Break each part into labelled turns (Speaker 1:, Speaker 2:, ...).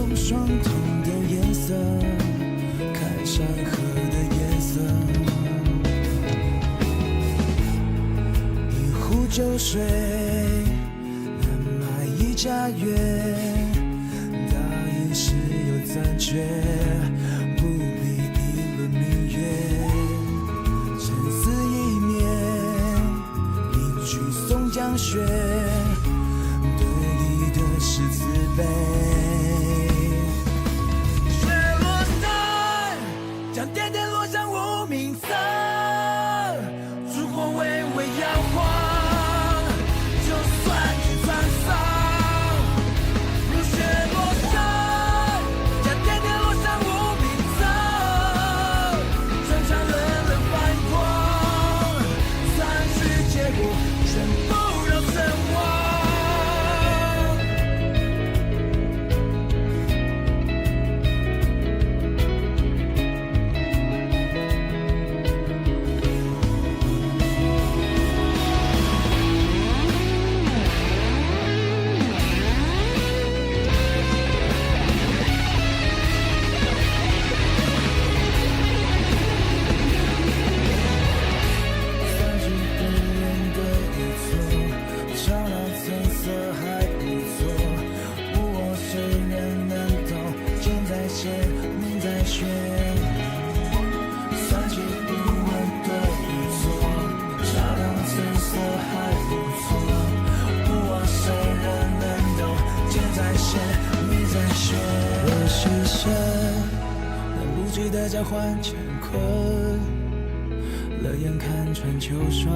Speaker 1: 用双瞳的颜色看山河的颜色，一壶酒水能买一家园，大意是有残缺，不必议论明月。沉思一面，邻居松江雪，对弈的是慈悲。雪落山，将点点落向无名色，烛火微微摇晃，就算是沧桑。如雪落山，将点点落向无名色，穿上冷冷泛光，残局结果全部都成亡。交换乾坤，冷眼看穿秋霜，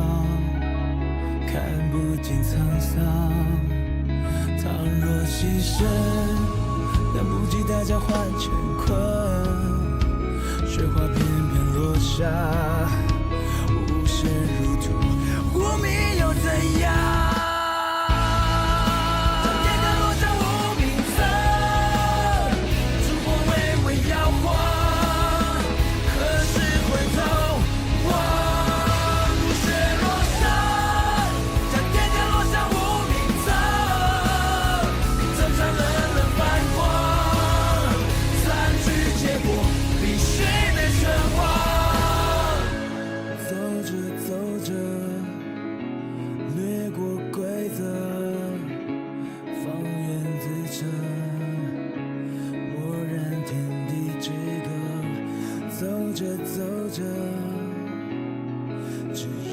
Speaker 1: 看不尽沧桑。倘若牺牲，来不及的交换乾坤，雪花片片落下，无声如土，无名又怎样？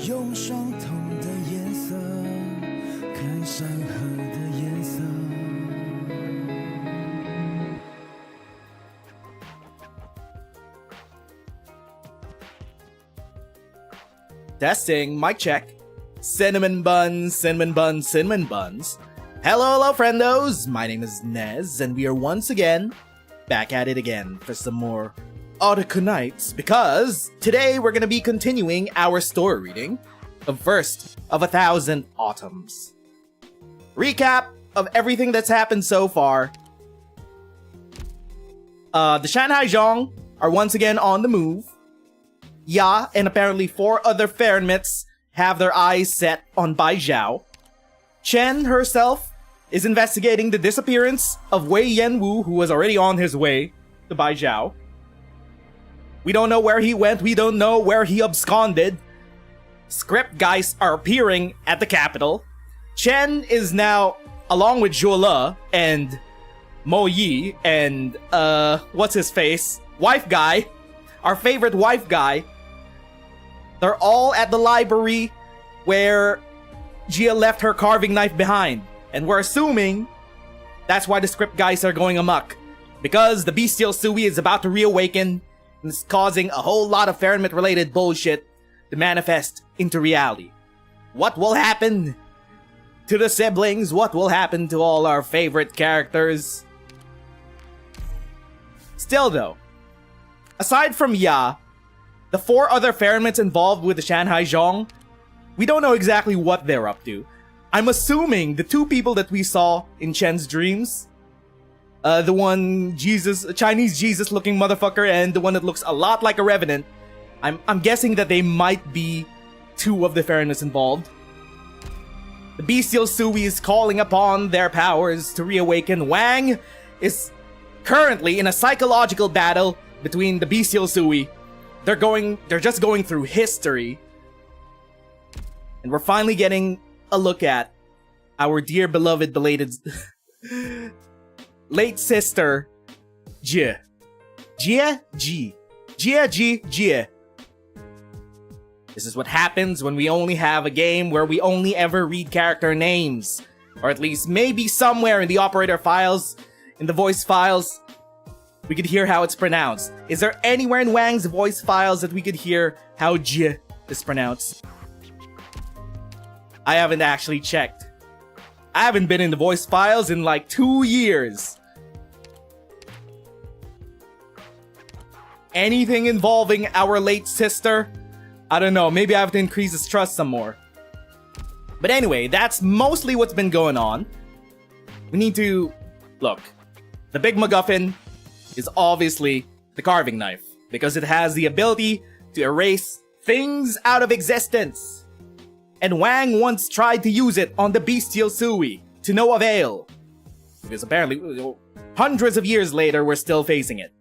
Speaker 1: 用双瞳的颜色看山河的颜色。
Speaker 2: Testing, mic check. Cinnamon buns, cinnamon buns, cinnamon buns. Hello, friendos. My name is Nez, and we are once again back at it again for some more Arknights, because today we're gonna be continuing our story reading of First of 1,000 Autumns. Recap of everything that's happened so far. The Shanghai Zhong are once again on the move. Ya and apparently 4 other Fahrenmits have their eyes set on Bai Zhao. Chen herself is investigating the disappearance of Wei Yanwu, who was already on his way to Bai Zhao. We don't know where he went. We don't know where he absconded. Script guys are appearing at the capital. Chen is now, along with Zhuo Le and Mo Yi and, what's his face? Wife guy. Our favorite wife guy. They're all at the library where Gia left her carving knife behind. And we're assuming that's why the script guys are going amok. Because the bestial Sui is about to reawaken. And it's causing a whole lot of Fahrenheit-related bullshit to manifest into reality. What will happen to the siblings? What will happen to all our favorite characters? Still though, aside from Ya, the 4 other Fahrenheits involved with the Shanghai Zhong, we don't know exactly what they're up to. I'm assuming the 2 people that we saw in Chen's dreams, the one Chinese Jesus looking motherfucker, and the one that looks a lot like a revenant, I'm guessing that they might be 2 of the Fahrenheits involved. The bestial Sui is calling upon their powers to reawaken. Wang is currently in a psychological battle between the bestial Sui. They're just going through history. And we're finally getting a look at our dear beloved belated late sister, Jie. Jie. This is what happens when we only have a game where we only ever read character names. Or at least maybe somewhere in the operator files, in the voice files, we could hear how it's pronounced. Is there anywhere in Wang's voice files that we could hear how Jie is pronounced? I haven't actually checked. I haven't been in the voice files in like 2 years. Anything involving our late sister? I don't know, maybe I have to increase his trust some more. But anyway, that's mostly what's been going on. We need to... Look, the big MacGuffin is obviously the carving knife, because it has the ability to erase things out of existence. And Wang once tried to use it on the bestial Sui, to no avail. Because apparently, hundreds of years later, we're still facing it.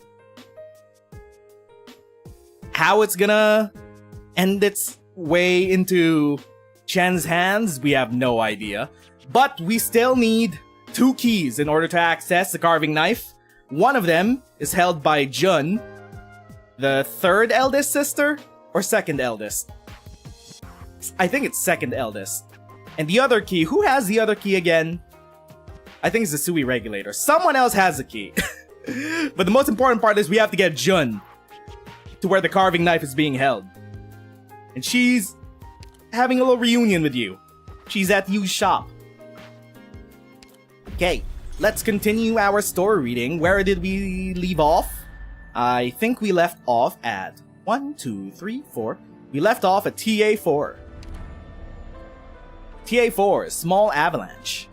Speaker 2: How it's gonna end its way into Chen's hands, we have no idea. But we still need 2 keys in order to access the carving knife. One of them is held by Jun, the 3rd eldest sister, or 2nd eldest? I think it's 2nd eldest. And the other key, who has the other key again? I think it's the Sui regulator. Someone else has the key. But the most important part is we have to get Jun to where the carving knife is being held. And she's having a little reunion with you. She's at Yu's shop. Okay, let's continue our story reading. Where did we leave off? I think we left off at 1, 2, 3, 4. We left off at TA-4. TA-4, small avalanche.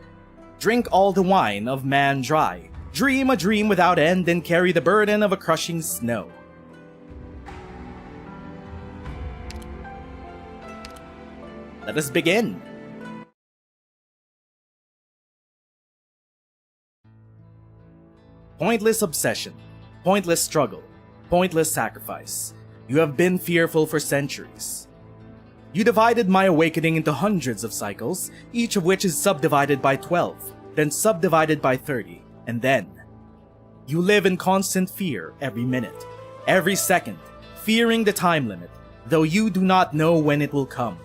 Speaker 2: Drink all the wine of man dry. Dream a dream without end and carry the burden of a crushing snow. Let us begin. Pointless obsession, pointless struggle, pointless sacrifice. You have been fearful for centuries. You divided my awakening into hundreds of cycles, each of which is subdivided by 12, then subdivided by 30, and then. You live in constant fear every minute, every second, fearing the time limit, though you do not know when it will come.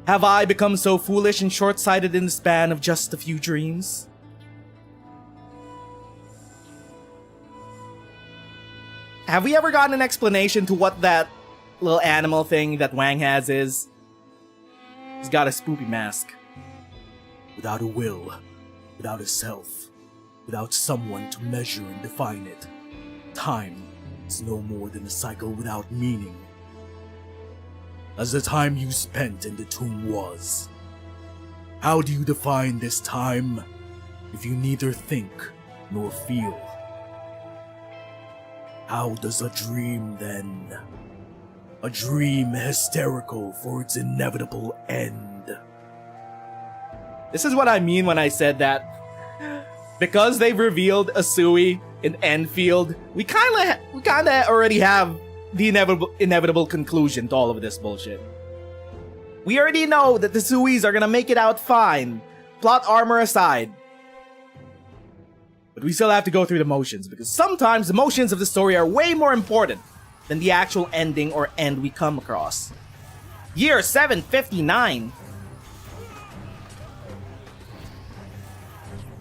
Speaker 2: Have I become so foolish and short-sighted in the span of just a few dreams? Have we ever gotten an explanation to what that little animal thing that Wang has is? He's got a spoopy mask.
Speaker 1: Without a will, without a self, without someone to measure and define it, time is no more than a cycle without meaning. As the time you spent in the tomb was. How do you define this time if you neither think nor feel? How does a dream then? A dream hysterical for its inevitable end.
Speaker 2: This is what I mean when I said that. Because they've revealed a Sui in Enfield, we kinda already have the inevitable conclusion to all of this bullshit. We already know that the Suis are gonna make it out fine, plot armor aside. But we still have to go through the motions, because sometimes the motions of the story are way more important than the actual ending or end we come across. Year 759.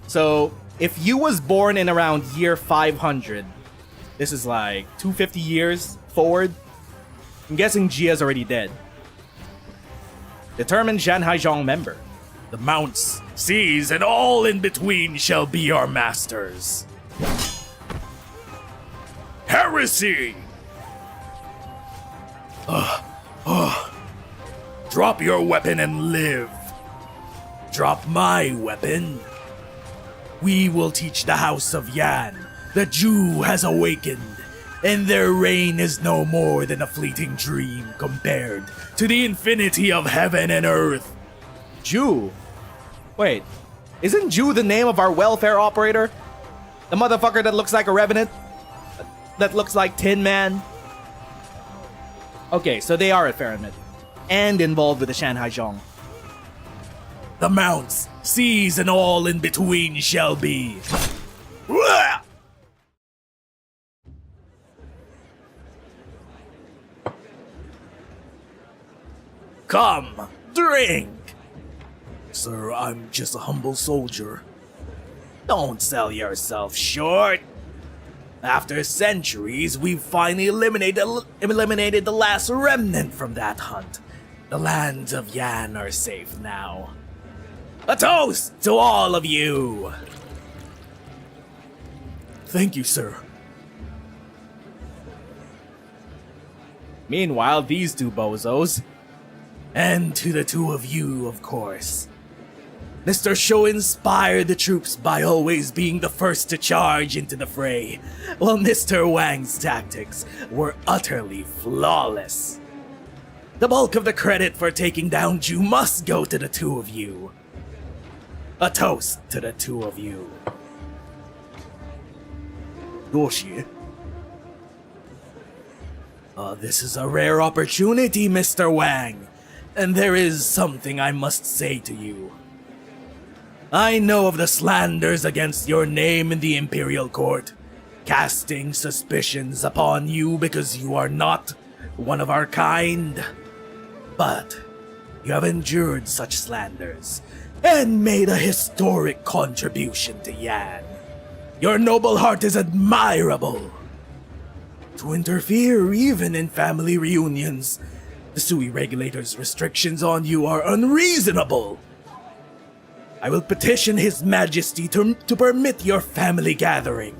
Speaker 2: So, if you was born in around year 500, this is like 250 years forward. I'm guessing Jia's already dead. Determined Zhanhaizhong member.
Speaker 1: The mounts, seas, and all in between shall be our masters. Heresy! Drop your weapon and live. Drop my weapon. We will teach the House of Yan that Zhu has awakened, and their reign is no more than a fleeting dream compared to the infinity of heaven and earth.
Speaker 2: Zhu? Wait, isn't Zhu the name of our welfare operator? The motherfucker that looks like a revenant? That looks like Tin Man? Okay, so they are at Farenmith. And involved with the Shanhai Zhong.
Speaker 1: The mounts, seas, and all in between shall be. Come, drink! Sir, I'm just a humble soldier. Don't sell yourself short. After centuries, we've finally eliminated the last remnant from that hunt. The lands of Yan are safe now. A toast to all of you! Thank you, sir.
Speaker 2: Meanwhile, these two bozos.
Speaker 1: And to the two of you, of course. Mr. Shou inspired the troops by always being the first to charge into the fray, while Mr. Wang's tactics were utterly flawless. The bulk of the credit for taking down Ju must go to the two of you. A toast to the two of you. Doshi. This is a rare opportunity, Mr. Wang, and there is something I must say to you. I know of the slanders against your name in the Imperial Court, casting suspicions upon you because you are not one of our kind. But you have endured such slanders and made a historic contribution to Yan. Your noble heart is admirable. To interfere even in family reunions, the Sui regulator's restrictions on you are unreasonable. I will petition His Majesty to permit your family gathering.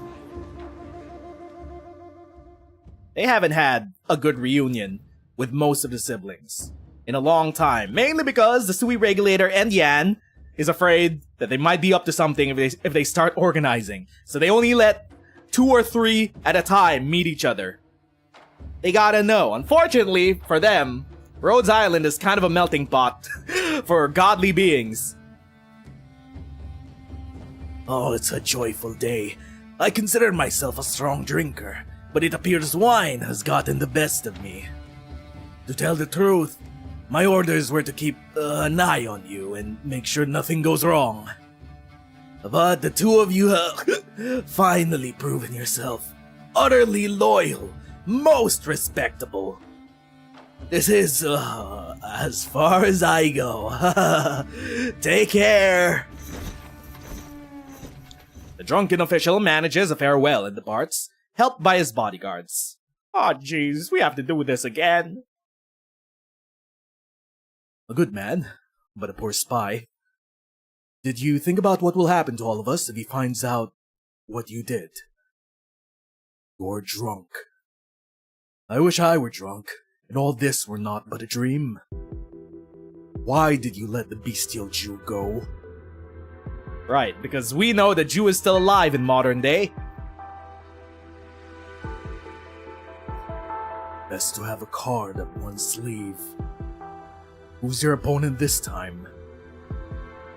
Speaker 2: They haven't had a good reunion with most of the siblings in a long time, mainly because the Sui regulator and Yan is afraid that they might be up to something if they start organizing. So they only let 2 or 3 at a time meet each other. They gotta know. Unfortunately for them, Rhodes Island is kind of a melting pot for godly beings.
Speaker 1: Oh, it's a joyful day. I consider myself a strong drinker, but it appears wine has gotten the best of me. To tell the truth, my orders were to keep an eye on you and make sure nothing goes wrong. But the two of you have finally proven yourself utterly loyal, most respectable. This is as far as I go. Take care.
Speaker 2: The drunken official manages a farewell and departs, helped by his bodyguards. Aw, jeez, we have to do this again.
Speaker 1: A good man, but a poor spy. Did you think about what will happen to all of us if he finds out what you did? You're drunk. I wish I were drunk, and all this were not but a dream. Why did you let the bestial Jew go?
Speaker 2: Right, because we know that Jew is still alive in modern day.
Speaker 1: Best to have a card up one's sleeve. Who's your opponent this time?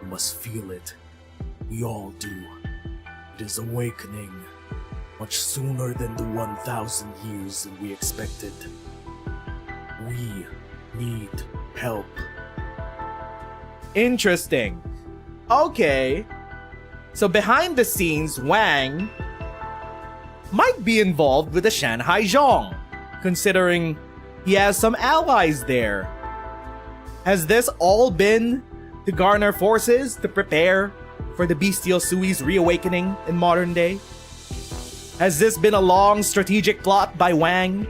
Speaker 1: You must feel it. We all do. It is awakening. Much sooner than the 1,000 years that we expected. We need help.
Speaker 2: Interesting. Okay. So behind the scenes, Wang might be involved with the Shanhai Zhong, considering he has some allies there. Has this all been to garner forces to prepare for the bestial Sui's reawakening in modern day? Has this been a long strategic plot by Wang?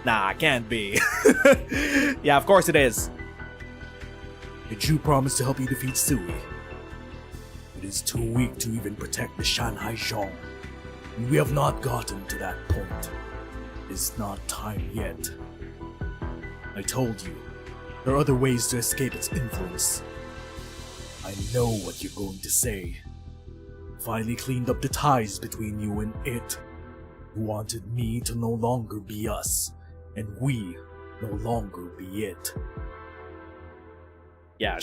Speaker 2: Nah, can't be. Yeah, of course it is.
Speaker 1: Did you promise to help you defeat Sui? It is too weak to even protect the Shanhai Zhong, and we have not gotten to that point. It is not time yet. I told you, there are other ways to escape its influence. I know what you're going to say. Finally cleaned up the ties between you and it. You wanted me to no longer be us, and we no longer be it.
Speaker 2: Yeah,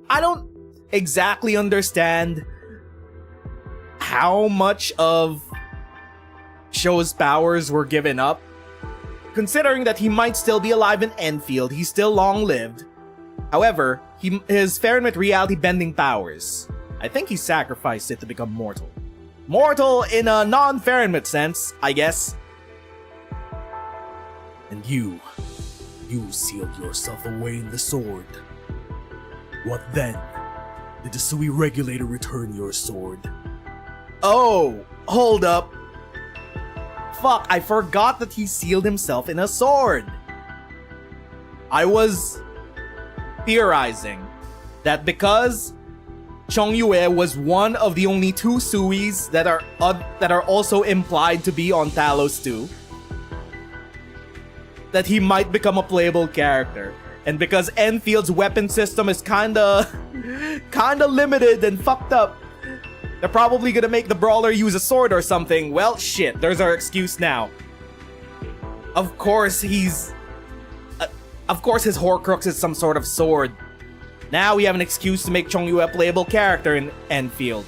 Speaker 2: I don't exactly understand how much of Shou's powers were given up. Considering that he might still be alive in Enfield, he's still long-lived. However, his Fahrenheit reality-bending powers, I think he sacrificed it to become mortal. Mortal in a non-Fahrenheit sense, I guess.
Speaker 1: And you sealed yourself away in the sword. What then? Did the Sui regulator return your sword?
Speaker 2: Oh, hold up. Fuck, I forgot that he sealed himself in a sword. I was theorizing that because Chongyue was one of the only two Suis that are also implied to be on Talos 2, that he might become a playable character. And because Enfield's weapon system is kinda limited and fucked up, they're probably gonna make the brawler use a sword or something. Well, shit, there's our excuse now. Of course his Horcrux is some sort of sword. Now we have an excuse to make Chongyue a playable character in Enfield.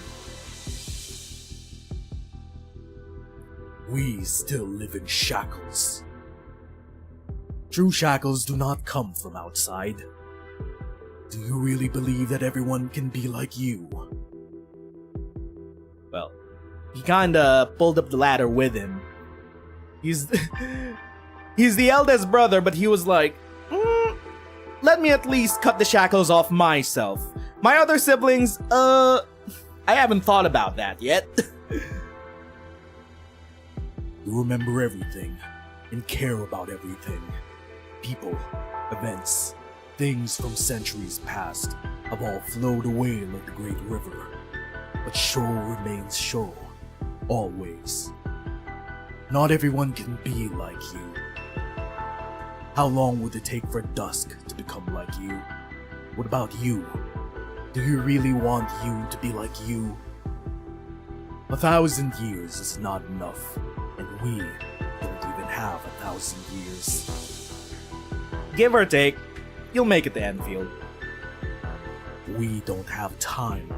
Speaker 1: We still live in shackles. True shackles do not come from outside. Do you really believe that everyone can be like you?
Speaker 2: Well, he kinda pulled up the ladder with him. He's the eldest brother, but he was like, let me at least cut the shackles off myself. My other siblings, I haven't thought about that yet.
Speaker 1: You remember everything and care about everything. People, events, things from centuries past have all flowed away like the great river. But Shou remains Shou, always. Not everyone can be like you. How long would it take for Dusk to become like you? What about you? Do you really want you to be like you? 1,000 years is not enough, and we don't even have 1,000 years.
Speaker 2: Give or take, you'll make it to Enfield.
Speaker 1: We don't have time.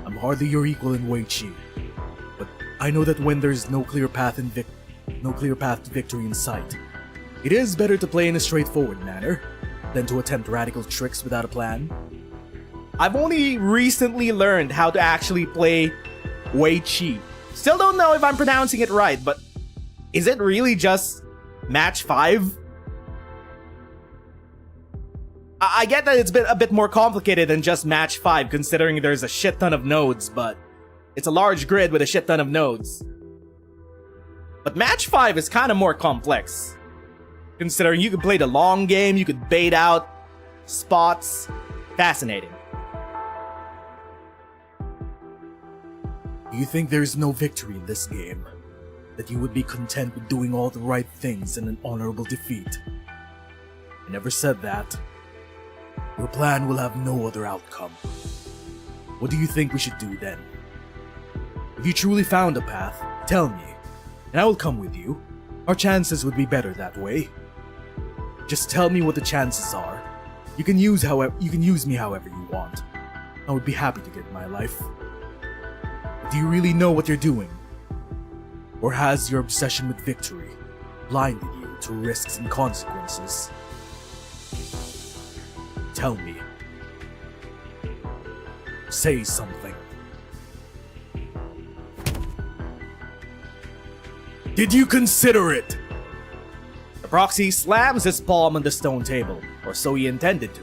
Speaker 1: I'm hardly your equal in Wei Qi, but I know that when there's no clear path to victory in sight, it is better to play in a straightforward manner than to attempt radical tricks without a plan.
Speaker 2: I've only recently learned how to actually play Wei Qi. Still don't know if I'm pronouncing it right, but is it really just match 5? I get that it's been a bit more complicated than just match 5, considering there's a shit ton of nodes, but it's a large grid with a shit ton of nodes. But match 5 is kind of more complex, considering you could play the long game, you could bait out spots. Fascinating.
Speaker 1: Do you think there's no victory in this game? That you would be content with doing all the right things in an honorable defeat? I never said that. Your plan will have no other outcome. What do you think we should do then? If you truly found a path, tell me, and I will come with you. Our chances would be better that way. Just tell me what the chances are. You can use me however you want. I would be happy to get my life. But do you really know what you're doing? Or has your obsession with victory blinded you to risks and consequences? Tell me. Say something. Did you consider it?
Speaker 2: The proxy slams his palm on the stone table, or so he intended to.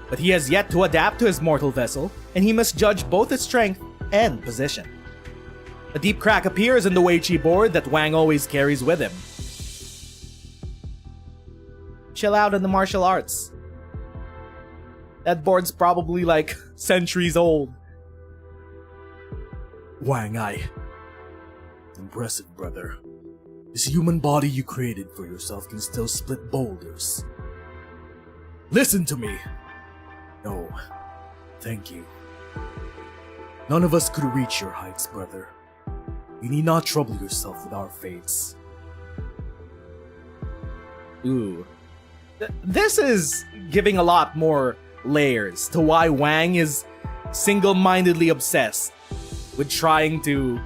Speaker 2: But he has yet to adapt to his mortal vessel, and he must judge both its strength and position. A deep crack appears in the Wei Qi board that Wang always carries with him. Chill out on the martial arts. That board's probably like centuries old.
Speaker 1: Wang Ai. Impressive, brother. This human body you created for yourself can still split boulders. Listen to me! No, thank you. None of us could reach your heights, brother. You need not trouble yourself with our fates.
Speaker 2: Ooh. This is giving a lot more layers to why Wang is single-mindedly obsessed with trying to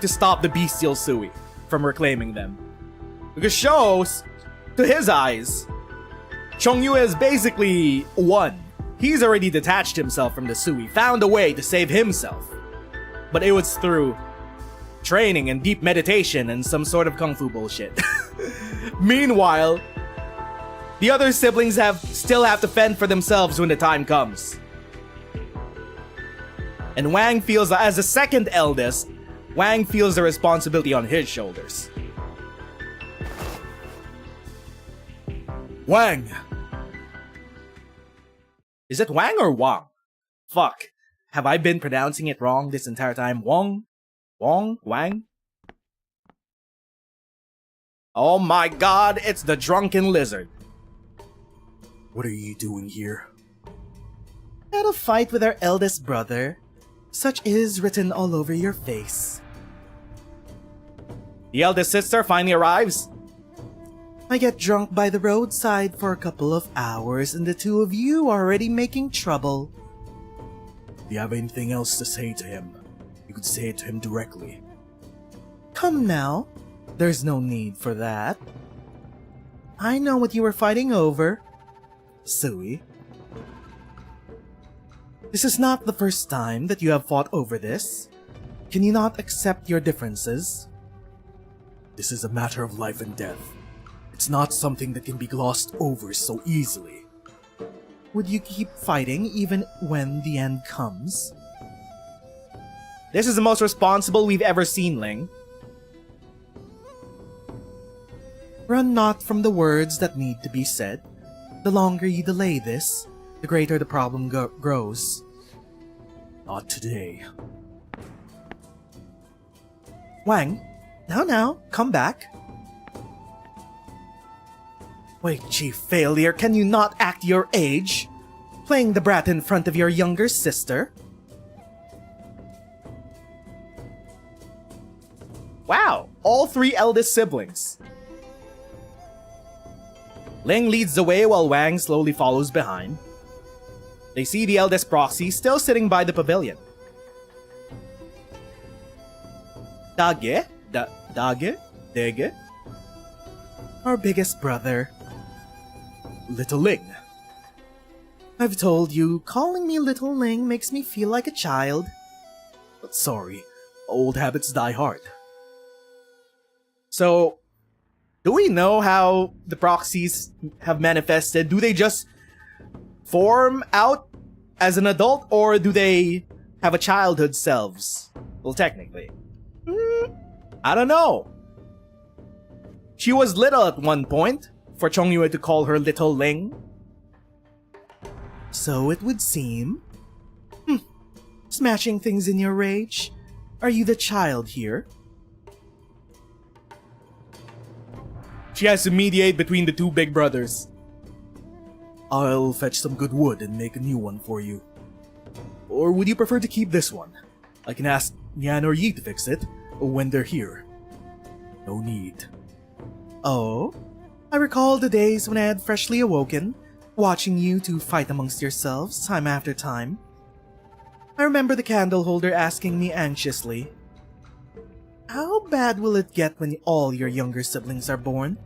Speaker 2: stop the bestial Sui from reclaiming them. Because shows, to his eyes, Chongyue is basically won. He's already detached himself from the Sui, found a way to save himself. But it was through training and deep meditation and some sort of kung fu bullshit. Meanwhile, the other siblings still have to fend for themselves when the time comes. And Wang feels, as the second eldest, Wang feels the responsibility on his shoulders. Wang! Is it Wang or Wang? Fuck. Have I been pronouncing it wrong this entire time? Wang? Wang? Oh my god, it's the drunken lizard. What are you doing here? Had a fight with our eldest brother. Such is written all over your face. The eldest sister finally arrives. I get drunk by the roadside for a couple of hours and the two of you are already making trouble. If you have anything else to say to him, you could say it to him directly. Come now, there's no need for that. I know what you were fighting over. Sui. This is not the first time that you have fought over this. Can you not accept your differences? This is a matter of life and death. It's not something that can be glossed over so easily. Would you keep fighting even when the end comes? This is the most responsible we've ever seen, Ling. Run not from the words that need to be said. The longer you delay this, the greater the problem grows. Not today. Wang, now, come back. Wait, chief failure, can you not act your age? Playing the brat in front of your younger sister? Wow, all three eldest siblings. Ling leads the way while Wang slowly follows behind. They see the eldest proxy still sitting by the pavilion. Dage? Dege? Our biggest brother. Little Ling. I've told you, calling me Little Ling makes me feel like a child. But sorry, old habits die hard. So, do we know how the proxies have manifested? Do they just form out as an adult, or do they have a childhood selves? Well, technically. I don't know. She was little at one point, for Chongyue to call her Little Ling. So it would seem. Smashing things in your rage? Are you the child here? She has to mediate between the two big brothers. I'll fetch some good wood and make a new one for you. Or would you prefer to keep this one? I can ask Nyan or Yi to fix it when they're here. No need. Oh? I recall the days when I had freshly awoken, watching you two fight amongst yourselves time after time. I remember the candle holder asking me anxiously, how bad will it get when all your younger siblings are born?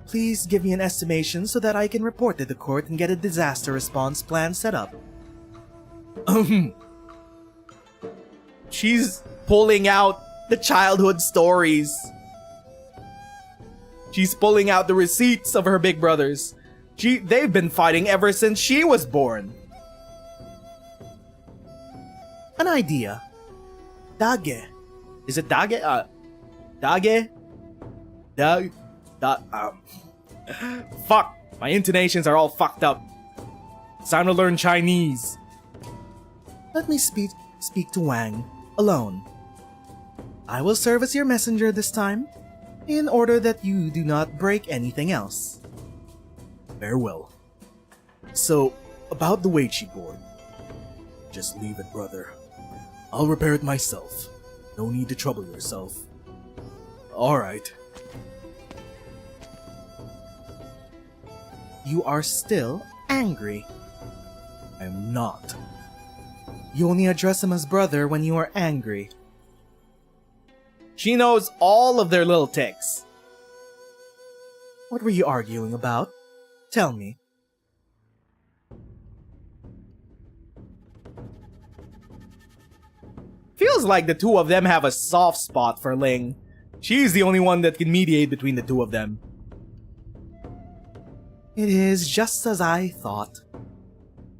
Speaker 2: Please give me an estimation so that I can report to the court and get a disaster response plan set up. She's pulling out the childhood stories. She's pulling out the receipts of her big brothers. They've been fighting ever since she was born. An idea. Dage. Is it Dage? Dage? Fuck. My intonations are all fucked up. It's time to learn Chinese. Let me speak to Wang, alone. I will serve as your messenger this time, in order that you do not break anything else. Farewell. So, about the Weiqi board. Just leave it, brother. I'll repair it myself. No need to trouble yourself. Alright. You are still angry. I'm not. You only address him as brother when you are angry. She knows all of their little tics. What were you arguing about? Tell me. Feels like the two of them have a soft spot for Ling. She's the only one that can mediate between the two of them. It is just as I thought.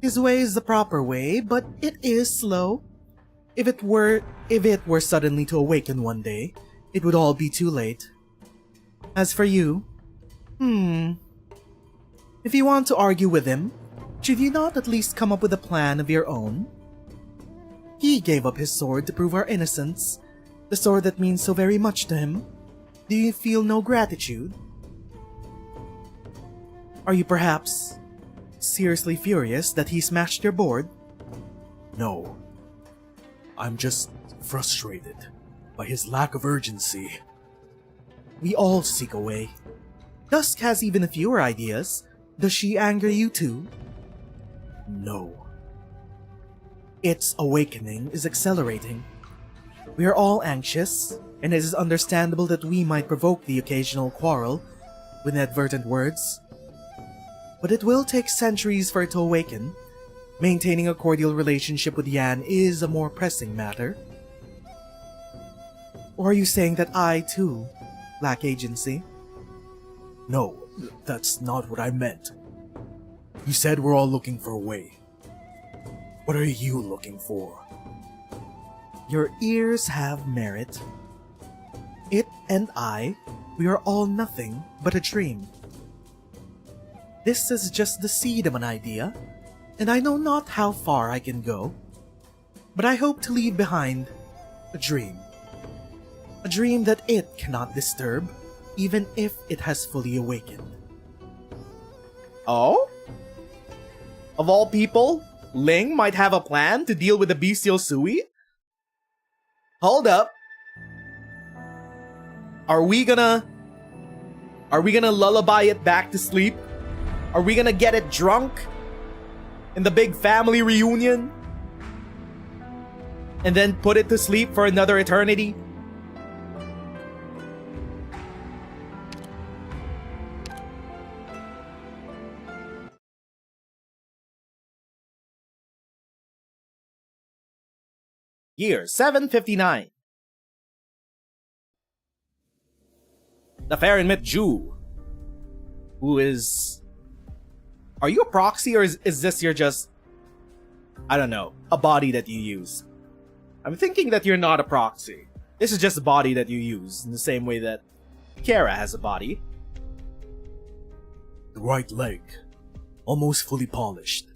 Speaker 2: His way is the proper way, but it is slow. If it were suddenly to awaken one day, it would all be too late. As for you, if you want to argue with him, should you not at least come up with a plan of your own? He gave up his sword to prove our innocence, the sword that means so very much to him. Do you feel no gratitude? Are you perhaps seriously furious that he smashed your board?
Speaker 3: No. I'm just frustrated by his lack of urgency.
Speaker 2: We all seek a way. Dusk has even a fewer ideas. Does she anger you too?
Speaker 3: No.
Speaker 2: Its awakening is accelerating. We are all anxious, and it is understandable that we might provoke the occasional quarrel with inadvertent words. But it will take centuries for it to awaken. Maintaining a cordial relationship with Yan is a more pressing matter. Or are you saying that I, too, lack agency?
Speaker 3: No, that's not what I meant. You said we're all looking for a way. What are you looking for?
Speaker 2: Your ears have merit. It and I, we are all nothing but a dream. This is just the seed of an idea, and I know not how far I can go, but I hope to leave behind a dream. A dream that it cannot disturb, even if it has fully awakened. Oh? Of all people, Ling might have a plan to deal with the bestial Sui? Hold up. Are we gonna lullaby it back to sleep? Are we gonna get it drunk in the big family reunion? And then put it to sleep for another eternity? Year 759. The Farenmit Jew, who is... Are you a proxy, or is this your just... I don't know, a body that you use? I'm thinking that you're not a proxy. This is just a body that you use, in the same way that Kara has a body.
Speaker 3: The right leg, almost fully polished.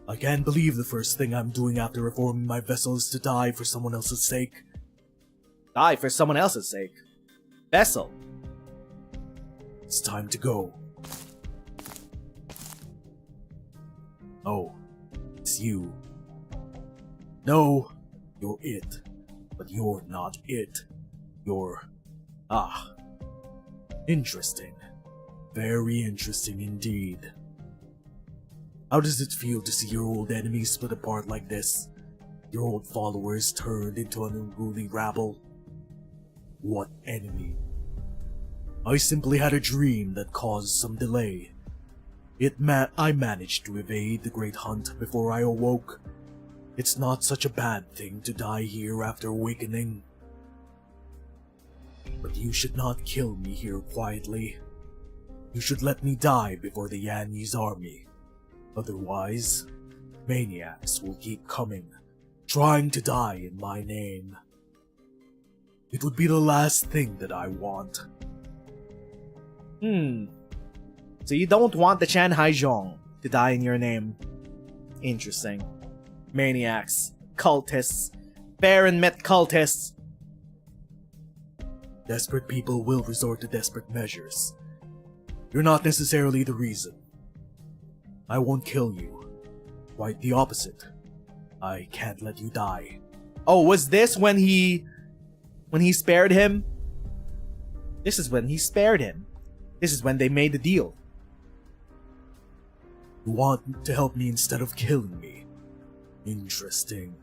Speaker 3: I can't believe the first thing I'm doing after reforming my vessel is to die for someone else's sake.
Speaker 2: Die for someone else's sake? Vessel.
Speaker 3: It's time to go. Oh, it's you. No, you're it. But you're not it. You're... Interesting. Very interesting indeed. How does it feel to see your old enemies split apart like this? Your old followers turned into an unruly rabble? What enemy? I simply had a dream that caused some delay. I managed to evade the great hunt before I awoke. It's not such a bad thing to die here after awakening. But you should not kill me here quietly. You should let me die before the Yanyi's army. Otherwise, maniacs will keep coming, trying to die in my name. It would be the last thing that I want.
Speaker 2: So you don't want the Chan Haizhong to die in your name. Interesting. Maniacs, cultists, Farenmit cultists.
Speaker 3: Desperate people will resort to desperate measures. You're not necessarily the reason. I won't kill you. Quite the opposite. I can't let you die.
Speaker 2: Oh, was this when he spared him? This is when he spared him. This is when they made the deal.
Speaker 3: You want to help me instead of killing me. Interesting.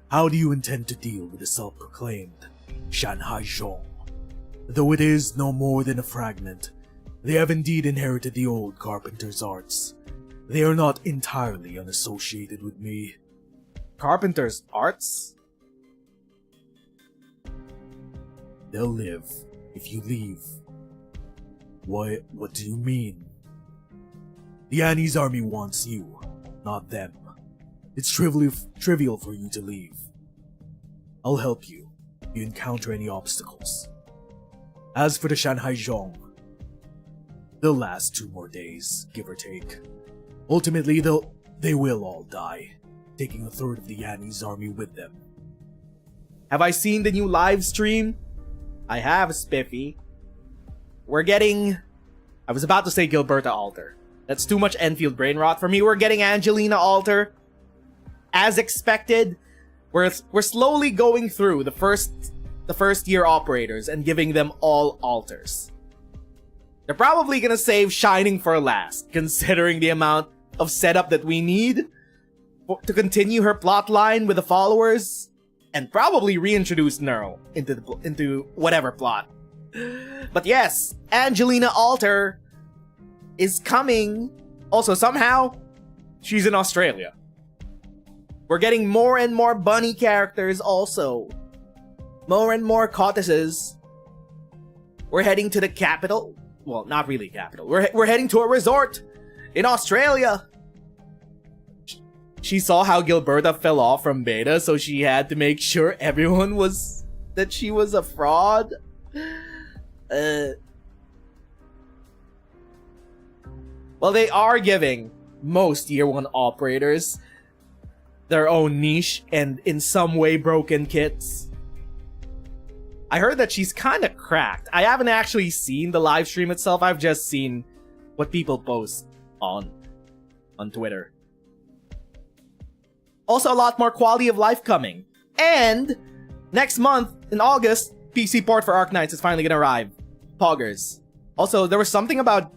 Speaker 3: How do you intend to deal with the self-proclaimed Shanhai Zhong? Though it is no more than a fragment, they have indeed inherited the old carpenter's arts. They are not entirely unassociated with me.
Speaker 2: Carpenter's arts?
Speaker 3: They'll live if you leave. What do you mean? The Annie's army wants you, not them. It's trivial for you to leave. I'll help you if you encounter any obstacles. As for the Shanhai Zhong, they'll last 2 more days, give or take. Ultimately, they will all die, taking 1/3 of the Yanni's army with them.
Speaker 2: Have I seen the new live stream? I have, Spiffy. We're getting... I was about to say Gilberta Alter. That's too much Enfield brain rot for me. We're getting Angelina Alter. As expected, we're slowly going through the first year operators and giving them all alters. They're probably gonna save Shining for last, considering the amount of setup that we need to continue her plotline with the followers, and probably reintroduce Neural into whatever plot. But yes, Angelina Alter is coming. Also, somehow, she's in Australia. We're getting more and more bunny characters also. More and more cottesses. We're heading to the capital. Well, not really capital. We're heading to a resort in Australia. She saw how Gilberta fell off from beta, so she had to make sure everyone was... that she was a fraud. Well, they are giving most Year 1 operators their own niche and in some way broken kits. I heard that she's kind of cracked. I haven't actually seen the live stream itself. I've just seen what people post on Twitter. Also, a lot more quality of life coming. And next month, in August, PC port for Arknights is finally gonna arrive. Poggers. Also, there was something about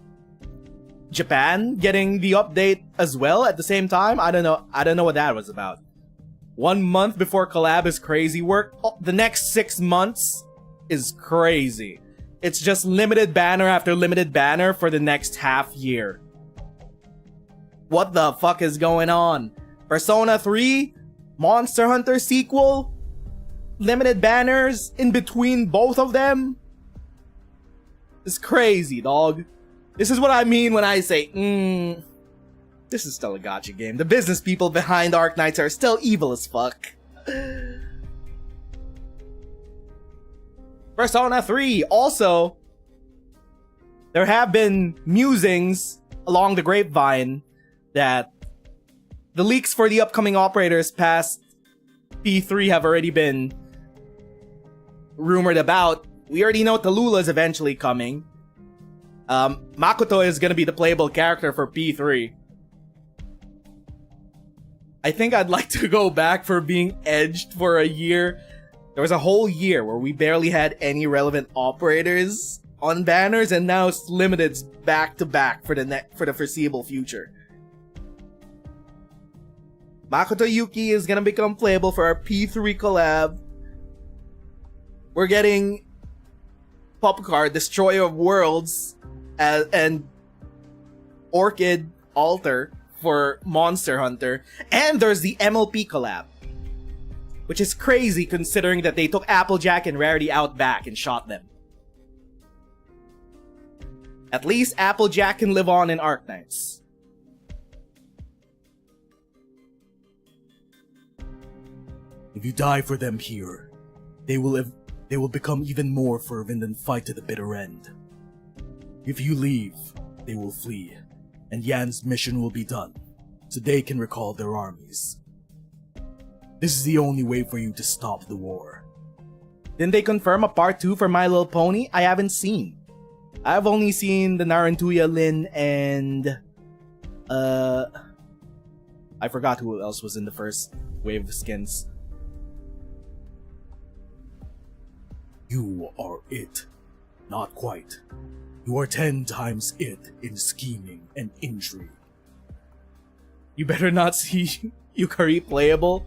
Speaker 2: Japan getting the update as well at the same time. I don't know what that was about. 1 month before collab is crazy work. The next 6 months is crazy. It's just limited banner after limited banner for the next half year. What the fuck is going on? Persona 3? Monster Hunter sequel? Limited banners in between both of them? It's crazy, dog. This is what I mean when I say, this is still a gacha game. The business people behind Arknights are still evil as fuck. Persona 3, also, there have been musings along the grapevine that the leaks for the upcoming operators past P3 have already been rumored about. We already know Tallulah's eventually coming. Makoto is gonna be the playable character for P3. I think I'd like to go back for being edged for a year. There was a whole year where we barely had any relevant operators on banners, and now it's limited back to back for the foreseeable future. Makoto Yuki is gonna become playable for our P3 collab. We're getting Popcard, Destroyer of Worlds, and Orchid Alter for Monster Hunter. And there's the MLP collab, which is crazy considering that they took Applejack and Rarity out back and shot them. At least Applejack can live on in Arknights.
Speaker 3: If you die for them here, they will become even more fervent and fight to the bitter end. If you leave, they will flee, and Yan's mission will be done, so they can recall their armies. This is the only way for you to stop the war.
Speaker 2: Didn't they confirm a part 2 for My Little Pony? I haven't seen. I've only seen the Narantuya Lin and... I forgot who else was in the first wave of skins.
Speaker 3: You are it. Not quite. You are 10 times it in scheming and intrigue.
Speaker 2: You better not see Yukari playable.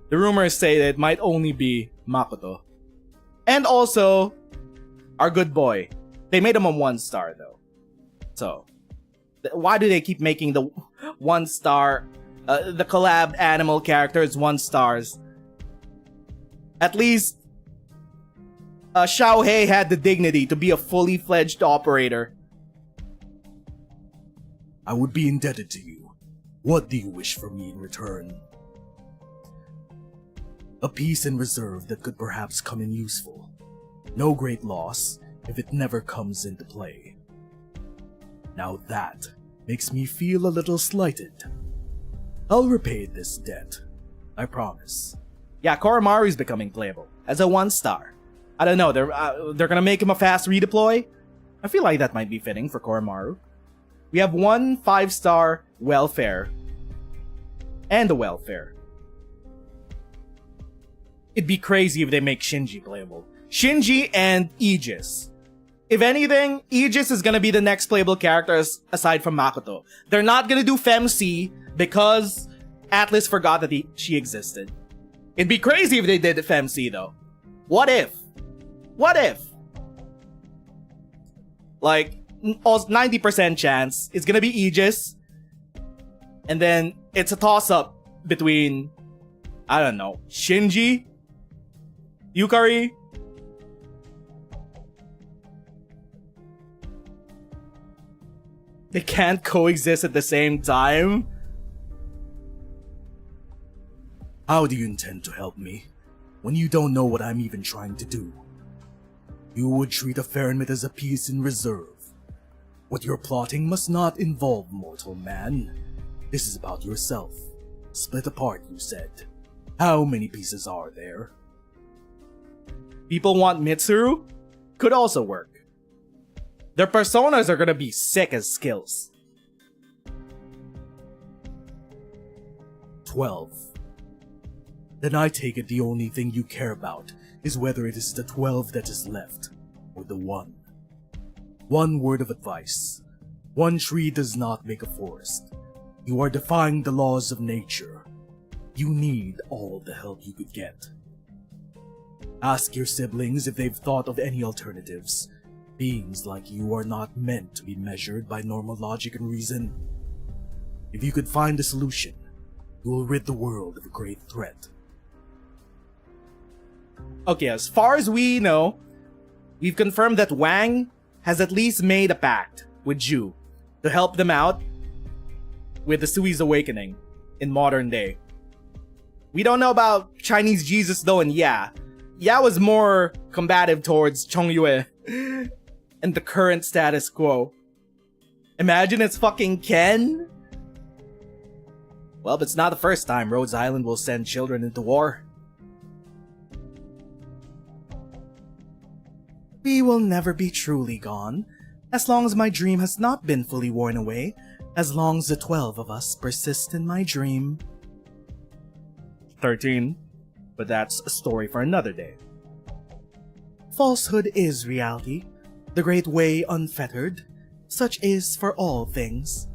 Speaker 2: The rumors say that it might only be Makoto. And also, our good boy. They made him a 1-star though. So, why do they keep making the 1-star, the collab animal characters 1-stars? At least, Xiaohei had the dignity to be a fully fledged operator.
Speaker 3: I would be indebted to you. What do you wish from me in return? A piece in reserve that could perhaps come in useful. No great loss if it never comes into play. Now that makes me feel a little slighted. I'll repay this debt. I promise.
Speaker 2: Yeah, Koromaru's becoming playable as a 1-star. I don't know, they're gonna make him a fast redeploy? I feel like that might be fitting for Koromaru. We have 1 5-star welfare. And a welfare. It'd be crazy if they make Shinji playable. Shinji and Aegis. If anything, Aegis is gonna be the next playable character aside from Makoto. They're not gonna do FemC because Atlas forgot that she existed. It'd be crazy if they did FemC though. What if? What if? Like, 90% chance it's gonna be Aegis. And then it's a toss-up between, I don't know, Shinji, Yukari, they can't coexist at the same time.
Speaker 3: How do you intend to help me when you don't know what I'm even trying to do? You would treat a Fairmit as a piece in reserve. What you're plotting must not involve mortal man. This is about yourself. Split apart, you said. How many pieces are there?
Speaker 2: People want Mitsuru? Could also work. Their personas are gonna be sick as skills.
Speaker 3: 12. Then I take it the only thing you care about is whether it is the 12 that is left, or the 1. One word of advice. One tree does not make a forest. You are defying the laws of nature. You need all the help you could get. Ask your siblings if they've thought of any alternatives. Beings like you are not meant to be measured by normal logic and reason. If you could find a solution, you will rid the world of a great threat.
Speaker 2: Okay, as far as we know, we've confirmed that Wang has at least made a pact with Ju to help them out with the Sui's awakening in modern day. We don't know about Chinese Jesus though, and Ya was more combative towards Chongyue and the current status quo. Imagine it's fucking Ken? Well, it's not the first time Rhodes Island will send children into war. We will never be truly gone, as long as my dream has not been fully worn away, as long as the 12 of us persist in my dream. 13. But that's a story for another day. Falsehood is reality, the great way unfettered. Such is for all things.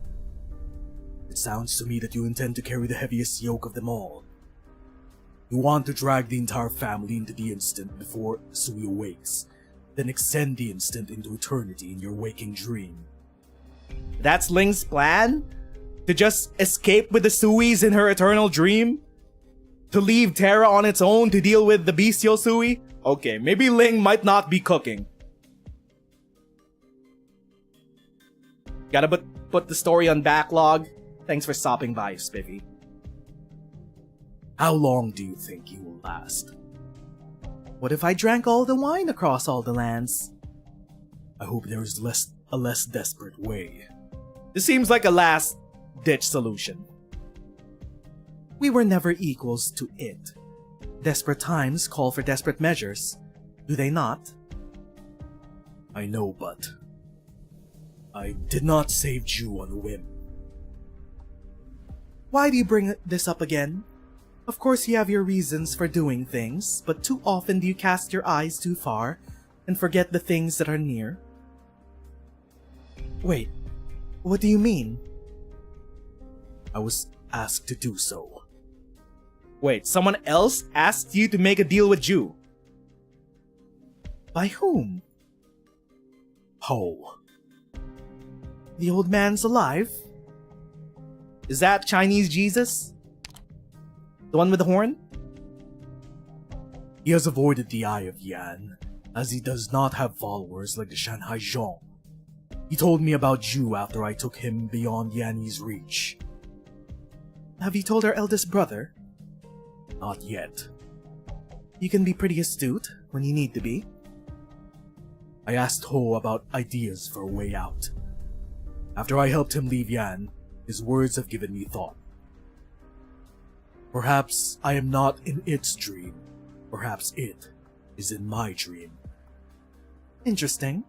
Speaker 3: It sounds to me that you intend to carry the heaviest yoke of them all. You want to drag the entire family into the instant before Sui awakes, then extend the instant into eternity in your waking dream.
Speaker 2: That's Ling's plan? To just escape with the Suis in her eternal dream? To leave Terra on its own to deal with the bestial Sui? Okay, maybe Ling might not be cooking. Gotta put the story on backlog. Thanks for stopping by, Spiffy.
Speaker 3: How long do you think you will last?
Speaker 2: What if I drank all the wine across all the lands?
Speaker 3: I hope there is a less desperate way.
Speaker 2: This seems like a last-ditch solution. We were never equals to it. Desperate times call for desperate measures, do they not?
Speaker 3: I know, but I did not save Ju on a whim.
Speaker 2: Why do you bring this up again? Of course you have your reasons for doing things, but too often do you cast your eyes too far and forget the things that are near. Wait, what do you mean?
Speaker 3: I was asked to do so.
Speaker 2: Wait, someone else asked you to make a deal with Ju? By whom?
Speaker 3: Ho.
Speaker 2: The old man's alive? Is that Chinese Jesus? The one with the horn?
Speaker 3: He has avoided the Eye of Yan, as he does not have followers like the Shanghai Zhong. He told me about Ju after I took him beyond Yanni's reach.
Speaker 2: Have you told our eldest brother?
Speaker 3: Not yet.
Speaker 2: You can be pretty astute when you need to be.
Speaker 3: I asked Ho about ideas for a way out. After I helped him leave Yan, his words have given me thought. Perhaps I am not in its dream. Perhaps it is in my dream.
Speaker 2: Interesting.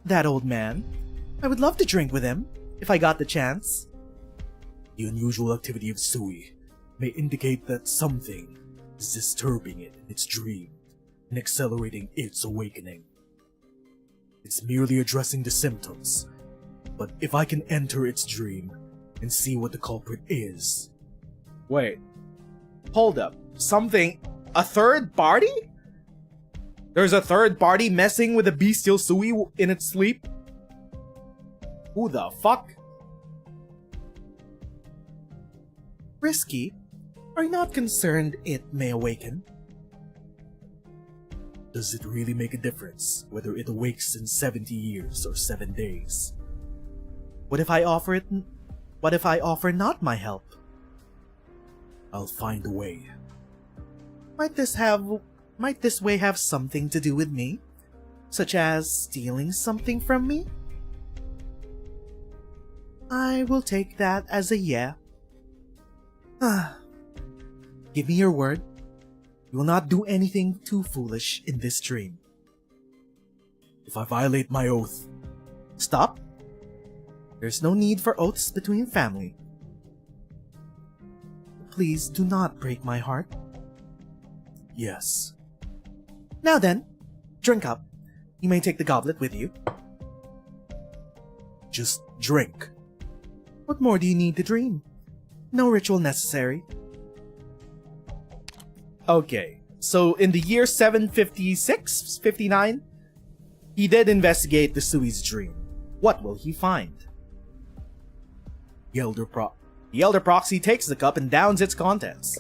Speaker 2: That old man. I would love to drink with him, if I got the chance.
Speaker 3: The unusual activity of Sui may indicate that something is disturbing it in its dream and accelerating its awakening. It's merely addressing the symptoms, but if I can enter its dream and see what the culprit is...
Speaker 2: Wait. Hold up. Something... A third party? There's a third party messing with the bestial Sui in its sleep? Who the fuck? Risky? Are you not concerned it may awaken?
Speaker 3: Does it really make a difference whether it awakes in 70 years or 7 days?
Speaker 2: What if I offer it... What if I offer not my help?
Speaker 3: I'll find a way.
Speaker 2: Might this way have something to do with me? Such as stealing something from me? I will take that as a yeah. Give me your word. You will not do anything too foolish in this dream.
Speaker 3: If I violate my oath...
Speaker 2: Stop. There's no need for oaths between family. Please do not break my heart.
Speaker 3: Yes.
Speaker 2: Now then, drink up. You may take the goblet with you.
Speaker 3: Just drink.
Speaker 2: What more do you need to dream? No ritual necessary. Okay, so in the year 756, 59, he did investigate the Sui's dream. What will he find?
Speaker 3: The Elder
Speaker 2: Proxy takes the cup and downs its contents.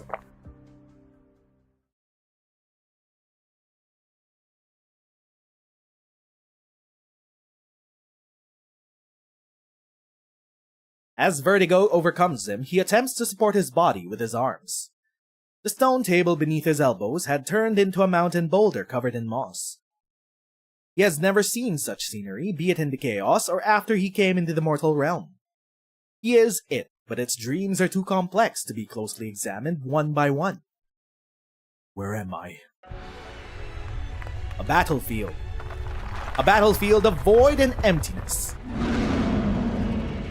Speaker 2: As vertigo overcomes him, he attempts to support his body with his arms. The stone table beneath his elbows had turned into a mountain boulder covered in moss. He has never seen such scenery, be it in the chaos or after he came into the mortal realm. He is it, but its dreams are too complex to be closely examined one by one.
Speaker 3: Where am I?
Speaker 2: A battlefield. A battlefield of void and emptiness.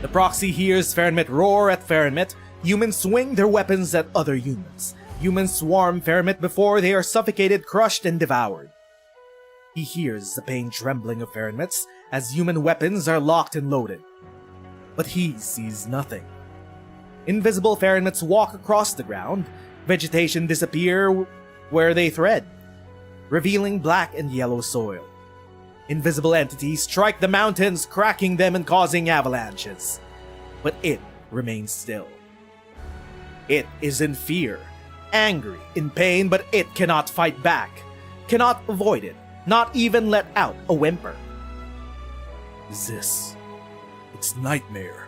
Speaker 2: The proxy hears Fahrenheit roar at Fahrenheit. Humans swing their weapons at other humans. Humans swarm Fahrenheit before they are suffocated, crushed, and devoured. He hears the pain trembling of Fahrenheit as human weapons are locked and loaded. But he sees nothing. Invisible Fahrenheits walk across the ground. Vegetation disappear where they tread, revealing black and yellow soil. Invisible entities strike the mountains, cracking them and causing avalanches. But it remains still. It is in fear, angry, in pain, but it cannot fight back, cannot avoid it, not even let out a whimper.
Speaker 3: This... It's nightmare.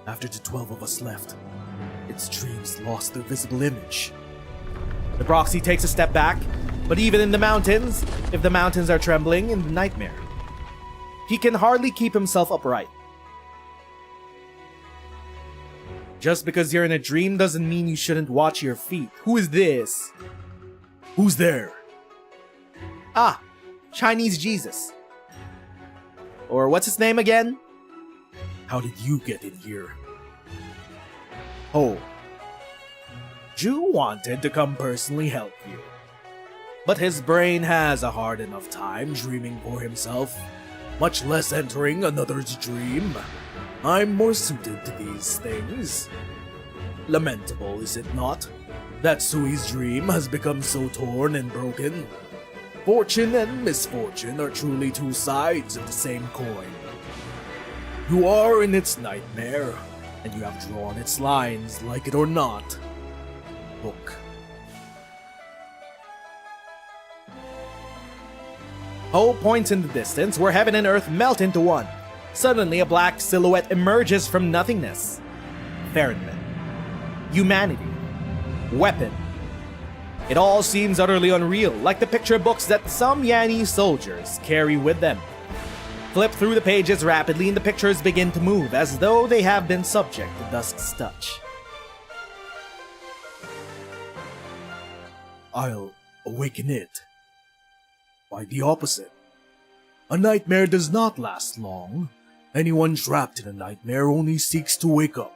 Speaker 3: After the 12 of us left, its dreams lost their visible image.
Speaker 2: The proxy takes a step back, but even in the mountains, if the mountains are trembling in the nightmare, he can hardly keep himself upright. Just because you're in a dream doesn't mean you shouldn't watch your feet. Who is this?
Speaker 3: Who's there?
Speaker 2: Ah, Chinese Jesus. Or what's his name again?
Speaker 3: How did you get in here?
Speaker 2: Oh. Ju wanted to come personally help you. But his brain has a hard enough time dreaming for himself, much less entering another's dream.
Speaker 3: I'm more suited to these things. Lamentable, is it not? That Sui's dream has become so torn and broken. Fortune and misfortune are truly two sides of the same coin. You are in its nightmare, and you have drawn its lines, like it or not. Look.
Speaker 2: Ho points in the distance where heaven and earth melt into one. Suddenly, a black silhouette emerges from nothingness. Ferryman. Humanity. Weapon. It all seems utterly unreal, like the picture books that some Yanni soldiers carry with them. Flip through the pages rapidly and the pictures begin to move as though they have been subject to Dusk's touch.
Speaker 3: I'll awaken it. Quite the opposite. A nightmare does not last long. Anyone trapped in a nightmare only seeks to wake up.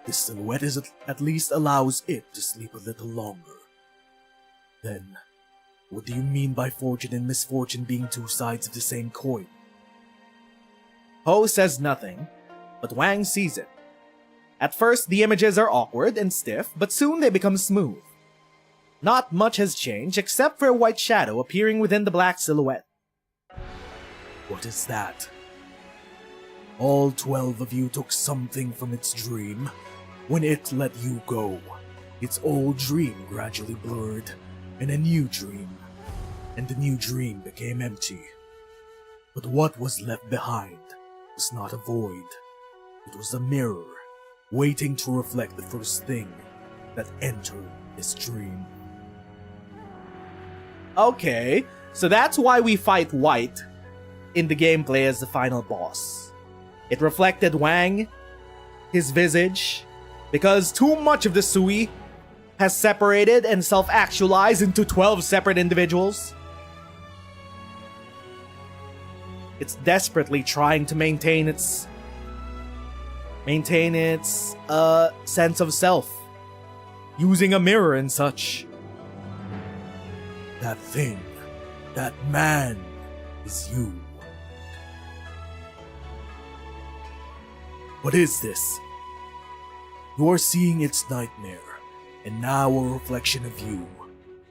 Speaker 3: This silhouette at least allows it to sleep a little longer. Then, what do you mean by fortune and misfortune being two sides of the same coin?
Speaker 2: Ho says nothing, but Wang sees it. At first, the images are awkward and stiff, but soon they become smooth. Not much has changed except for a white shadow appearing within the black silhouette.
Speaker 3: What is that? All 12 of you took something from its dream. When it let you go, its old dream gradually blurred, and a new dream. And the new dream became empty. But what was left behind was not a void. It was a mirror, waiting to reflect the first thing that entered this dream.
Speaker 2: Okay, so that's why we fight White in the gameplay as the final boss. It reflected Wang, his visage, because too much of the Sui has separated and self-actualized into 12 separate individuals. It's desperately trying to maintain its sense of self, using a mirror and such.
Speaker 3: That thing, that man, is you. What is this? You are seeing its nightmare, and now a reflection of you.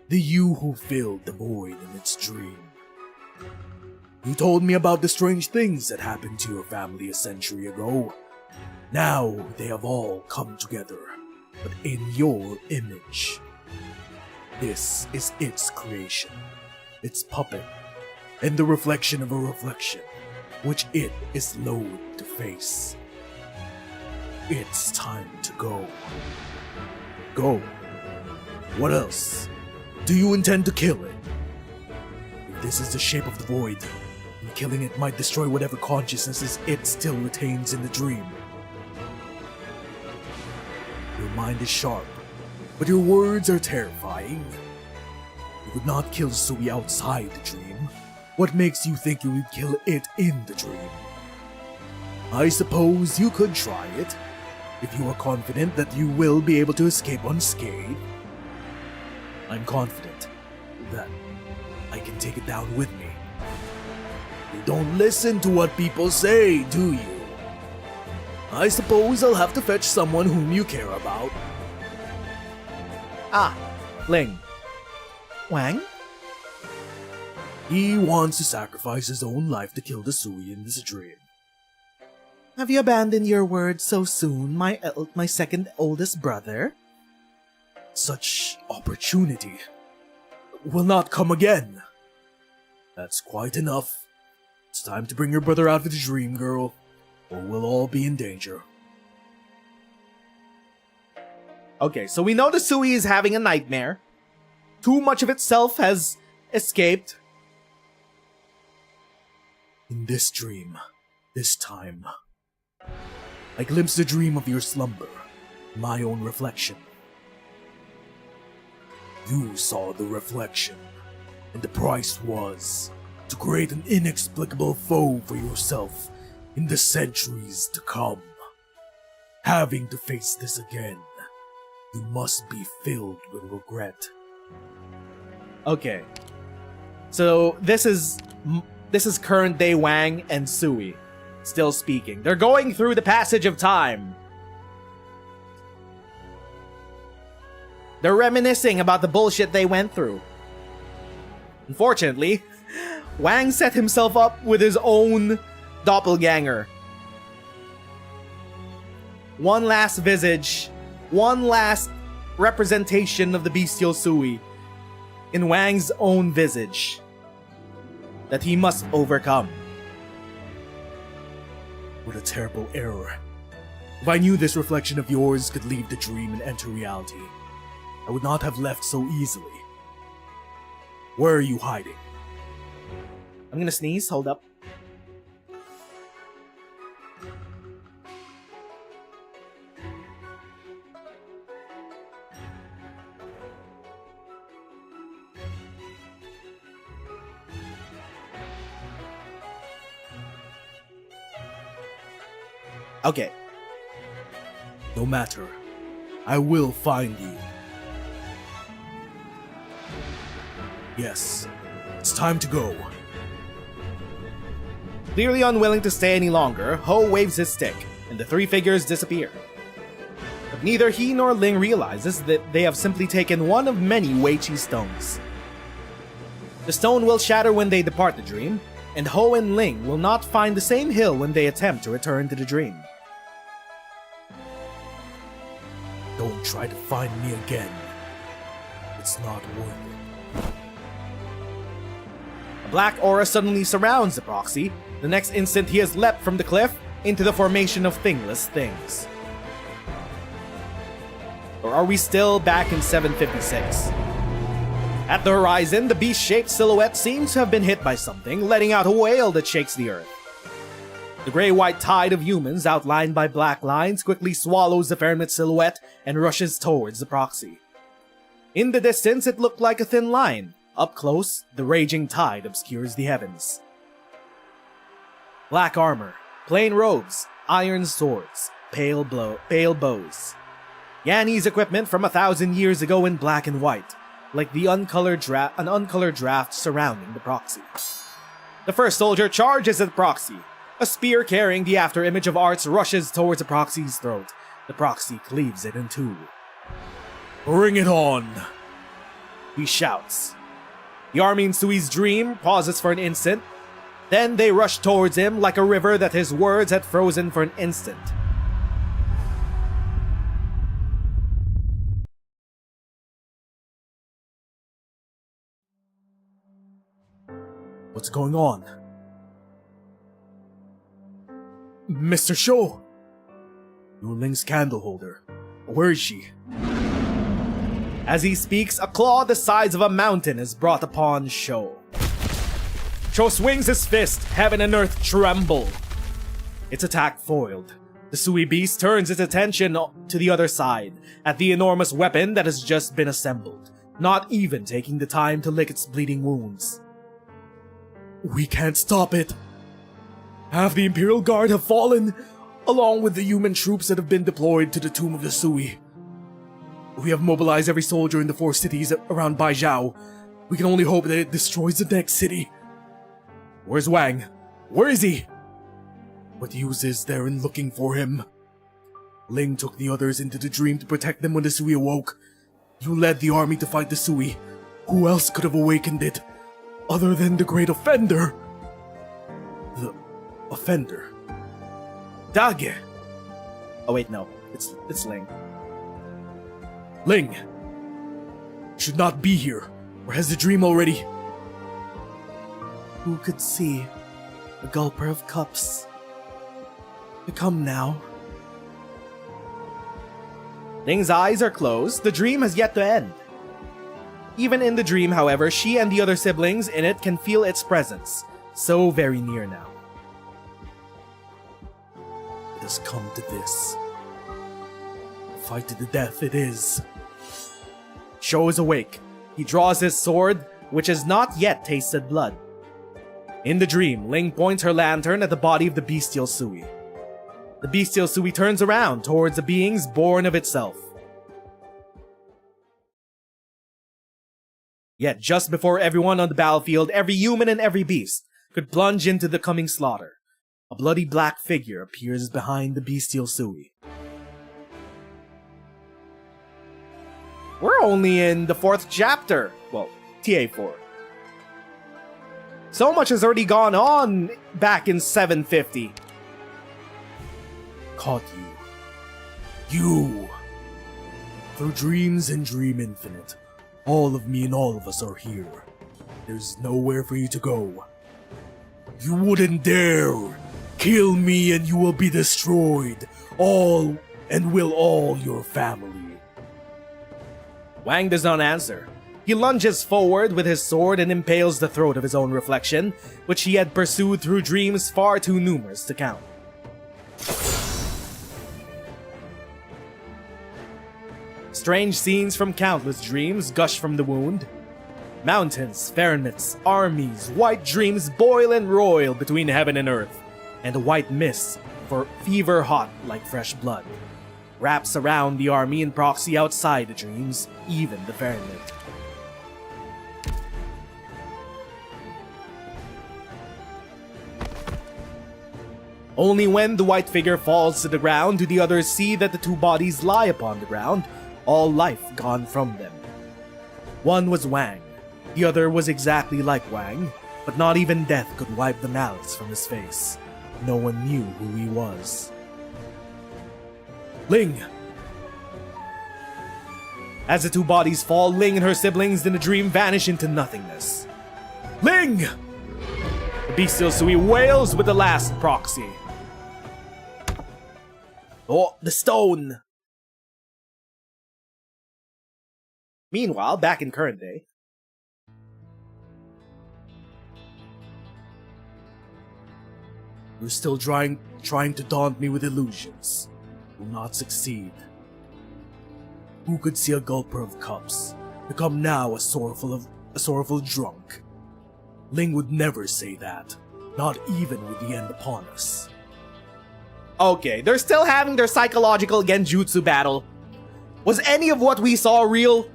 Speaker 3: The you who filled the void in its dream. You told me about the strange things that happened to your family a century ago. Now they have all come together, but in your image. This is its creation, its puppet, and the reflection of a reflection, which it is loath to face. It's time to go. Go. What else? Do you intend to kill it? If this is the shape of the void, then killing it might destroy whatever consciousnesses it still retains in the dream. Your mind is sharp, but your words are terrifying. You could not kill Sui outside the dream. What makes you think you would kill it in the dream? I suppose you could try it, if you are confident that you will be able to escape unscathed. I'm confident that I can take it down with me. You don't listen to what people say, do you? I suppose I'll have to fetch someone whom you care about.
Speaker 2: Ah, Ling. Wang?
Speaker 3: He wants to sacrifice his own life to kill the Sui in this dream.
Speaker 2: Have you abandoned your word so soon, my second oldest brother?
Speaker 3: Such opportunity will not come again. That's quite enough. It's time to bring your brother out of the dream, girl, or we'll all be in danger.
Speaker 2: Okay, so we know the Sui is having a nightmare. Too much of itself has escaped.
Speaker 3: In this dream, this time, I glimpsed the dream of your slumber, my own reflection. You saw the reflection, and the price was to create an inexplicable foe for yourself in the centuries to come. Having to face this again, you must be filled with regret.
Speaker 2: Okay. So this is current day Wang and Sui. still speaking. They're going through the passage of time. They're reminiscing about the bullshit they went through. Unfortunately, Wang set himself up with his own doppelganger. One last visage, one last representation of the bestial Sui in Wang's own visage that he must overcome.
Speaker 3: What a terrible error. If I knew this reflection of yours could leave the dream and enter reality, I would not have left so easily. Where are you hiding?
Speaker 2: I'm gonna sneeze, hold up. Okay.
Speaker 3: No matter. I will find you. Yes. It's time to go.
Speaker 2: Clearly unwilling to stay any longer, Ho waves his stick, and the three figures disappear. But neither he nor Ling realizes that they have simply taken one of many Wei Chi stones. The stone will shatter when they depart the dream, and Ho and Ling will not find the same hill when they attempt to return to the dream.
Speaker 3: Don't try to find me again. It's not worth it.
Speaker 2: A black aura suddenly surrounds the proxy. The next instant he has leapt from the cliff into the formation of thingless things. Or are we still back in 756? At the horizon, the beast-shaped silhouette seems to have been hit by something, letting out a wail that shakes the earth. The gray-white tide of humans, outlined by black lines, quickly swallows the Fairmit silhouette and rushes towards the proxy. In the distance, it looked like a thin line. Up close, the raging tide obscures the heavens. Black armor, plain robes, iron swords, pale bows. Yanni's equipment from 1,000 years ago in black and white, like the an uncolored draft surrounding the proxy. The first soldier charges at the proxy. A spear carrying the afterimage of arts rushes towards the proxy's throat. The proxy cleaves it in two.
Speaker 3: Bring it on!
Speaker 2: He shouts. The army in Sui's dream pauses for an instant. Then they rush towards him like a river that his words had frozen for an instant.
Speaker 3: What's going on? Mr. Shou! Yu Ling's candle holder. Where is she?
Speaker 2: As he speaks, a claw the size of a mountain is brought upon Shou. Shou swings his fist, heaven and earth tremble. Its attack foiled. The Sui beast turns its attention to the other side, at the enormous weapon that has just been assembled, not even taking the time to lick its bleeding wounds.
Speaker 3: We can't stop it! Half the Imperial Guard have fallen, along with the human troops that have been deployed to the Tomb of the Sui. We have mobilized every soldier in the 4 cities around Baijiao. We can only hope that it destroys the next city. Where's Wang? Where is he? What use is there in looking for him? Ling took the others into the dream to protect them when the Sui awoke. You led the army to fight the Sui. Who else could have awakened it, other than the great offender? The offender? Dage!
Speaker 2: Oh wait, no. It's Ling.
Speaker 3: Ling! Should not be here, or has the dream already?
Speaker 2: Who could see a gulper of cups? Come now. Ling's eyes are closed. The dream has yet to end. Even in the dream, however, she and the other siblings in it can feel its presence. So very near now.
Speaker 3: It has come to this. Fight to the death it is.
Speaker 2: Shou is awake. He draws his sword, which has not yet tasted blood. In the dream, Ling points her lantern at the body of the bestial Sui. The bestial Sui turns around towards the beings born of itself. Yet just before everyone on the battlefield, every human and every beast, could plunge into the coming slaughter,
Speaker 3: A bloody black figure appears behind the bestial Sui.
Speaker 2: We're only in the 4th chapter. Well, TA-4. So much has already gone on back in 750.
Speaker 3: Caught you. You! Through dreams and Dream Infinite, all of me and all of us are here. There's nowhere for you to go. You wouldn't dare! Kill me and you will be destroyed. All and will all your family.
Speaker 2: Wang does not answer. He lunges forward with his sword and impales the throat of his own reflection, which he had pursued through dreams far too numerous to count. Strange scenes from countless dreams gush from the wound. Mountains, pharmaceutics, armies, white dreams boil and roil between heaven and earth, and a white mist, for fever hot like fresh blood, wraps around the army and proxy outside the dreams, even the pharmaceutics. Only when the white figure falls to the ground do the others see that the two bodies lie upon the ground, all life gone from them. One was Wang, the other was exactly like Wang, but not even death could wipe the malice from his face. No one knew who he was. Ling! As the two bodies fall, Ling and her siblings in the dream vanish into nothingness. Ling! The bestial Sui wails with the last proxy. Oh, the stone! Meanwhile, back in current day,
Speaker 3: You're still trying to daunt me with illusions. Will not succeed. Who could see a gulper of cups become now a sorrowful drunk? Ling would never say that, not even with the end upon us.
Speaker 2: okay, they're still having their psychological genjutsu battle. Was any of what we saw real?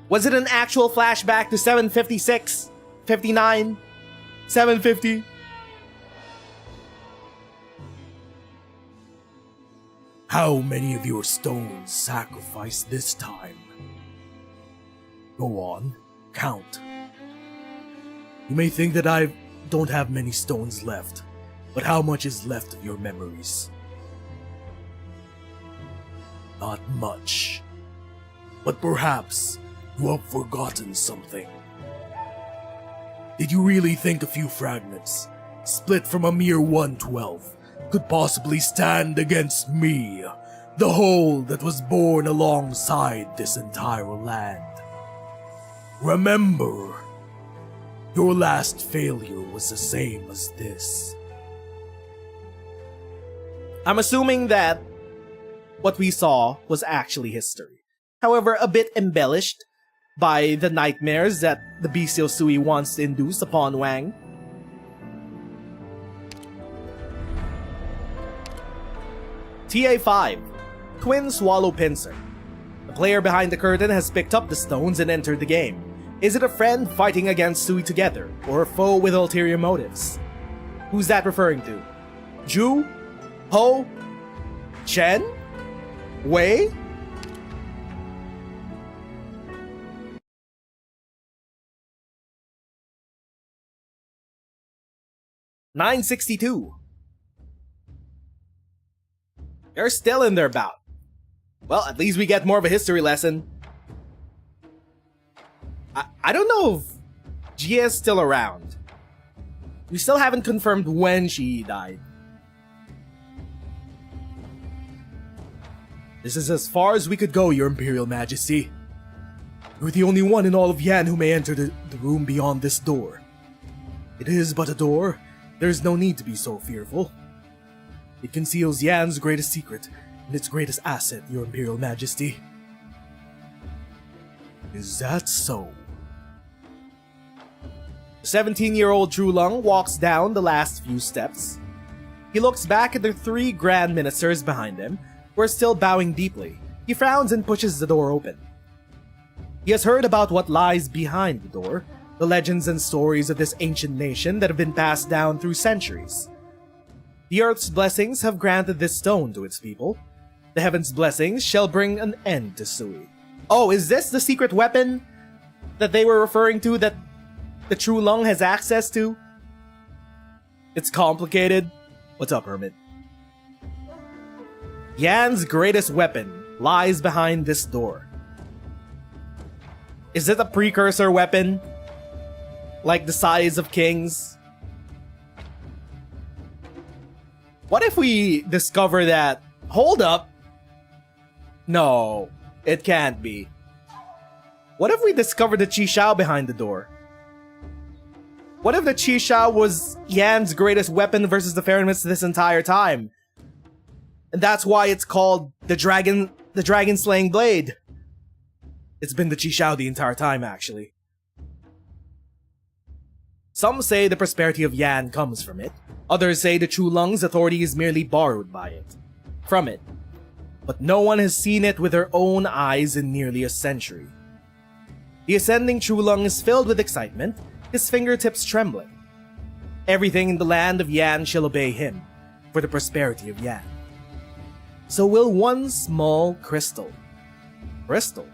Speaker 2: Was it an actual flashback to 756, 59, 750?
Speaker 3: How many of your stones sacrificed this time? Go on, count. You may think that I don't have many stones left, but how much is left of your memories? Not much. But perhaps you have forgotten something. Did you really think a few fragments, split from a mere 1/12, could possibly stand against me, the whole that was born alongside this entire land? Remember, your last failure was the same as this.
Speaker 2: I'm assuming that what we saw was actually history. However, a bit embellished by the nightmares that the bestial Sui wants to induce upon Wang. TA-5, Twin Swallow Pincer. The player behind the curtain has picked up the stones and entered the game. Is it a friend fighting against Sui together, or a foe with ulterior motives? Who's that referring to? Ju? Ho? Chen? Wei? $9.62. They're still in their bout. Well, at least we get more of a history lesson. I don't know if Jia is still around. We still haven't confirmed when she died.
Speaker 3: This is as far as we could go, Your Imperial Majesty. You're the only one in all of Yan who may enter the room beyond this door. It is but a door. There's no need to be so fearful. It conceals Yan's greatest secret and its greatest asset, Your Imperial Majesty. Is that so?
Speaker 2: The 17-year-old Trulung walks down the last few steps. He looks back at the three Grand Ministers behind him, who are still bowing deeply. He frowns and pushes the door open. He has heard about what lies behind the door, the legends and stories of this ancient nation that have been passed down through centuries. The earth's blessings have granted this stone to its people. The heaven's blessings shall bring an end to Sui. Oh, is this the secret weapon that they were referring to that the True Lung has access to? It's complicated. What's up, Hermit? Yan's greatest weapon lies behind this door. Is it a precursor weapon? Like the size of kings? What if we discover that... Hold up! No, it can't be. What if we discover the Chi-Shao behind the door? What if the Chi-Shao was Yan's greatest weapon versus the Fairnmits this entire time? And that's why it's called the dragon slaying blade. It's been the Chi-Shao the entire time, actually. Some say the prosperity of Yan comes from it. Others say the True Lung's authority is merely borrowed by it. From it. But no one has seen it with their own eyes in nearly a century. The ascending True Lung is filled with excitement, his fingertips trembling. Everything in the land of Yan shall obey him, for the prosperity of Yan. So will one small crystal. Crystal?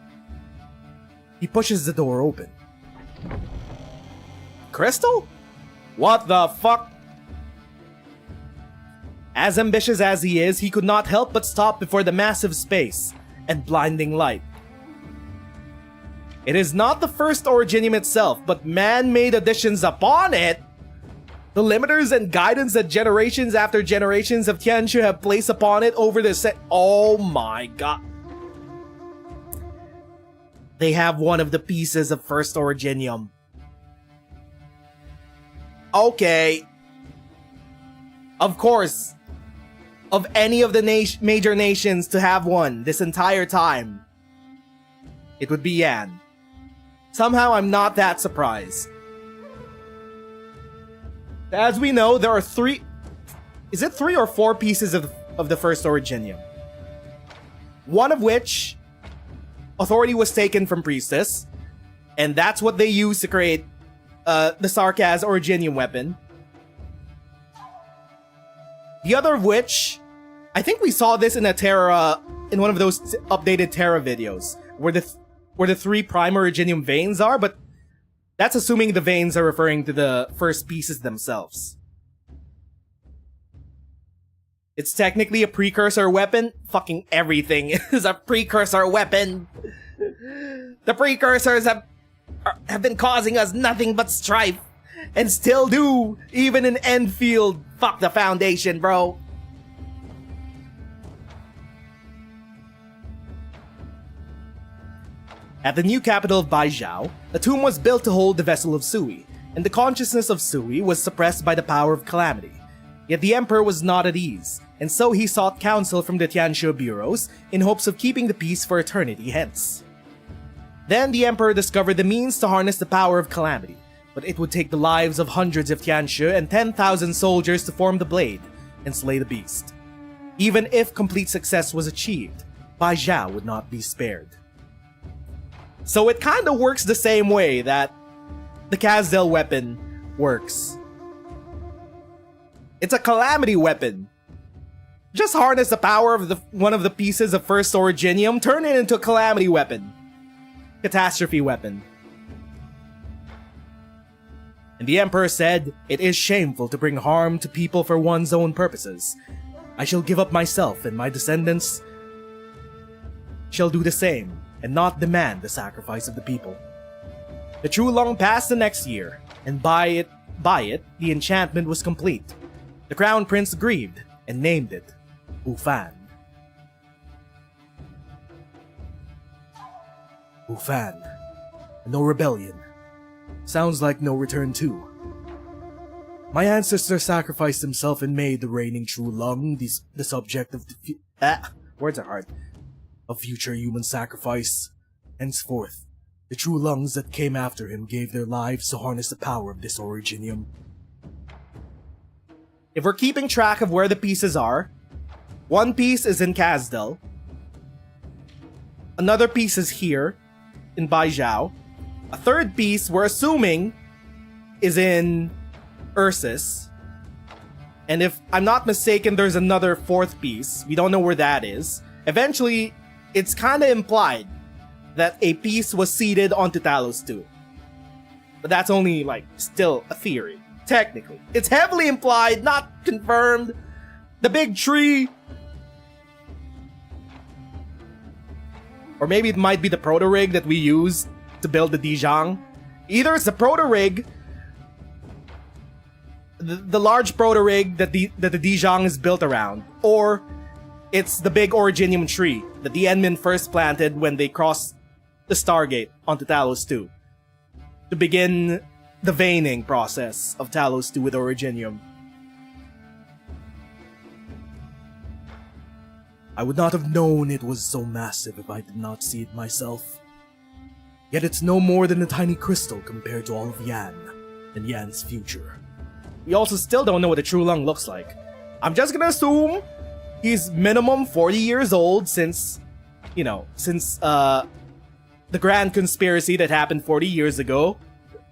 Speaker 2: He pushes the door open. Crystal? What the fuck? As ambitious as he is, he could not help but stop before the massive space and blinding light. It is not the first Originium itself, but man-made additions upon it. The limiters and guidance that generations after generations of Tianshu have placed upon it over the set. Oh my god. They have one of the pieces of first Originium. Okay. Of course. Of any of the major nations to have one this entire time, it would be Yan. Somehow I'm not that surprised. As we know, there are three... Is it 3 or 4 pieces of the first Originium? One of which authority was taken from Priestess, and that's what they used to create the Sarkaz Originium weapon. The other of which, I think we saw this in a Terra, in one of those updated Terra videos, where the 3 prime Originium veins are, but that's assuming the veins are referring to the first pieces themselves. It's technically a precursor weapon. Fucking everything is a precursor weapon. The precursors have been causing us nothing but strife. And still do, even in Enfield. Fuck the Foundation, bro. At the new capital of Baijiao, a tomb was built to hold the vessel of Sui, and the consciousness of Sui was suppressed by the power of calamity. Yet the emperor was not at ease, and so he sought counsel from the Tianxia bureaus in hopes of keeping the peace for eternity hence. Then the emperor discovered the means to harness the power of calamity, but it would take the lives of hundreds of Tianxia and 10,000 soldiers to form the blade and slay the beast. Even if complete success was achieved, Baijiao would not be spared. So it kinda works the same way that the Kazdel weapon works. It's a calamity weapon. Just harness the power of one of the pieces of first Originium, turn it into a calamity weapon. Catastrophe weapon. And the Emperor said, "It is shameful to bring harm to people for one's own purposes. I shall give up myself, and my descendants shall do the same, and not demand the sacrifice of the people." The True Long passed the next year, and by it, the enchantment was complete. The Crown Prince grieved, and named it Bufan. Bufan. No rebellion. Sounds like no return too. My ancestor sacrificed himself and made the reigning True Lung the subject of words are hard. A future human sacrifice. Henceforth, the True Lungs that came after him gave their lives to harness the power of this Originium. If we're keeping track of where the pieces are, one piece is in Kazdel, another piece is here, in Baijiao, A third piece, we're assuming, is in Ursus. And if I'm not mistaken, there's another fourth piece. We don't know where that is. Eventually, it's kind of implied that a piece was seeded onto Talos too. But that's only, like, still a theory. Technically. It's heavily implied, not confirmed. The big tree. Or maybe it might be the proto-rig that we use to build the Dijang. Either it's the proto-rig, the large proto-rig that the Dijang is built around, or it's the big Originium tree that the Enmin first planted when they crossed the Stargate onto Talos 2 to begin the veining process of Talos 2 with Originium.
Speaker 3: I would not have known it was so massive if I did not see it myself. Yet it's no more than a tiny crystal compared to all of Yan and Yan's future.
Speaker 2: We also still don't know what the True Lung looks like. I'm just gonna assume he's minimum 40 years old since, the grand conspiracy that happened 40 years ago,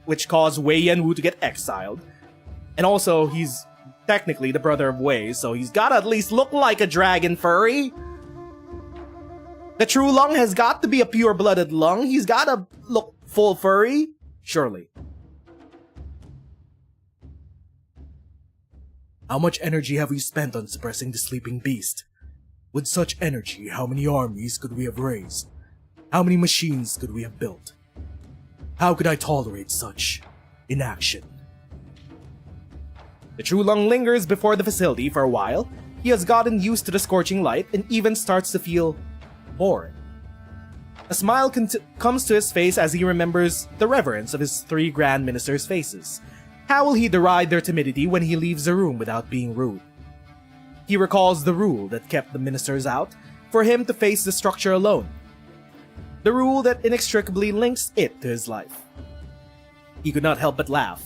Speaker 2: which caused Wei Yanwu to get exiled. And also, he's technically the brother of Wei, so he's gotta at least look like a dragon furry. The True Lung has got to be a pure-blooded lung. He's gotta look full furry. Surely.
Speaker 3: How much energy have we spent on suppressing the sleeping beast? With such energy, how many armies could we have raised? How many machines could we have built? How could I tolerate such inaction?
Speaker 2: The True Lung lingers before the facility for a while. He has gotten used to the scorching light and even starts to feel bored. A smile comes to his face as he remembers the reverence of his 3 Grand Ministers' faces. How will he deride their timidity when he leaves the room without being rude? He recalls the rule that kept the ministers out, for him to face the structure alone. The rule that inextricably links it to his life. He could not help but laugh.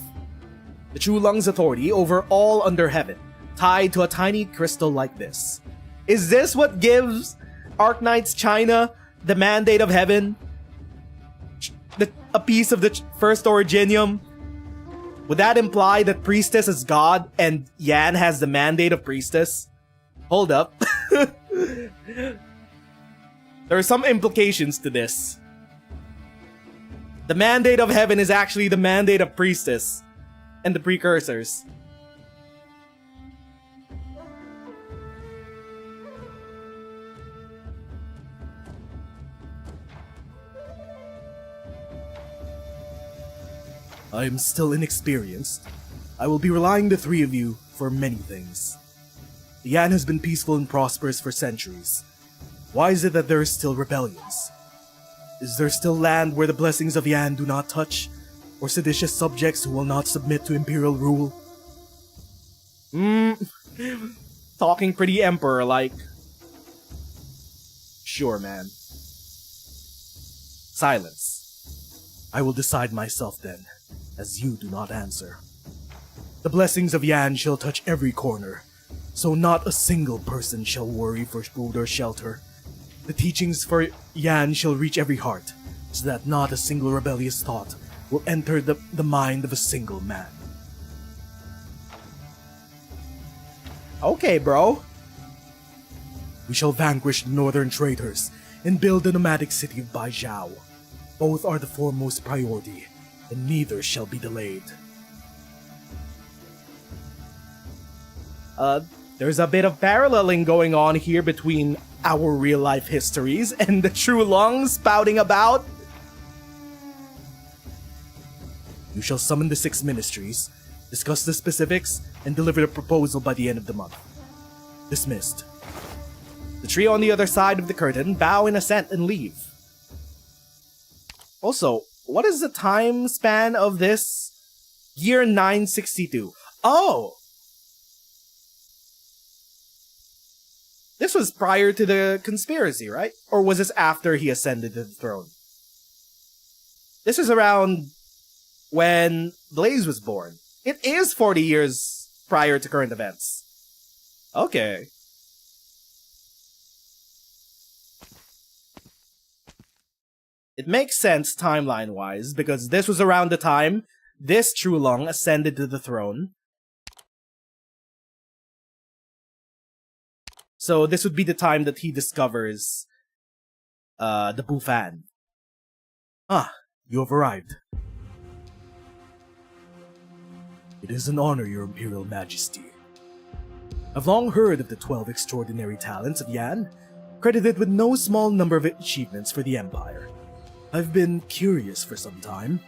Speaker 2: The True Lung's authority over all under heaven, tied to a tiny crystal like this. Is this what gives Arknights China the mandate of heaven? A piece of the first Originium? Would that imply that Priestess is God and Yan has the mandate of Priestess? Hold up. There are some implications to this. The mandate of heaven is actually the mandate of Priestess and the precursors.
Speaker 3: I am still inexperienced. I will be relying the 3 of you for many things. Yan has been peaceful and prosperous for centuries. Why is it that there are still rebellions? Is there still land where the blessings of Yan do not touch? Or seditious subjects who will not submit to imperial rule?
Speaker 2: Talking pretty emperor-like. Sure, man. Silence.
Speaker 3: I will decide myself then, as you do not answer. The blessings of Yan shall touch every corner, so not a single person shall worry for food or shelter. The teachings for Yan shall reach every heart, so that not a single rebellious thought will enter the mind of a single man.
Speaker 2: Okay, bro.
Speaker 3: We shall vanquish the northern traitors and build the nomadic city of Baijiao. Both are the foremost priority, and neither shall be delayed.
Speaker 2: There's a bit of paralleling going on here between our real-life histories and the True Lung spouting about.
Speaker 3: You shall summon the 6 ministries, discuss the specifics, and deliver the proposal by the end of the month. Dismissed.
Speaker 2: The trio on the other side of the curtain bow in assent and leave. Also, what is the time span of this? Year 962. Oh! This was prior to the conspiracy, right? Or was this after he ascended to the throne? This was around when Blaze was born. It is 40 years prior to current events. Okay. It makes sense timeline-wise, because this was around the time this Chulong ascended to the throne. So this would be the time that he discovers the Bufan.
Speaker 3: Ah, you have arrived. It is an honor, Your Imperial Majesty. I've long heard of the 12 extraordinary talents of Yan, credited with no small number of achievements for the Empire. I've been curious for some time.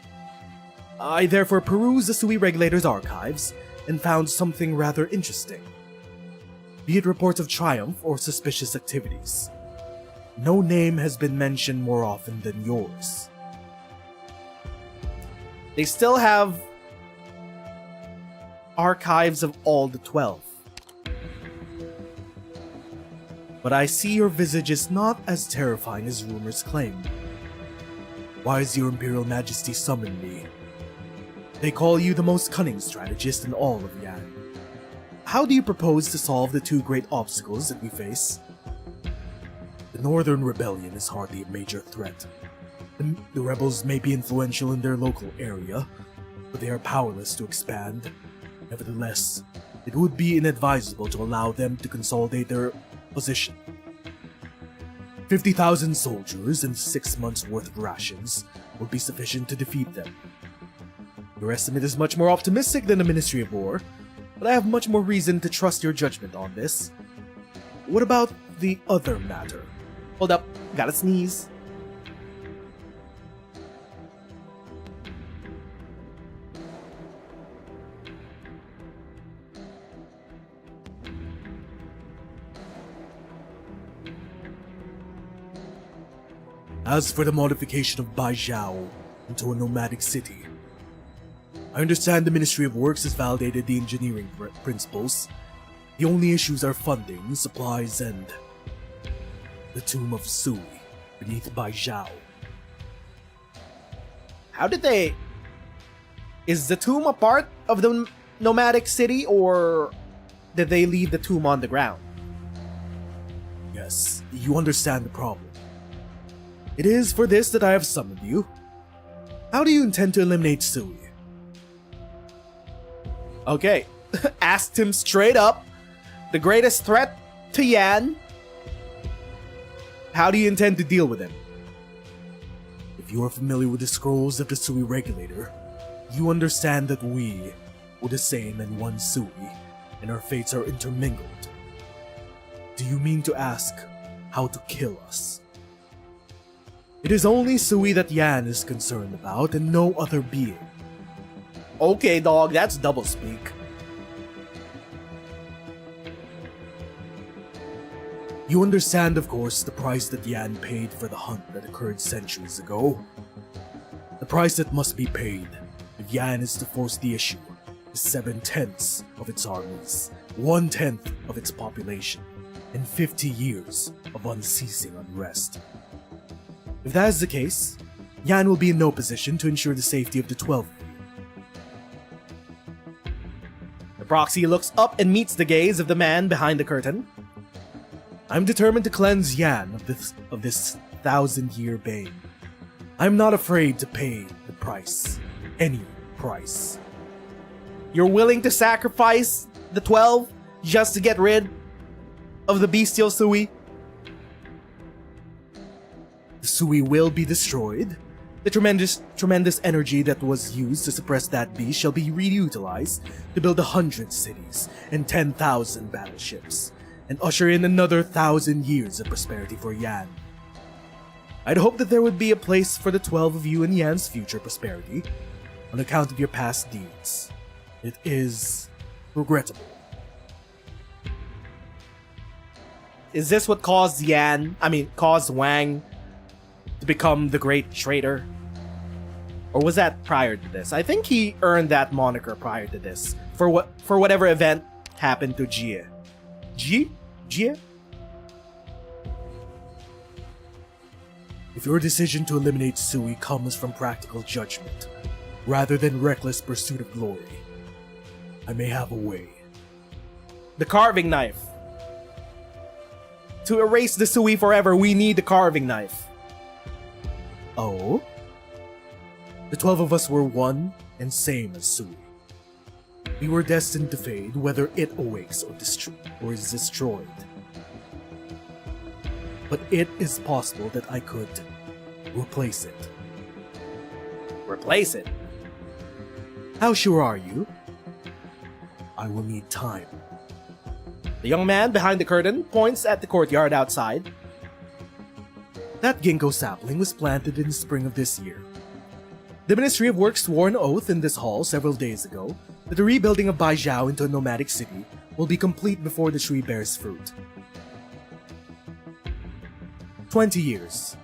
Speaker 3: I therefore perused the Sui Regulator's archives and found something rather interesting. Be it reports of triumph or suspicious activities, no name has been mentioned more often than yours.
Speaker 2: They still have archives of all the 12.
Speaker 3: But I see your visage is not as terrifying as rumors claim. Why has Your Imperial Majesty summoned me? They call you the most cunning strategist in all of Yan. How do you propose to solve the two great obstacles that we face? The Northern Rebellion is hardly a major threat. The rebels may be influential in their local area, but they are powerless to expand. Nevertheless, it would be inadvisable to allow them to consolidate their position. 50,000 soldiers and 6 months' worth of rations will be sufficient to defeat them. Your estimate is much more optimistic than the Ministry of War, but I have much more reason to trust your judgment on this. What about the other matter?
Speaker 2: Hold up, gotta sneeze.
Speaker 3: As for the modification of Baijiao into a nomadic city, I understand the Ministry of Works has validated the engineering principles. The only issues are funding, supplies, and the tomb of Sui beneath Baijiao.
Speaker 2: How did they... Is the tomb a part of the nomadic city, or did they leave the tomb on the ground?
Speaker 3: Yes, you understand the problem. It is for this that I have summoned you. How do you intend to eliminate Sui?
Speaker 2: Okay, asked him straight up. The greatest threat to Yan. How do you intend to deal with him?
Speaker 3: If you are familiar with the scrolls of the Sui Regulator, you understand that we were the same in one Sui, and our fates are intermingled. Do you mean to ask how to kill us? It is only Sui that Yan is concerned about, and no other being.
Speaker 2: Okay, dog, that's doublespeak.
Speaker 3: You understand, of course, the price that Yan paid for the hunt that occurred centuries ago. The price that must be paid if Yan is to force the issue is 7/10 of its armies, 1/10 of its population, and 50 years of unceasing unrest. If that is the case, Yan will be in no position to ensure the safety of the 12.
Speaker 2: The proxy looks up and meets the gaze of the man behind the curtain.
Speaker 3: I'm determined to cleanse Yan of this 1,000-year bane. I'm not afraid to pay the price. Any price.
Speaker 2: You're willing to sacrifice the 12 just to get rid of the bestial Sui?
Speaker 3: The Sui will be destroyed. The tremendous energy that was used to suppress that beast shall be reutilized to build 100 cities and 10,000 battleships, and usher in another 1,000 years of prosperity for Yan. I'd hope that there would be a place for the 12 of you in Yan's future prosperity, on account of your past deeds. It is regrettable.
Speaker 2: Is this what caused Wang to become the great traitor? Or was that prior to this? I think he earned that moniker prior to this, for whatever event happened to Jie. Jie?
Speaker 3: If your decision to eliminate Sui comes from practical judgment, rather than reckless pursuit of glory, I may have a way.
Speaker 2: The carving knife. To erase the Sui forever, we need the carving knife.
Speaker 3: Oh? The 12 of us were one and same as Sui. We were destined to fade whether it awakes or is destroyed. But it is possible that I could replace it.
Speaker 2: Replace it?
Speaker 3: How sure are you? I will need time.
Speaker 2: The young man behind the curtain points at the courtyard outside.
Speaker 3: That ginkgo sapling was planted in the spring of this year. The Ministry of Works swore an oath in this hall several days ago that the rebuilding of Baijiao into a nomadic city will be complete before the tree bears fruit. 20 years.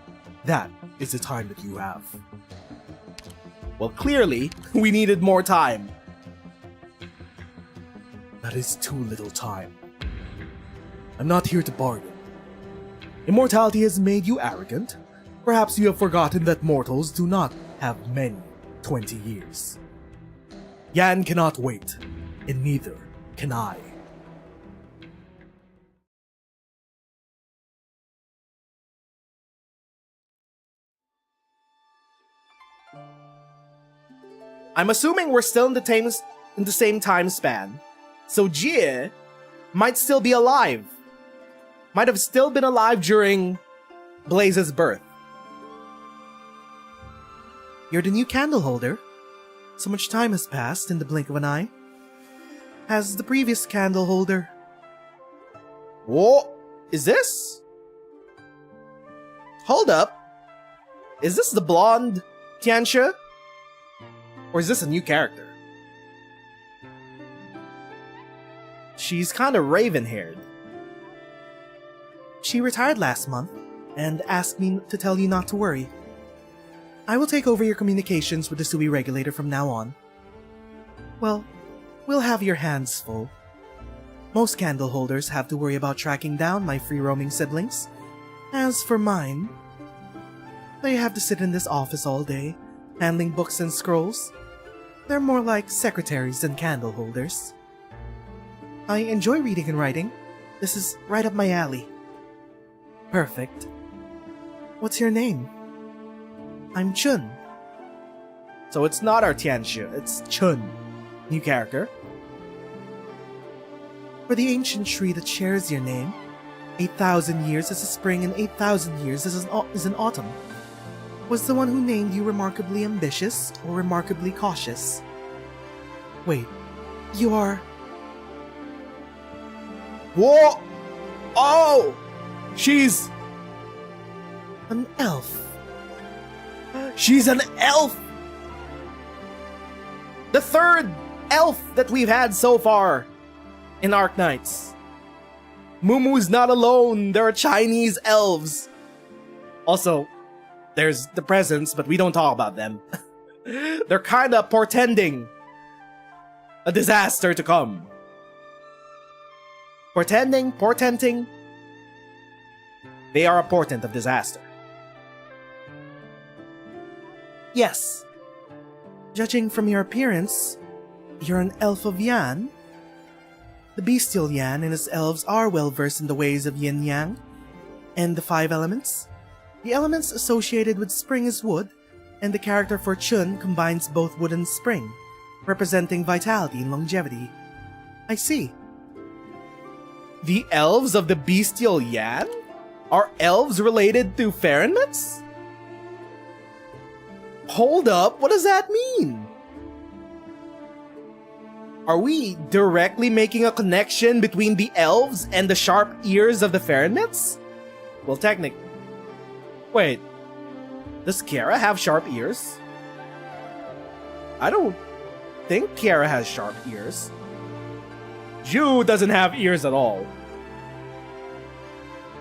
Speaker 3: That is the time that you have.
Speaker 2: Well, clearly, we needed more time.
Speaker 3: That is too little time. I'm not here to bargain. Immortality has made you arrogant. Perhaps you have forgotten that mortals do not have many 20 years. Yan cannot wait, and neither can I.
Speaker 2: I'm assuming we're still in the same time span, so Jie might still be alive. Might have still been alive during Blaze's birth.
Speaker 3: You're the new candle holder. So much time has passed in the blink of an eye. Has the previous candle holder...
Speaker 2: What is this? Hold up. Is this the blonde Tianxia? Or is this a new character? She's kind of raven-haired.
Speaker 3: She retired last month and asked me to tell you not to worry. I will take over your communications with the Sui regulator from now on. Well, we'll have your hands full. Most candle holders have to worry about tracking down my free-roaming siblings. As for mine, they have to sit in this office all day, handling books and scrolls. They're more like secretaries than candle holders. I enjoy reading and writing. This is right up my alley. Perfect. What's your name? I'm Chun.
Speaker 2: So it's not our Tianxia, it's Chun. New character.
Speaker 3: For the ancient tree that shares your name, 8,000 years is a spring and 8,000 years is an autumn. Was the one who named you remarkably ambitious or remarkably cautious? Wait, you are...
Speaker 2: Whoa! Oh! She's...
Speaker 3: an elf.
Speaker 2: She's an elf! The third elf that we've had so far in Arknights. Mumu's not alone, there are Chinese elves. Also, there's the presents, but we don't talk about them. They're kinda portending a disaster to come. Portenting. They are a portent of disaster.
Speaker 3: Yes. Judging from your appearance, you're an elf of Yan. The bestial Yan and his elves are well versed in the ways of yin-yang and the 5 elements. The elements associated with spring is wood, and the character for Chun combines both wood and spring, representing vitality and longevity. I see.
Speaker 2: The elves of the bestial Yan? Are elves related to Fahrenmets? Hold up, what does that mean? Are we directly making a connection between the elves and the sharp ears of the Fahrenmets? Well, technically... Wait, does Kiara have sharp ears? I don't think Kiara has sharp ears. Ju doesn't have ears at all.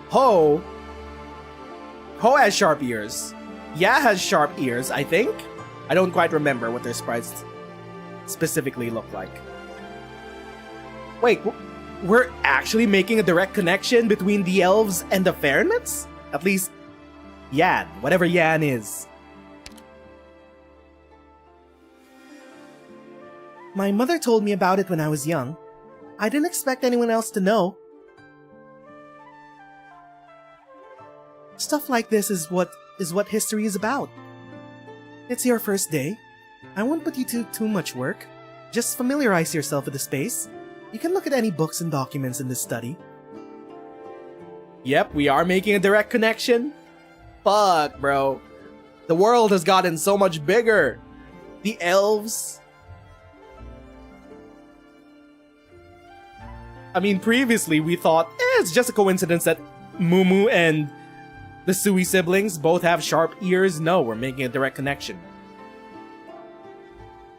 Speaker 2: Ho has sharp ears. Ya has sharp ears, I think. I don't quite remember what their sprites specifically look like. Wait, we're actually making a direct connection between the elves and the Fahrenmets? At least, Yan, whatever Yan is.
Speaker 3: My mother told me about it when I was young. I didn't expect anyone else to know. Stuff like this is what
Speaker 2: is what history is about. It's your first day. I won't put you to too much work. Just familiarize yourself with the space. You can look at any books and documents in this study. Yep, we are making a direct connection. Fuck, bro. The world has gotten so much bigger. The elves. I mean, previously we thought, it's just a coincidence that Mumu and the Sui siblings both have sharp ears. No, we're making a direct connection.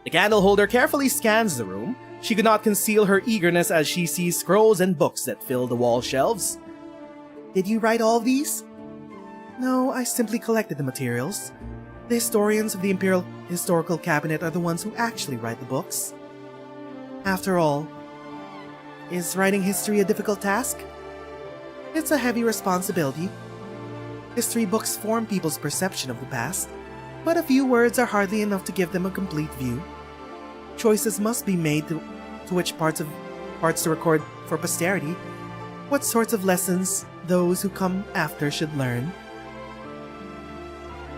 Speaker 2: The candle holder carefully scans the room. She could not conceal her eagerness as she sees scrolls and books that fill the wall shelves. Did you write all of these? No, I simply collected the materials. The historians of the Imperial Historical Cabinet are the ones who actually write the books. After all, is writing history a difficult task? It's a heavy responsibility. History books form people's perception of the past, but a few words are hardly enough to give them a complete view. Choices must be made to which parts to record for posterity, what sorts of lessons those who come after should learn.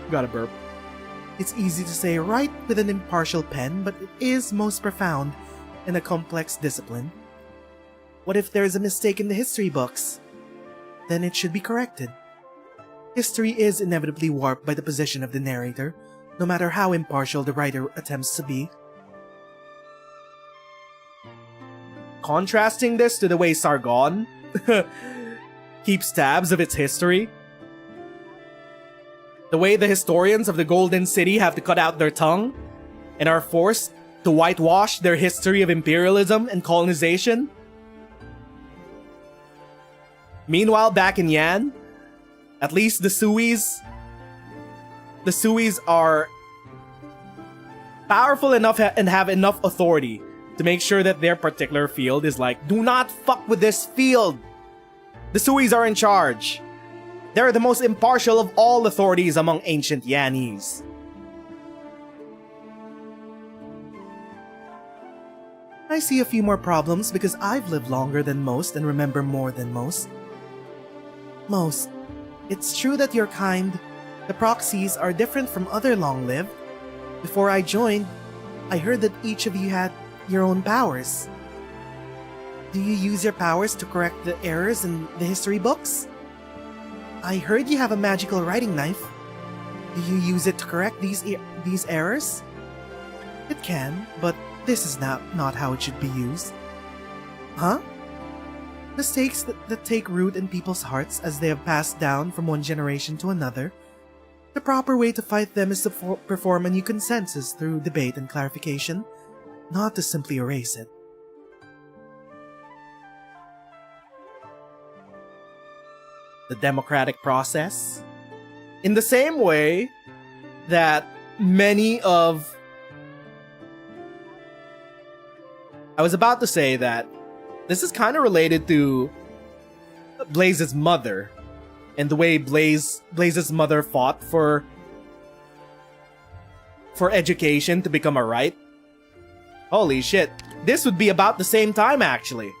Speaker 2: Gotta burp. It's easy to say write with an impartial pen, but it is most profound in a complex discipline. What if there is a mistake in the history books? Then it should be corrected. History is inevitably warped by the position of the narrator, no matter how impartial the writer attempts to be. Contrasting this to the way Sargon keeps tabs of its history, the way the historians of the Golden City have to cut out their tongue and are forced to whitewash their history of imperialism and colonization. Meanwhile, back in Yan, at least the Suis are powerful enough and have enough authority to make sure that their particular field is like, do not fuck with this field. The Suis are in charge. They're the most impartial of all authorities among ancient Yanese. I see a few more problems because I've lived longer than most and remember more than most. It's true that your kind, the proxies, are different from other long-lived. Before I joined, I heard that each of you had your own powers. Do you use your powers to correct the errors in the history books? I heard you have a magical writing knife. Do you use it to correct these errors? It can, but this is not how it should be used. Huh? Mistakes that take root in people's hearts as they have passed down from one generation to another. The proper way to fight them is to perform a new consensus through debate and clarification, not to simply erase it. The democratic process? In the same way that many of... I was about to say that this is kind of related to Blaze's mother and the way Blaze's mother fought for education to become a right. Holy shit. This would be about the same time, actually.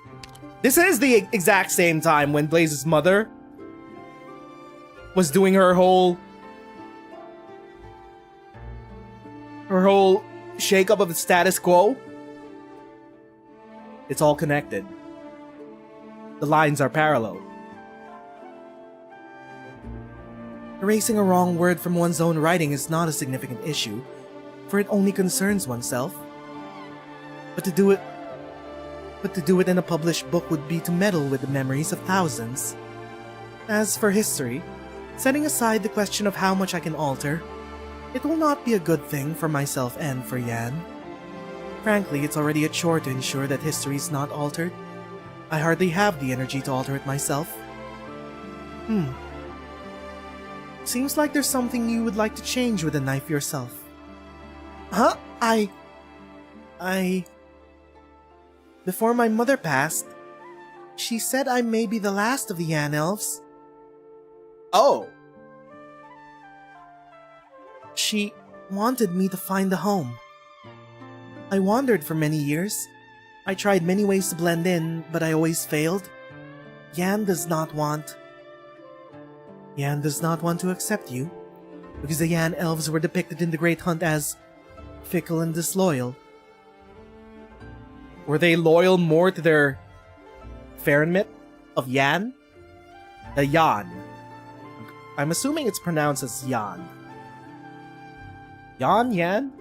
Speaker 2: This is the exact same time when Blaze's mother was doing her whole shake-up of the status quo. It's all connected. The lines are parallel. Erasing a wrong word from one's own writing is not a significant issue, for it only concerns oneself. But to do it in a published book would be to meddle with the memories of thousands. As for history, setting aside the question of how much I can alter, it will not be a good thing for myself and for Yan. Frankly, it's already a chore to ensure that history is not altered. I hardly have the energy to alter it myself. Seems like there's something you would like to change with the knife yourself. Huh? Before my mother passed, she said I may be the last of the Yan elves. Oh. She wanted me to find a home. I wandered for many years. I tried many ways to blend in, but I always failed. Yan does not want to accept you. because the Yan elves were depicted in the Great Hunt as fickle and disloyal. Were they loyal more to their Farenmit of Yan? The Yan. I'm assuming it's pronounced as Yan. Yan?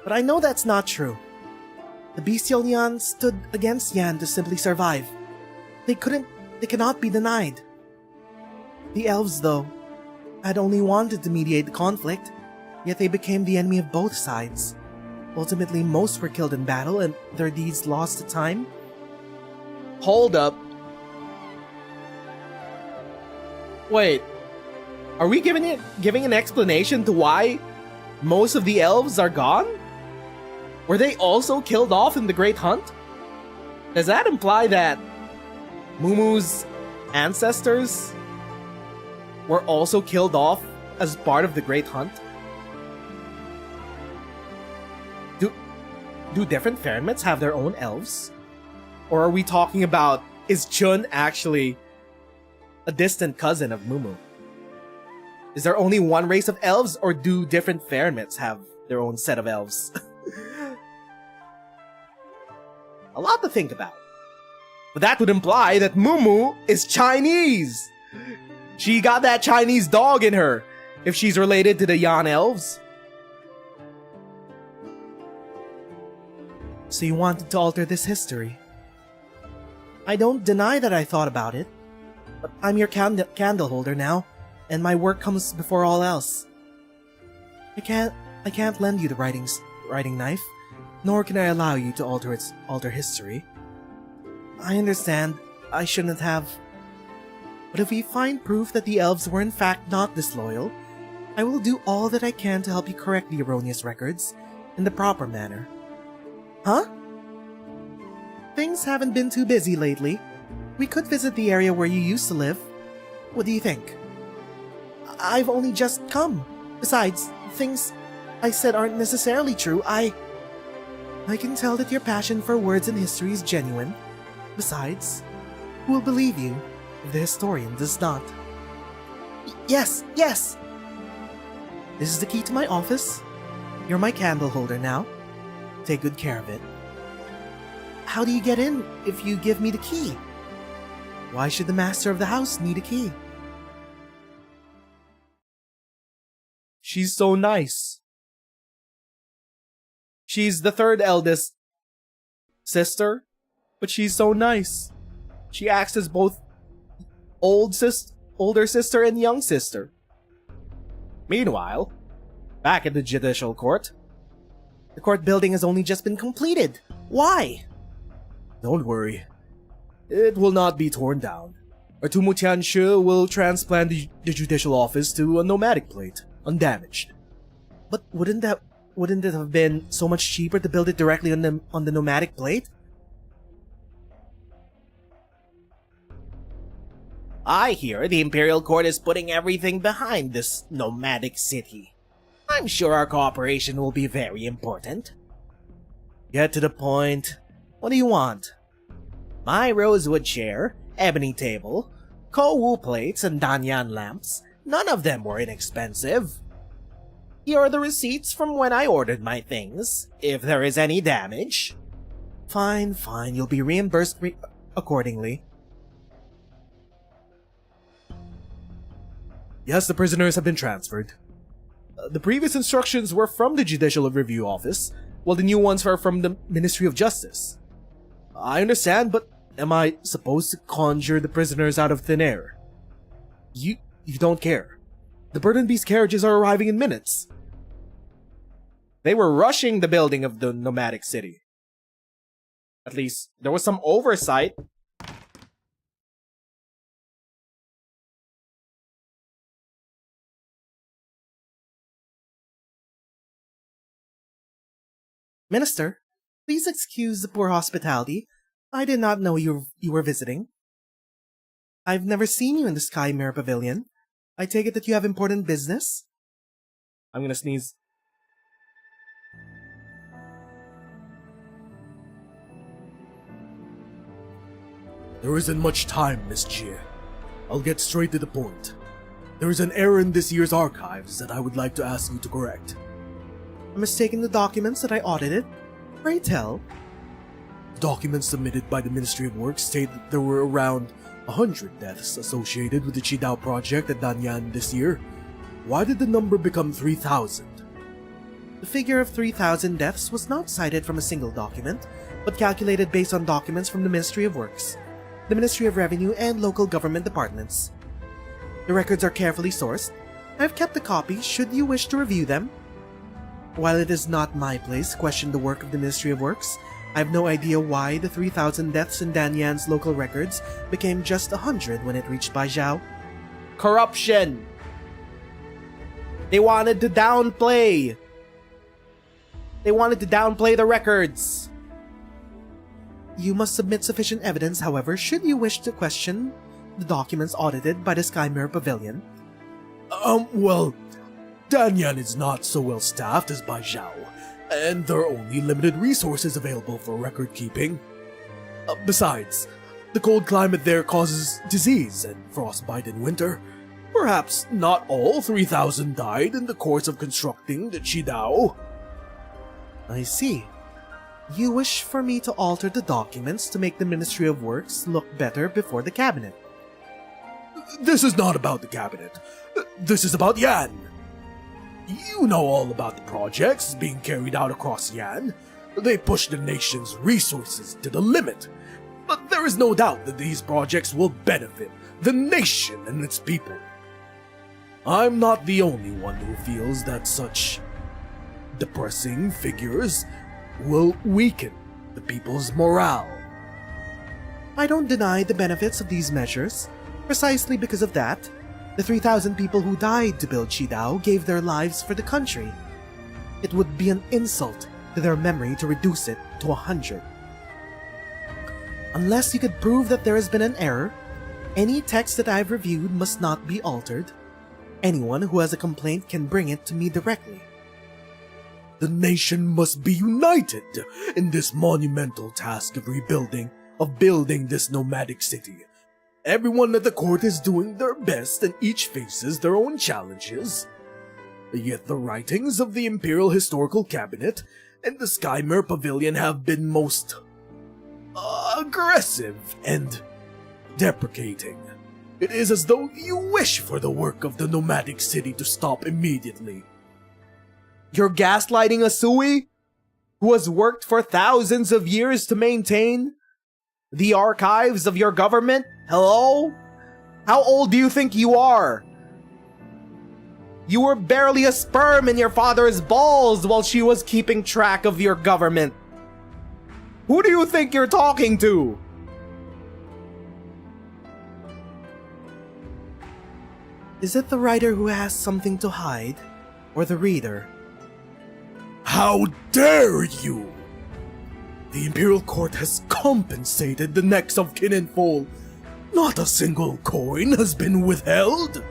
Speaker 2: But I know that's not true. The bestial Yan stood against Yan to simply survive. They cannot be denied. The elves, though, had only wanted to mediate the conflict, yet they became the enemy of both sides. Ultimately, most were killed in battle and their deeds lost to time. Hold up. Wait, are we giving an explanation to why most of the elves are gone? Were they also killed off in the Great Hunt? Does that imply that Mumu's ancestors were also killed off as part of the Great Hunt? Do different Farenmits have their own elves? Or are we talking about, is Chun actually a distant cousin of Mumu? Is there only one race of elves, or do different Farenmits have their own set of elves? A lot to think about. But that would imply that Mumu is Chinese! She got that Chinese dog in her, if she's related to the Yan elves. So you wanted to alter this history? I don't deny that I thought about it, but I'm your candle holder now, and my work comes before all else. I can't lend you the writing knife, nor can I allow you to alter history. I understand, I shouldn't have. But if we find proof that the elves were in fact not disloyal, I will do all that I can to help you correct the erroneous records in the proper manner. Huh? Things haven't been too busy lately. We could visit the area where you used to live. What do you think? I've only just come. Besides, things I said aren't necessarily true. I can tell that your passion for words and history is genuine. Besides, who will believe you if the historian does not? Yes! This is the key to my office. You're my candle holder now. Take good care of it. How do you get in if you give me the key? Why should the master of the house need a key? She's so nice. She's the third eldest sister, but she's so nice. She acts as both older sister and young sister. Meanwhile, back at the judicial court, the court building has only just been completed. Why? Don't worry. It will not be torn down. Our Tumutianshu will transplant the judicial office to a nomadic plate, undamaged. But wouldn't it have been so much cheaper to build it directly on the nomadic plate? I hear the Imperial Court is putting everything behind this nomadic city. I'm sure our cooperation will be very important. Get to the point. What do you want? My rosewood chair, ebony table, Ko-Wu plates, and Danyan lamps. None of them were inexpensive. Here are the receipts from when I ordered my things, if there is any damage. Fine, you'll be reimbursed accordingly. Yes, the prisoners have been transferred. The previous instructions were from the Judicial Review Office, while the new ones are from the Ministry of Justice. I understand, but am I supposed to conjure the prisoners out of thin air? You don't care. The Burden Beast carriages are arriving in minutes. They were rushing the building of the nomadic city. At least, there was some oversight. Minister, please excuse the poor hospitality. I did not know you were visiting. I've never seen you in the Sky Mirror Pavilion. I take it that you have important business? I'm gonna sneeze.
Speaker 3: There isn't much time, Miss Jie. I'll get straight to the point. There is an error in this year's archives that I would like to ask you to correct.
Speaker 2: A mistake in the documents that I audited? Pray tell.
Speaker 3: Documents submitted by the Ministry of Works state that there were around 100 deaths associated with the Qidao project at Danyan this year. Why did the number become 3,000?
Speaker 2: The figure of 3,000 deaths was not cited from a single document, but calculated based on documents from the Ministry of Works, the Ministry of Revenue, and local government departments. The records are carefully sourced. I have kept a copy should you wish to review them. While it is not my place to question the work of the Ministry of Works, I have no idea why the 3,000 deaths in Danyan's local records became just 100 when it reached Baijiao. Corruption! They wanted to downplay the records. You must submit sufficient evidence, however, should you wish to question the documents audited by the Skymere Pavilion.
Speaker 3: Well, Danyan is not so well staffed as Baijiao, and there are only limited resources available for record keeping. Besides, the cold climate there causes disease and frostbite in winter. Perhaps not all 3,000 died in the course of constructing the Qidao.
Speaker 2: I see. You wish for me to alter the documents to make the Ministry of Works look better before the cabinet.
Speaker 3: This is not about the cabinet. This is about Yan. You know all about the projects being carried out across Yan. They push the nation's resources to the limit. But there is no doubt that these projects will benefit the nation and its people. I'm not the only one who feels that such depressing figures will weaken the people's morale.
Speaker 2: I don't deny the benefits of these measures. Precisely because of that, the 3,000 people who died to build Qidao gave their lives for the country. It would be an insult to their memory to reduce it to 100. Unless you could prove that there has been an error, any text that I've reviewed must not be altered. Anyone who has a complaint can bring it to me directly.
Speaker 3: The nation must be united in this monumental task of building this nomadic city. Everyone at the court is doing their best and each faces their own challenges. Yet the writings of the Imperial Historical Cabinet and the Skymere Pavilion have been most aggressive and deprecating. It is as though you wish for the work of the nomadic city to stop immediately.
Speaker 2: You're gaslighting a Sui who has worked for thousands of years to maintain the archives of your government? Hello? How old do you think you are? You were barely a sperm in your father's balls while she was keeping track of your government. Who do you think you're talking to? Is it the writer who has something to hide, or the reader?
Speaker 3: How dare you! The Imperial Court has compensated the necks of kin in full. Not a single coin has been withheld.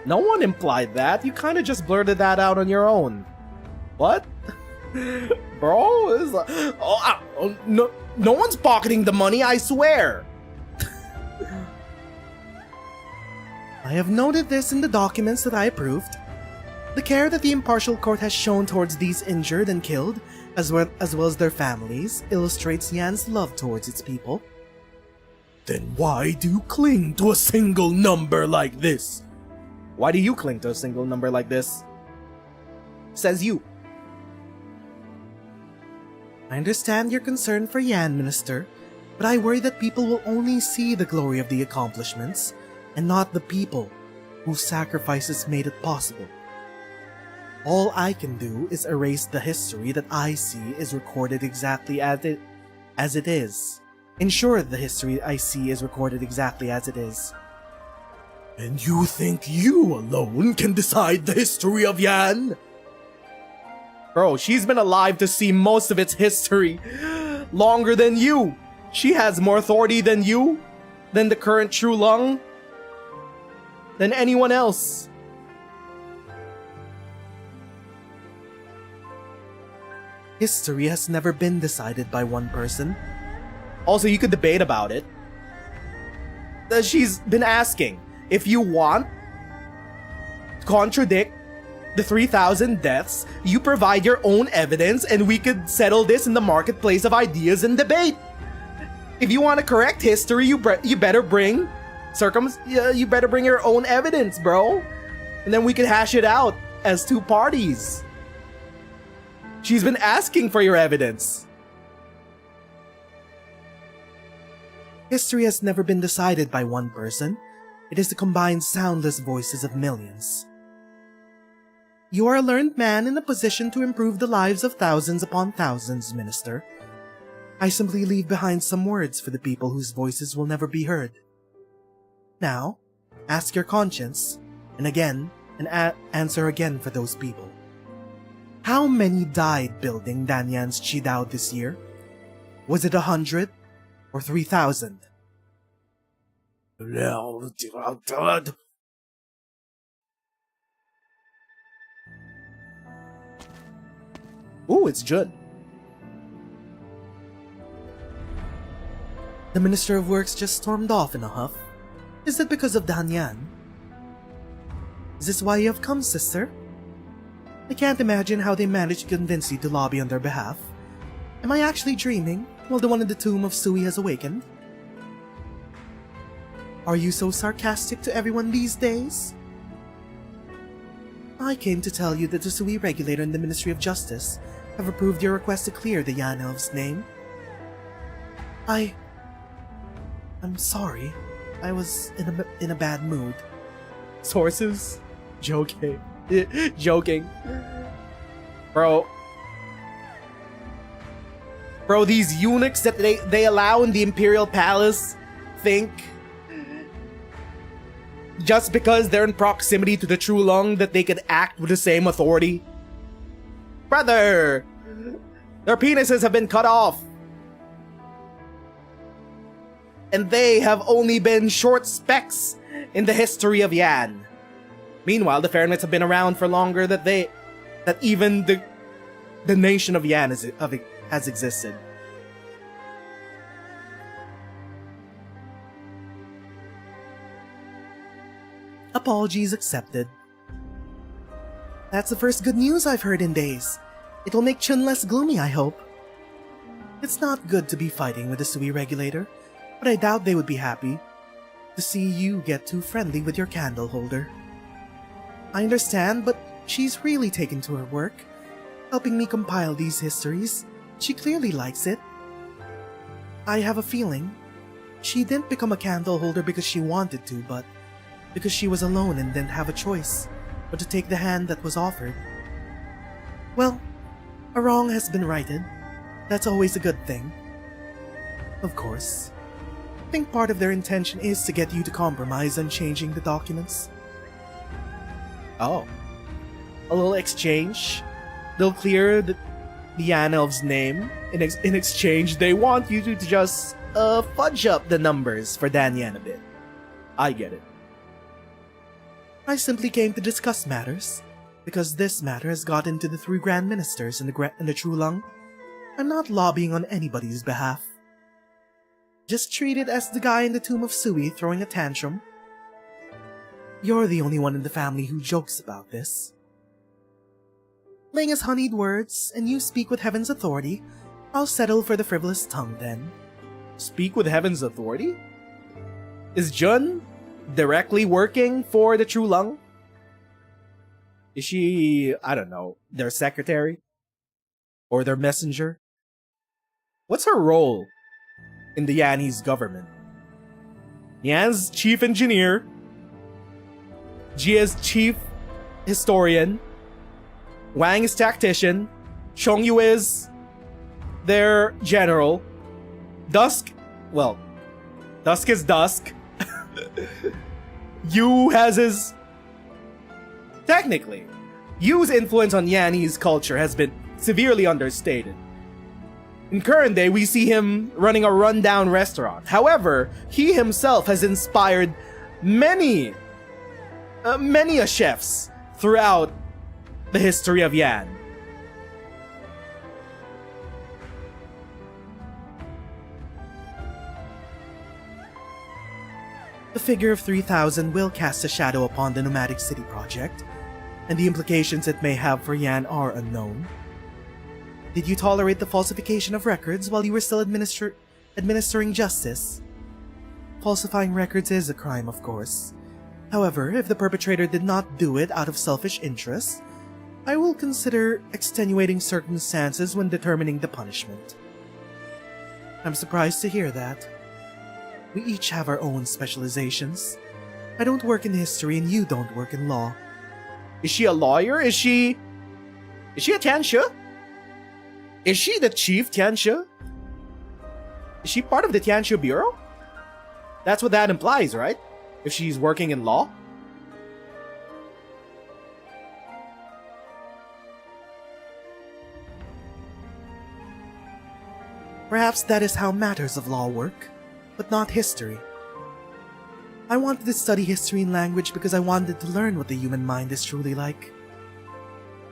Speaker 2: No one implied that. You kind of just blurted that out on your own. What? Bro, no one's pocketing the money, I swear. I have noted this in the documents that I approved. The care that the impartial court has shown towards these injured and killed, as well as their families, illustrates Yan's love towards its people.
Speaker 3: Then why do you cling to a single number like this?
Speaker 2: Why do you cling to a single number like this? Says you. I understand your concern for Yan, Minister, but I worry that people will only see the glory of the accomplishments, and not the people whose sacrifices made it possible. All I can do is erase the history that I see is recorded exactly as it is. Ensure the history I see is recorded exactly as it is.
Speaker 3: And you think you alone can decide the history of Yan?
Speaker 2: Bro, she's been alive to see most of its history. Longer than you. She has more authority than you, than the current True Lung, than anyone else. History has never been decided by one person. Also, you could debate about it. She's been asking, if you want contradict the 3,000 deaths, you provide your own evidence, and we could settle this in the marketplace of ideas and debate. If you want to correct history, you better bring you better bring your own evidence, bro. And then we could hash it out as two parties. She's been asking for your evidence. History has never been decided by one person. It is the combined soundless voices of millions. You are a learned man in a position to improve the lives of thousands upon thousands, Minister. I simply leave behind some words for the people whose voices will never be heard. Now, ask your conscience, and again, and answer again for those people. How many died building Danyan's Qidao this year? Was it 100 or 3,000? Ooh, it's Jun. The Minister of Works just stormed off in a huff. Is it because of Danyan? Is this why you have come, sister? I can't imagine how they managed to convince you to lobby on their behalf. Am I actually dreaming while the one in the tomb of Sui has awakened? Are you so sarcastic to everyone these days? I came to tell you that the Sui regulator and the Ministry of Justice have approved your request to clear the Yan Elf's name. I'm sorry. I was in a bad mood. Sources? Joking. Joking. Bro, these eunuchs that they allow in the Imperial Palace think just because they're in proximity to the True Lung that they could act with the same authority. Brother! Their penises have been cut off. And they have only been short specks in the history of Yan. Meanwhile, the Fahrenheits have been around for longer that even the nation of Yan has existed. Apologies accepted. That's the first good news I've heard in days. It'll make Chun less gloomy, I hope. It's not good to be fighting with the Sui regulator, but I doubt they would be happy to see you get too friendly with your candle holder. I understand, but she's really taken to her work, helping me compile these histories. She clearly likes it. I have a feeling she didn't become a candle holder because she wanted to, but because she was alone and didn't have a choice but to take the hand that was offered. Well, a wrong has been righted. That's always a good thing. Of course, I think part of their intention is to get you to compromise on changing the documents. Oh. A little exchange. They'll clear the Yan Elf's name. In exchange, they want you to just fudge up the numbers for Danyan a bit. I get it. I simply came to discuss matters, because this matter has gotten to the 3 Grand Ministers and the True Lung. I'm not lobbying on anybody's behalf. Just treat it as the guy in the tomb of Sui throwing a tantrum. You're the only one in the family who jokes about this. Laying as honeyed words, and you speak with Heaven's authority, I'll settle for the frivolous tongue then. Speak with Heaven's authority? Is Jun directly working for the True Lung? Is she, I don't know, their secretary? Or their messenger? What's her role in the Yanese government? Yan's chief engineer, Jia's chief historian, Wang is tactician, Chongyu is their general, Dusk is Dusk. Yu has his... Technically, Yu's influence on Yanese culture has been severely understated. In current day, we see him running a rundown restaurant. However, he himself has inspired many chefs throughout the history of Yan. The figure of 3,000 will cast a shadow upon the Nomadic City project, and the implications it may have for Yan are unknown. Did you tolerate the falsification of records while you were still administering justice? Falsifying records is a crime, of course. However, if the perpetrator did not do it out of selfish interest, I will consider extenuating circumstances when determining the punishment. I'm surprised to hear that. We each have our own specializations. I don't work in history and you don't work in law.
Speaker 4: Is she a lawyer? Is she a Tiansha? Is she the chief Tiansha? Is she part of the Tiansha Bureau? That's what that implies, right? If she's working in law?
Speaker 2: Perhaps that is how matters of law work, but not history. I wanted to study history and language because I wanted to learn what the human mind is truly like.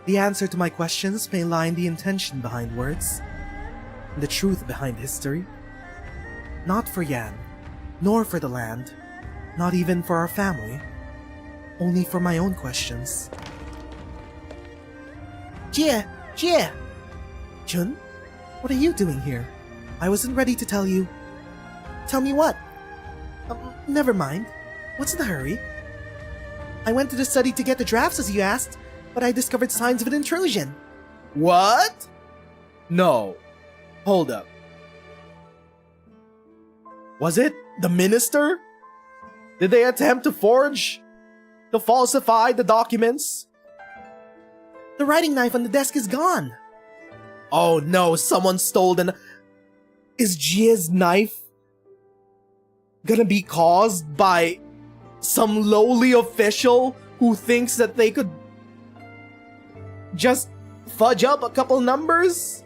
Speaker 2: The answer to my questions may lie in the intention behind words, and the truth behind history. Not for Yan, nor for the land, not even for our family, only for my own questions. Jie! Chun, what are you doing here? I wasn't ready to tell you. Tell me what? Never mind. What's the hurry? I went to the study to get the drafts as you asked, but I discovered signs of an intrusion.
Speaker 4: What? No. Hold up. Was it the minister? Did they attempt to falsify the documents?
Speaker 2: The writing knife on the desk is gone.
Speaker 4: Oh no, someone stole the... Is Jie's knife gonna be caused by some lowly official who thinks that they could just fudge up a couple numbers?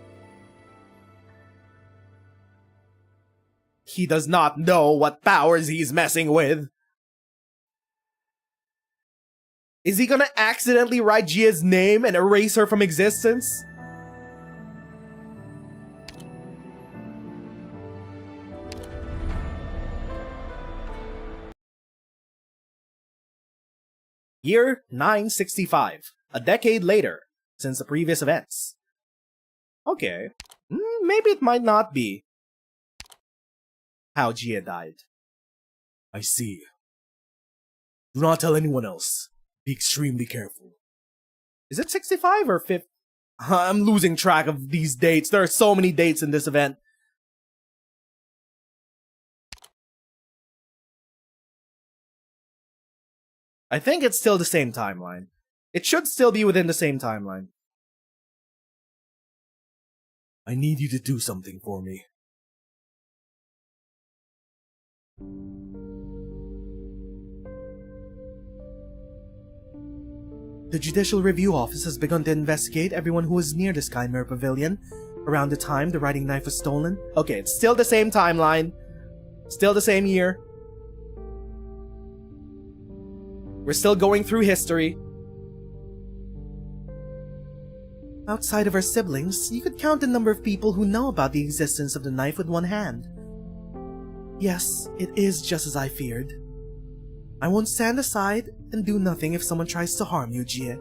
Speaker 4: He does not know what powers he's messing with. Is he gonna accidentally write Jie's name and erase her from existence? Year 965, a decade later, since the previous events. Okay, maybe it might not be how Jie died.
Speaker 3: I see. Do not tell anyone else. Be extremely careful.
Speaker 4: Is it 65 or 50? I'm losing track of these dates. There are so many dates in this event. I think it's still the same timeline. It should still be within the same timeline.
Speaker 3: I need you to do something for me.
Speaker 2: The Judicial Review Office has begun to investigate everyone who was near the Skymere Pavilion around the time the writing knife was stolen.
Speaker 4: Okay, it's still the same timeline. Still the same year. We're still going through history.
Speaker 2: Outside of our siblings, you could count the number of people who know about the existence of the knife with one hand. Yes, it is just as I feared. I won't stand aside and do nothing if someone tries to harm you, Jie.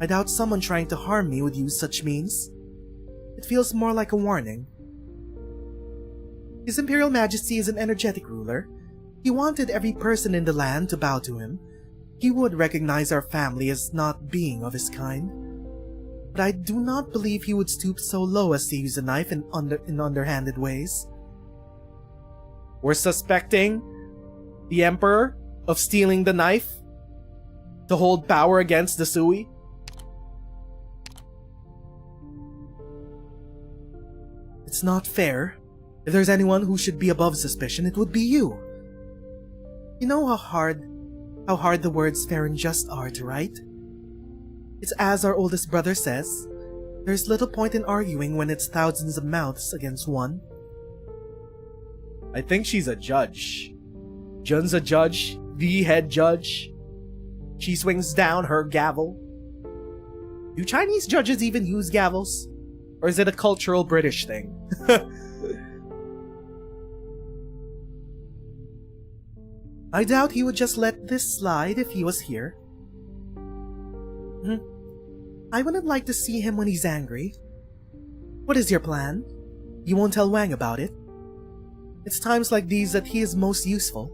Speaker 2: I doubt someone trying to harm me would use such means. It feels more like a warning. His Imperial Majesty is an energetic ruler. He wanted every person in the land to bow to him. He would recognize our family as not being of his kind. But I do not believe he would stoop so low as to use a knife in underhanded ways.
Speaker 4: We're suspecting the Emperor of stealing the knife to hold power against the Sui.
Speaker 2: It's not fair. If there's anyone who should be above suspicion, it would be you. You know how hard the words fair and just are to write? It's as our oldest brother says, there's little point in arguing when it's thousands of mouths against one.
Speaker 4: I think she's a judge. Jun's a judge, the head judge. She swings down her gavel. Do Chinese judges even use gavels? Or is it a cultural British thing? I doubt he would just let this slide if he was here. I wouldn't like to see him when he's angry. What is your plan? You won't tell Wang about it? It's times like these that he is most useful.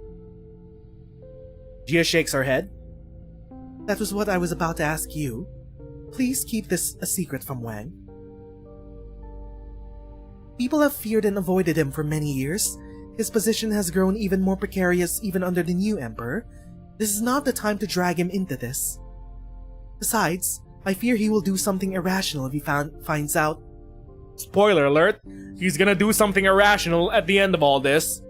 Speaker 2: Jia shakes her head.
Speaker 4: That was what I was about to ask you. Please keep this a secret from Wang. People have feared and avoided him for many years. His position has grown even more precarious even under the new emperor. This is not the time to drag him into this. Besides, I fear he will do something irrational if he finds out.
Speaker 2: Spoiler alert, he's gonna do something irrational at the end of all this.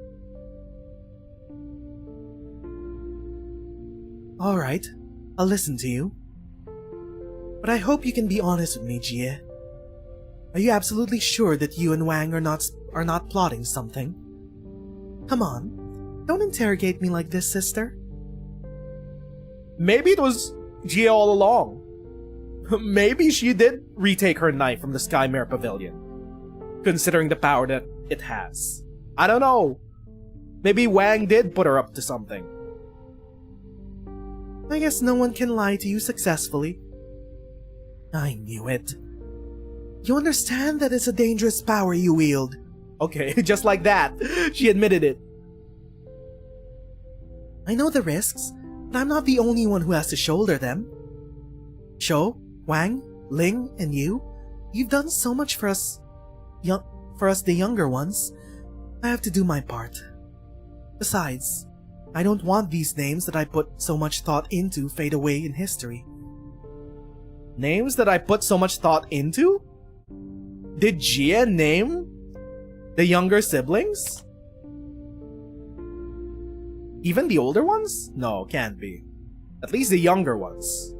Speaker 4: Alright, I'll listen to you. But I hope you can be honest with me, Jie. Are you absolutely sure that you and Wang are not plotting something? Come on, don't interrogate me like this, sister.
Speaker 2: Maybe it was Jia all along. Maybe she did retake her knife from the Skymare Pavilion, considering the power that it has. I don't know. Maybe Wang did put her up to something.
Speaker 4: I guess no one can lie to you successfully. I knew it. You understand that it's a dangerous power you wield.
Speaker 2: Okay, just like that. She admitted it.
Speaker 4: I know the risks, but I'm not the only one who has to shoulder them. Shou, Wang, Ling, and you've done so much for us, the younger ones. I have to do my part. Besides, I don't want these names that I put so much thought into fade away in history.
Speaker 2: Names that I put so much thought into? Did Jia name the younger siblings? Even the older ones? No, can't be. At least the younger ones.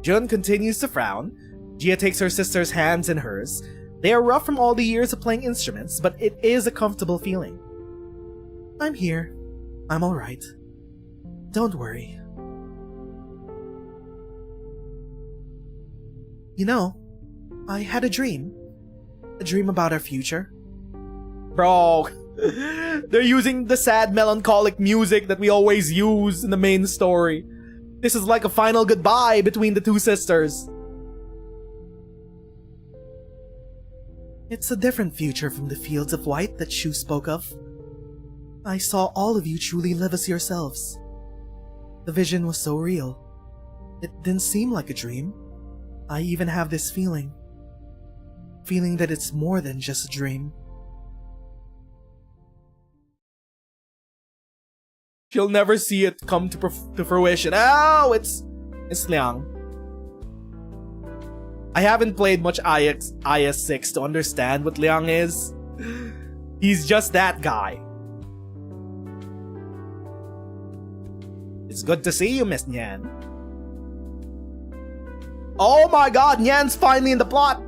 Speaker 2: Jun continues to frown. Jia takes her sister's hands in hers. They are rough from all the years of playing instruments, but it is a comfortable feeling.
Speaker 4: I'm here. I'm alright. Don't worry. You know, I had a dream. A dream about our future.
Speaker 2: Bro, they're using the sad melancholic music that we always use in the main story. This is like a final goodbye between the two sisters.
Speaker 4: It's a different future from the fields of white that Shu spoke of. I saw all of you truly live as yourselves. The vision was so real. It didn't seem like a dream. I even have this feeling that it's more than just a dream.
Speaker 2: She'll never see it come to fruition. Oh, it's Liang. I haven't played much IS6 to understand what Liang is. He's just that guy. It's good to see you, Miss Nyan. Oh my god, Nyan's finally in the plot!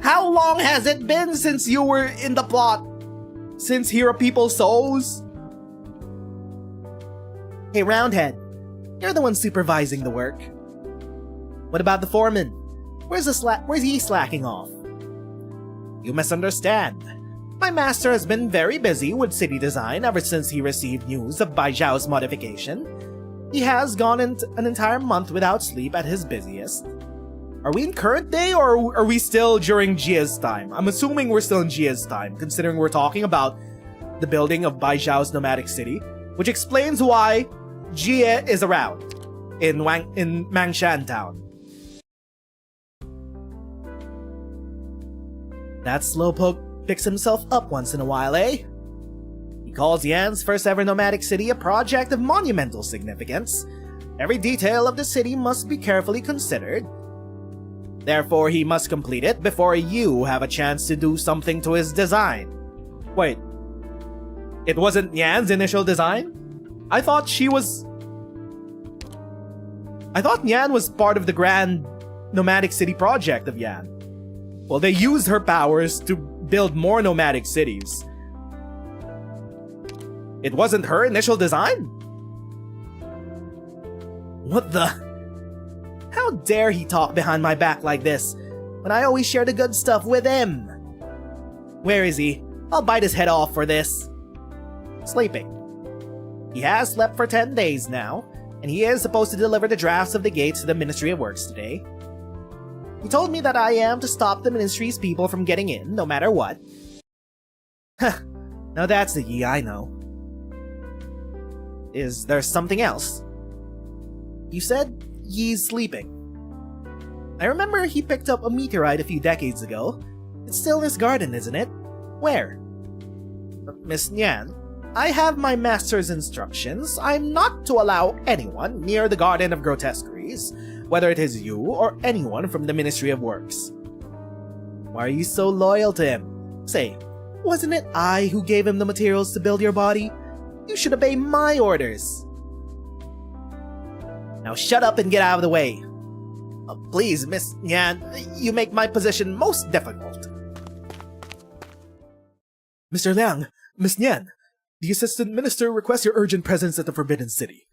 Speaker 2: How long has it been since you were in the plot? Since Here Are People's Souls?
Speaker 4: Hey, Roundhead. You're the one supervising the work. What about the foreman? Where's he slacking off?
Speaker 2: You misunderstand. My master has been very busy with city design ever since he received news of Bai Zhao's modification. He has gone an entire month without sleep at his busiest. Are we in current day or are we still during Jia's time? I'm assuming we're still in Jia's time, considering we're talking about the building of Bai Zhao's nomadic city, which explains why Jia is around in Mangshan town.
Speaker 4: That slowpoke picks himself up once in a while, eh?
Speaker 2: He calls Yan's first ever nomadic city a project of monumental significance. Every detail of the city must be carefully considered. Therefore, he must complete it before you have a chance to do something to his design. Wait, it wasn't Yan's initial design? I thought Yan was part of the grand nomadic city project of Yan. Well, they used her powers to build more nomadic cities. It wasn't her initial design?
Speaker 4: What the? How dare he talk behind my back like this, when I always share the good stuff with him? Where is he?
Speaker 2: I'll bite his head off for this. Sleeping. He has slept for 10 days now, and he is supposed to deliver the drafts of the gates to the Ministry of Works today. He told me that I am to stop the Ministry's people from getting in, no matter what. Huh. Now that's the Yi I know. Is there something else? You said Yi's sleeping. I remember he picked up a meteorite a few decades ago. It's still in his garden, isn't it? Where? Miss Nyan, I have my master's instructions. I'm not to allow anyone near the Garden of Grotesqueries, whether it is you or anyone from the Ministry of Works. Why are you so loyal to him? Say, wasn't it I who gave him the materials to build your body? You should obey my orders. Now shut up and get out of the way. Please, Miss Nyan, you make my position most difficult.
Speaker 3: Mr. Liang, Miss Nyan, the Assistant Minister requests your urgent presence at the Forbidden City.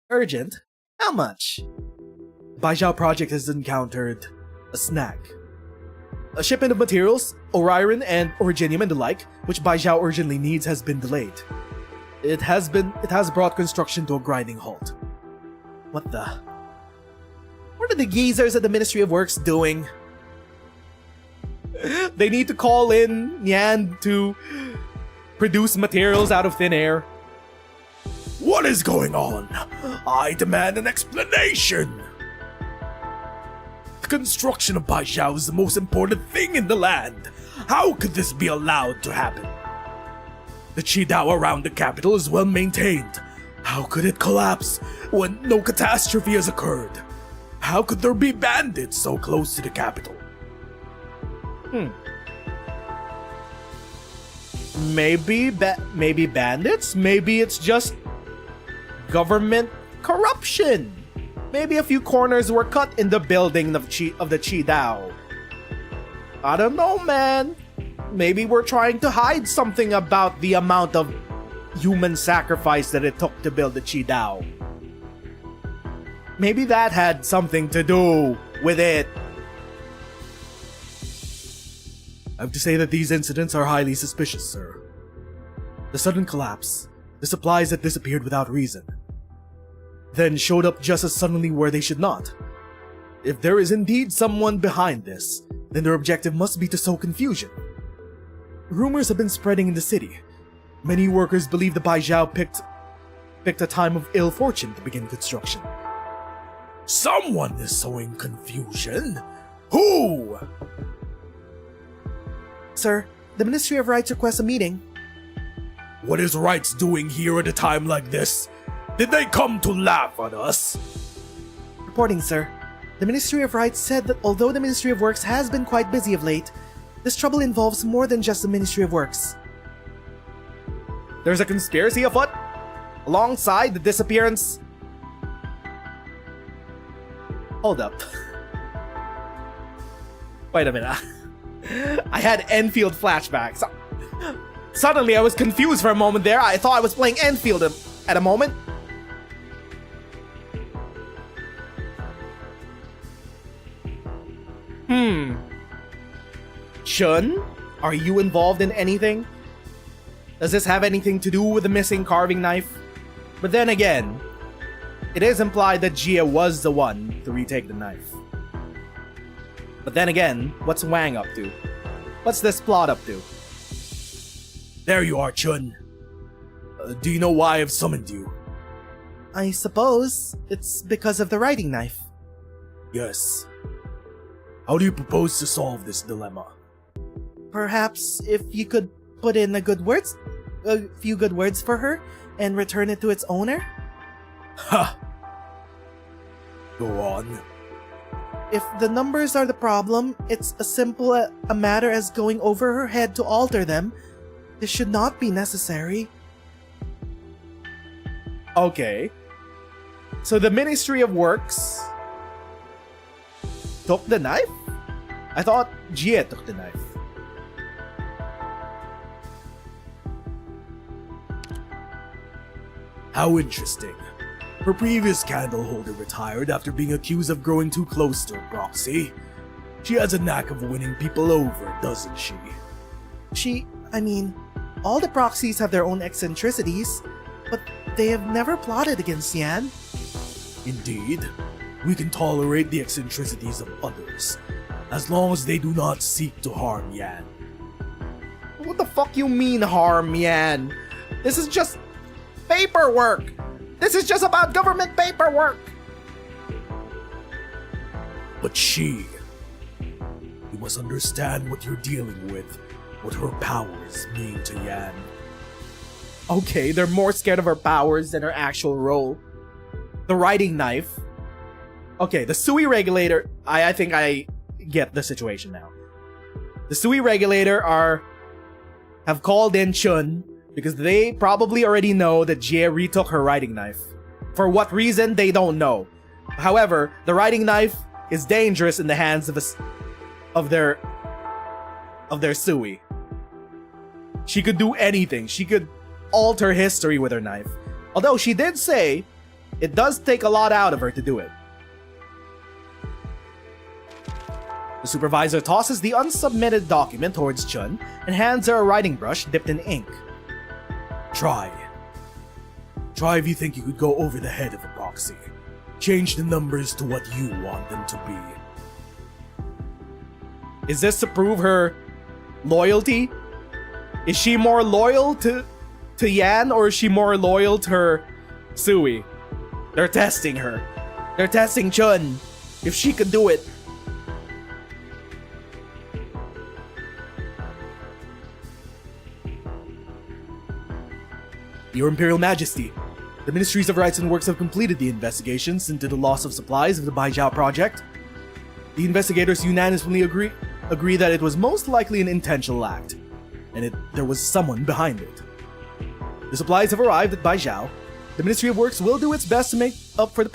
Speaker 2: Urgent? How much?
Speaker 3: The Baizhao project has encountered a snag. A shipment of materials, Oriron and Originium and the like, which Baizhao urgently needs, has been delayed. It has brought construction to a grinding halt.
Speaker 2: What the? What are the geezers at the Ministry of Works doing? They need to call in Nyan to produce materials out of thin air.
Speaker 3: What is going on? I demand an explanation! The construction of Baizhao is the most important thing in the land. How could this be allowed to happen? The Qidao around the capital is well maintained. How could it collapse when no catastrophe has occurred? How could there be bandits so close to the capital?
Speaker 2: Maybe bandits? Maybe it's just government corruption. Maybe a few corners were cut in the building of the Qidao. I don't know, man. Maybe we're trying to hide something about the amount of human sacrifice that it took to build the Qidao. Maybe that had something to do with it.
Speaker 3: I have to say that these incidents are highly suspicious, sir. The sudden collapse, the supplies that disappeared without reason, then showed up just as suddenly where they should not. If there is indeed someone behind this, then their objective must be to sow confusion. Rumors have been spreading in the city. Many workers believe the Baizhao picked a time of ill fortune to begin construction. Someone is sowing confusion? Who?
Speaker 2: Sir, the Ministry of Rights requests a meeting.
Speaker 3: What is Rights doing here at a time like this? Did they come to laugh at us?
Speaker 2: Reporting, sir. The Ministry of Rights said that although the Ministry of Works has been quite busy of late, this trouble involves more than just the Ministry of Works.
Speaker 4: There's a conspiracy afoot? Alongside the disappearance... Hold up. Wait a minute. I had Enfield flashbacks. Suddenly I was confused for a moment there. I thought I was playing Enfield at a moment. Chun, are you involved in anything? Does this have anything to do with the missing carving knife? But then again, it is implied that Jia was the one to retake the knife. But then again, what's Wang up to? What's this plot up to?
Speaker 3: There you are, Chun. Do you know why I've summoned you?
Speaker 2: I suppose it's because of the writing knife.
Speaker 3: Yes. How do you propose to solve this dilemma?
Speaker 2: Perhaps if you could put in a few good words for her and return it to its owner?
Speaker 3: Ha! Go on.
Speaker 2: If the numbers are the problem, it's as simple a matter as going over her head to alter them. This should not be necessary.
Speaker 4: Okay. So the Ministry of Works took the knife? I thought Jia took the knife.
Speaker 3: How interesting. Her previous candle holder retired after being accused of growing too close to her proxy. She has a knack of winning people over, doesn't she?
Speaker 4: I mean, all the proxies have their own eccentricities, but they have never plotted against Yan.
Speaker 3: Indeed, we can tolerate the eccentricities of others, as long as they do not seek to harm Yan.
Speaker 2: What the fuck you mean harm, Yan? This is just paperwork! This is just about government paperwork!
Speaker 3: But you must understand what you're dealing with, what her powers mean to Yan.
Speaker 2: Okay, they're more scared of her powers than her actual role. The writing knife. Okay, the Sui regulator. I think I get the situation now. The Sui regulator have called in Chun because they probably already know that Jie retook her writing knife. For what reason, they don't know. However, the writing knife is dangerous in the hands of their Sui. She could do anything. She could alter history with her knife. Although she did say it does take a lot out of her to do it. The supervisor tosses the unsubmitted document towards Chun and hands her a writing brush dipped in ink.
Speaker 3: Try if you think you could go over the head of a proxy. Change the numbers to what you want them to be.
Speaker 2: Is this to prove her loyalty? Is she more loyal to Yan, or is she more loyal to her Sui? They're testing her. They're testing Chun. If she could do it.
Speaker 3: Your Imperial Majesty, the Ministries of Rights and Works have completed the investigations into the loss of supplies of the Baijiao project. The investigators unanimously agree that it was most likely an intentional act, and there was someone behind it. The supplies have arrived at Baijiao. The Ministry of Works will do its best to make up for the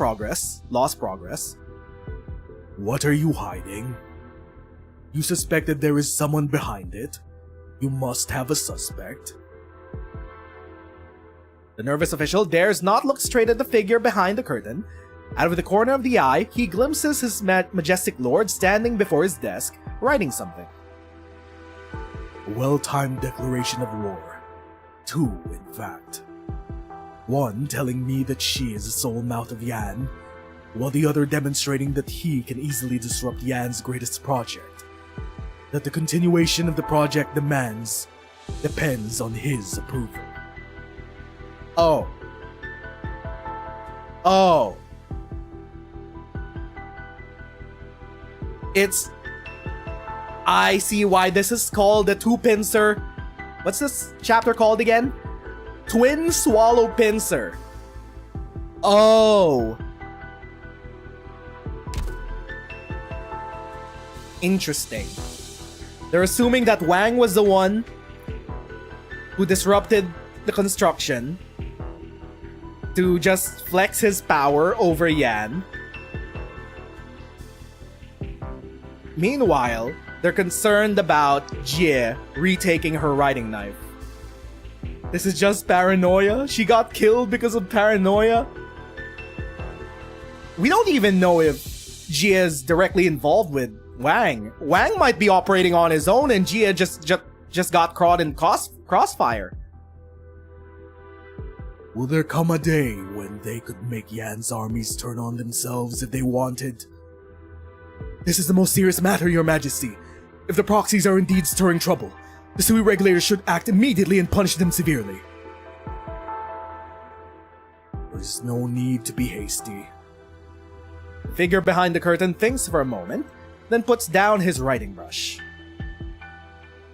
Speaker 3: lost progress. What are you hiding? You suspect that there is someone behind it? You must have a suspect.
Speaker 2: The nervous official dares not look straight at the figure behind the curtain. Out of the corner of the eye, he glimpses his majestic lord standing before his desk, writing something.
Speaker 3: A well-timed declaration of war. 2, in fact. One telling me that she is the sole mouth of Yan, while the other demonstrating that he can easily disrupt Yan's greatest project. That the continuation of the project depends on his approval.
Speaker 2: Oh. I see why this is called the two pincer. What's this chapter called again? Twin swallow pincer. Oh. Interesting. They're assuming that Wang was the one who disrupted the construction to just flex his power over Yan. Meanwhile, they're concerned about Jie retaking her writing knife. This is just paranoia? She got killed because of paranoia? We don't even know if Jie is directly involved with Wang. Wang might be operating on his own and Jie just got caught in crossfire.
Speaker 3: Will there come a day when they could make Yan's armies turn on themselves if they wanted? This is the most serious matter, Your Majesty. If the proxies are indeed stirring trouble, the Sui regulators should act immediately and punish them severely. There's no need to be hasty.
Speaker 2: The figure behind the curtain thinks for a moment, then puts down his writing brush.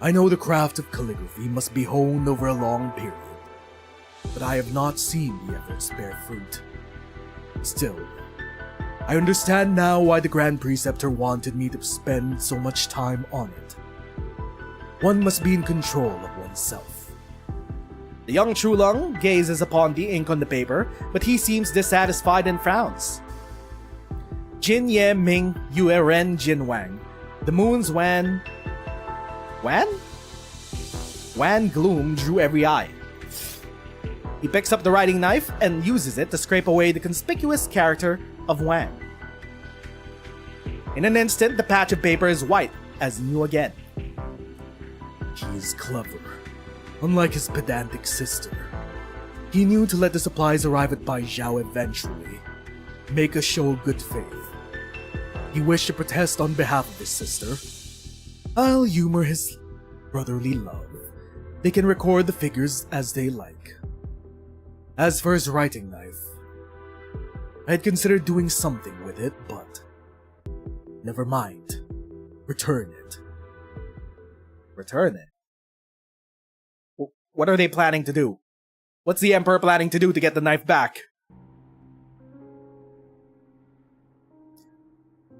Speaker 3: I know the craft of calligraphy must be honed over a long period, but I have not seen the efforts bear fruit. Still, I understand now why the Grand Preceptor wanted me to spend so much time on it. One must be in control of oneself.
Speaker 2: The young Trulung gazes upon the ink on the paper, but he seems dissatisfied and frowns. Jin Ye Ming Yue Ren Jin Wang. The moon's Wan gloom drew every eye. He picks up the writing knife and uses it to scrape away the conspicuous character of Wang. In an instant, the patch of paper is white as new again.
Speaker 3: He is clever, Unlike his pedantic sister, he knew to let the supplies arrive at Bai Zhao eventually, make a show of good faith. He wished to protest on behalf of his sister. I'll humor his brotherly love. They can record the figures as they like. As for his writing knife, I had considered doing something with it, but never mind. Return it.
Speaker 2: Return it? What are they planning to do? What's the Emperor planning to do to get the knife back?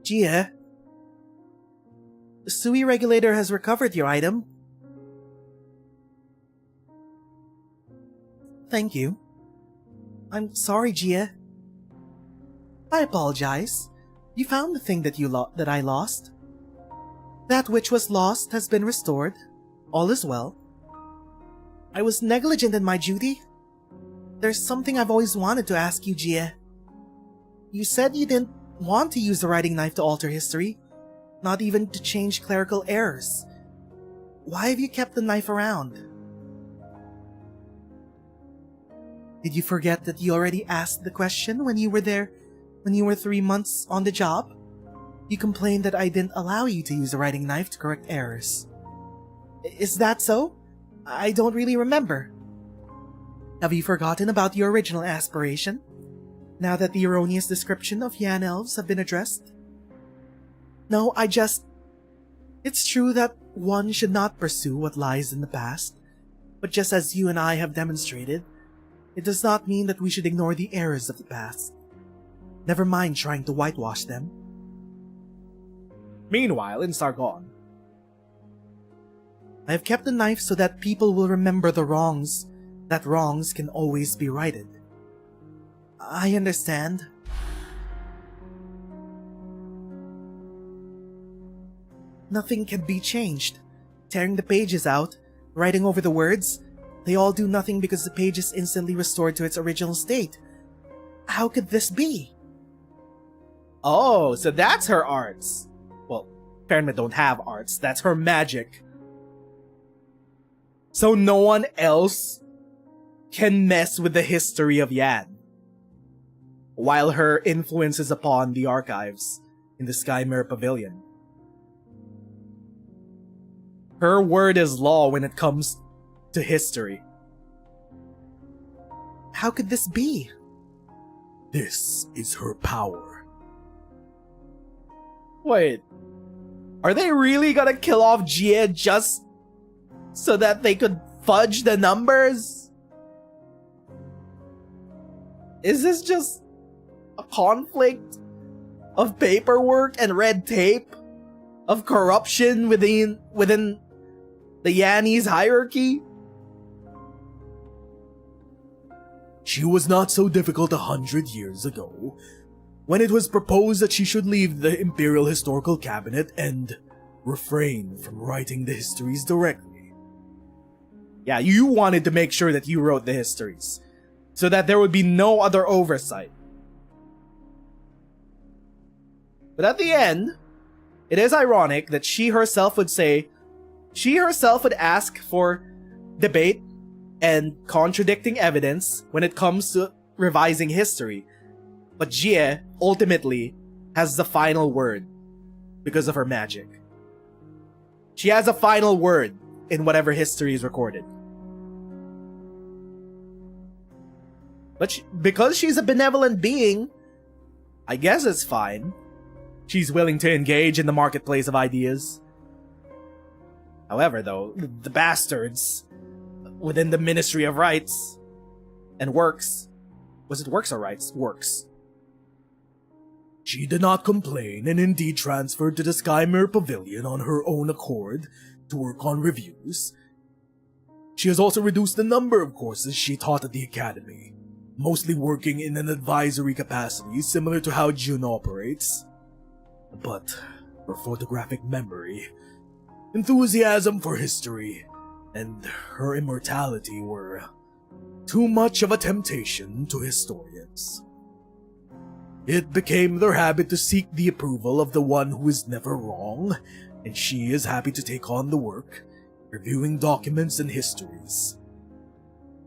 Speaker 4: Jie, the Sui regulator has recovered your item. Thank you. I'm sorry, Jie. I apologize. You found the thing that I lost. That which was lost has been restored. All is well. I was negligent in my duty. There's something I've always wanted to ask you, Jie. You said you didn't want to use the writing knife to alter history, not even to change clerical errors. Why have you kept the knife around? Did you forget that you already asked the question when you were there, when you were 3 months on the job? You complained that I didn't allow you to use the writing knife to correct errors. Is that so? I don't really remember. Have you forgotten about your original aspiration, now that the erroneous description of Yan elves have been addressed? No, It's true that one should not pursue what lies in the past, but just as you and I have demonstrated, it does not mean that we should ignore the errors of the past. Never mind trying to whitewash them.
Speaker 2: Meanwhile, in Sargon,
Speaker 4: I have kept the knife so that people will remember the wrongs, that wrongs can always be righted. I understand. Nothing can be changed. Tearing the pages out, writing over the words, they all do nothing because the page is instantly restored to its original state. How could this be?
Speaker 2: oh, so that's her arts. Well, Pyramid don't have arts. That's her magic. So no one else can mess with the history of Yan, while her influence is upon the archives in the Skymere Pavilion. Her word is law when it comes to history.
Speaker 4: How could this be?
Speaker 3: This is her power.
Speaker 2: Wait, are they really gonna kill off Jie just so that they could fudge the numbers? Is this just a conflict of paperwork and red tape? Of corruption within the Yanese hierarchy?
Speaker 3: She was not so difficult 100 years ago, when it was proposed that she should leave the Imperial Historical Cabinet and refrain from writing the histories directly.
Speaker 2: Yeah, you wanted to make sure that you wrote the histories, so that there would be no other oversight. But at the end, it is ironic that she herself would ask for debate and contradicting evidence when it comes to revising history. But Jie ultimately has the final word because of her magic. She has a final word in whatever history is recorded. But because she's a benevolent being, I guess it's fine. She's willing to engage in the marketplace of ideas. However, though, the bastards within the Ministry of Rights and Works... Was it Works or Rights? Works.
Speaker 3: She did not complain and indeed transferred to the Skymere Pavilion on her own accord to work on reviews. She has also reduced the number of courses she taught at the academy, mostly working in an advisory capacity similar to how Jun operates. But her photographic memory, enthusiasm for history, and her immortality were too much of a temptation to historians. It became their habit to seek the approval of the one who is never wrong, and she is happy to take on the work, reviewing documents and histories.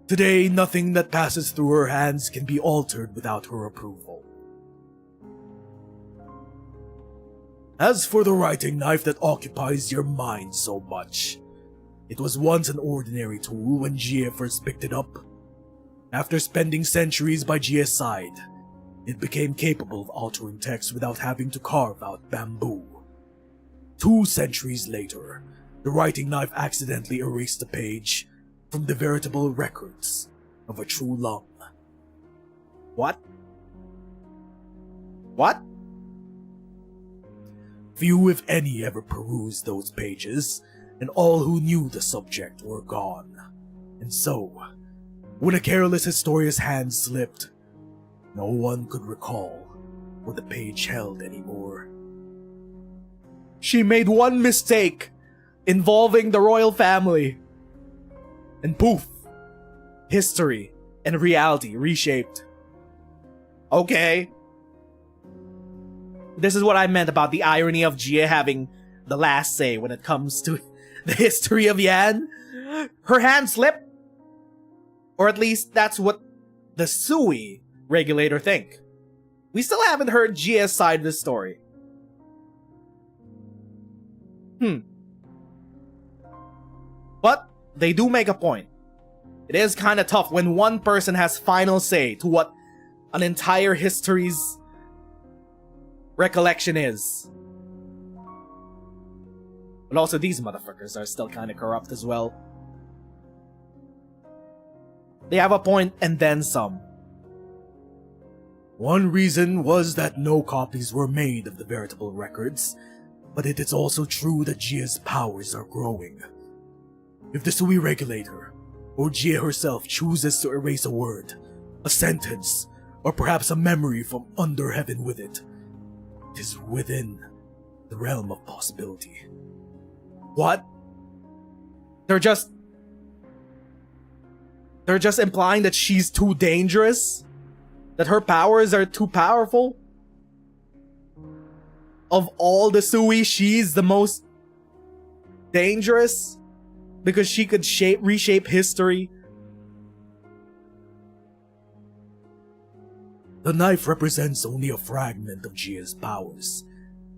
Speaker 3: Today, nothing that passes through her hands can be altered without her approval. As for the writing knife that occupies your mind so much, it was once an ordinary tool when Jie first picked it up. After spending centuries by Jie's side, it became capable of altering text without having to carve out bamboo. 2 centuries later, the writing knife accidentally erased a page from the veritable records of a true lung.
Speaker 2: What? What?
Speaker 3: Few, if any, ever perused those pages, and all who knew the subject were gone. And so, when a careless historian's hand slipped, no one could recall what the page held anymore.
Speaker 2: She made one mistake involving the royal family. And poof, history and reality reshaped. Okay. This is what I meant about the irony of Jie having the last say when it comes to the history of Yan. Her hand slipped. Or at least that's what the Sui regulator think. We still haven't heard Jie's side of the story. But they do make a point. It is kind of tough when one person has final say to what an entire history's recollection is. But also these motherfuckers are still kind of corrupt as well. They have a point and then some.
Speaker 3: One reason was that no copies were made of the veritable records, but it is also true that Jie's powers are growing. If the Sui regulator, or Jie herself chooses to erase a word, a sentence, or perhaps a memory from under heaven with it, it is within the realm of possibility.
Speaker 2: What? They're just implying that she's too dangerous? That her powers are too powerful? Of all the Sui, she's the most dangerous? Because she could reshape history?
Speaker 3: The knife represents only a fragment of Jie's powers.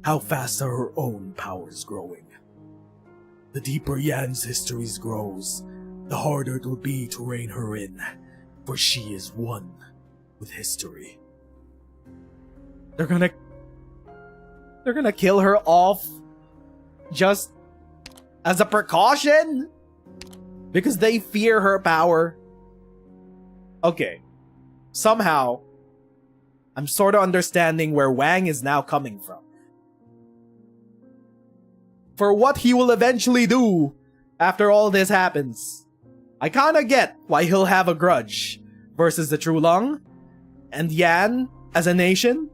Speaker 3: How fast are her own powers growing? The deeper Yan's histories grows, the harder it will be to rein her in, for she is one with history.
Speaker 2: They're gonna kill her off just as a precaution? Because they fear her power? Okay. Somehow, I'm sort of understanding where Wang is now coming from. For what he will eventually do after all this happens. I kinda get why he'll have a grudge versus the True Lung and Yan as a nation.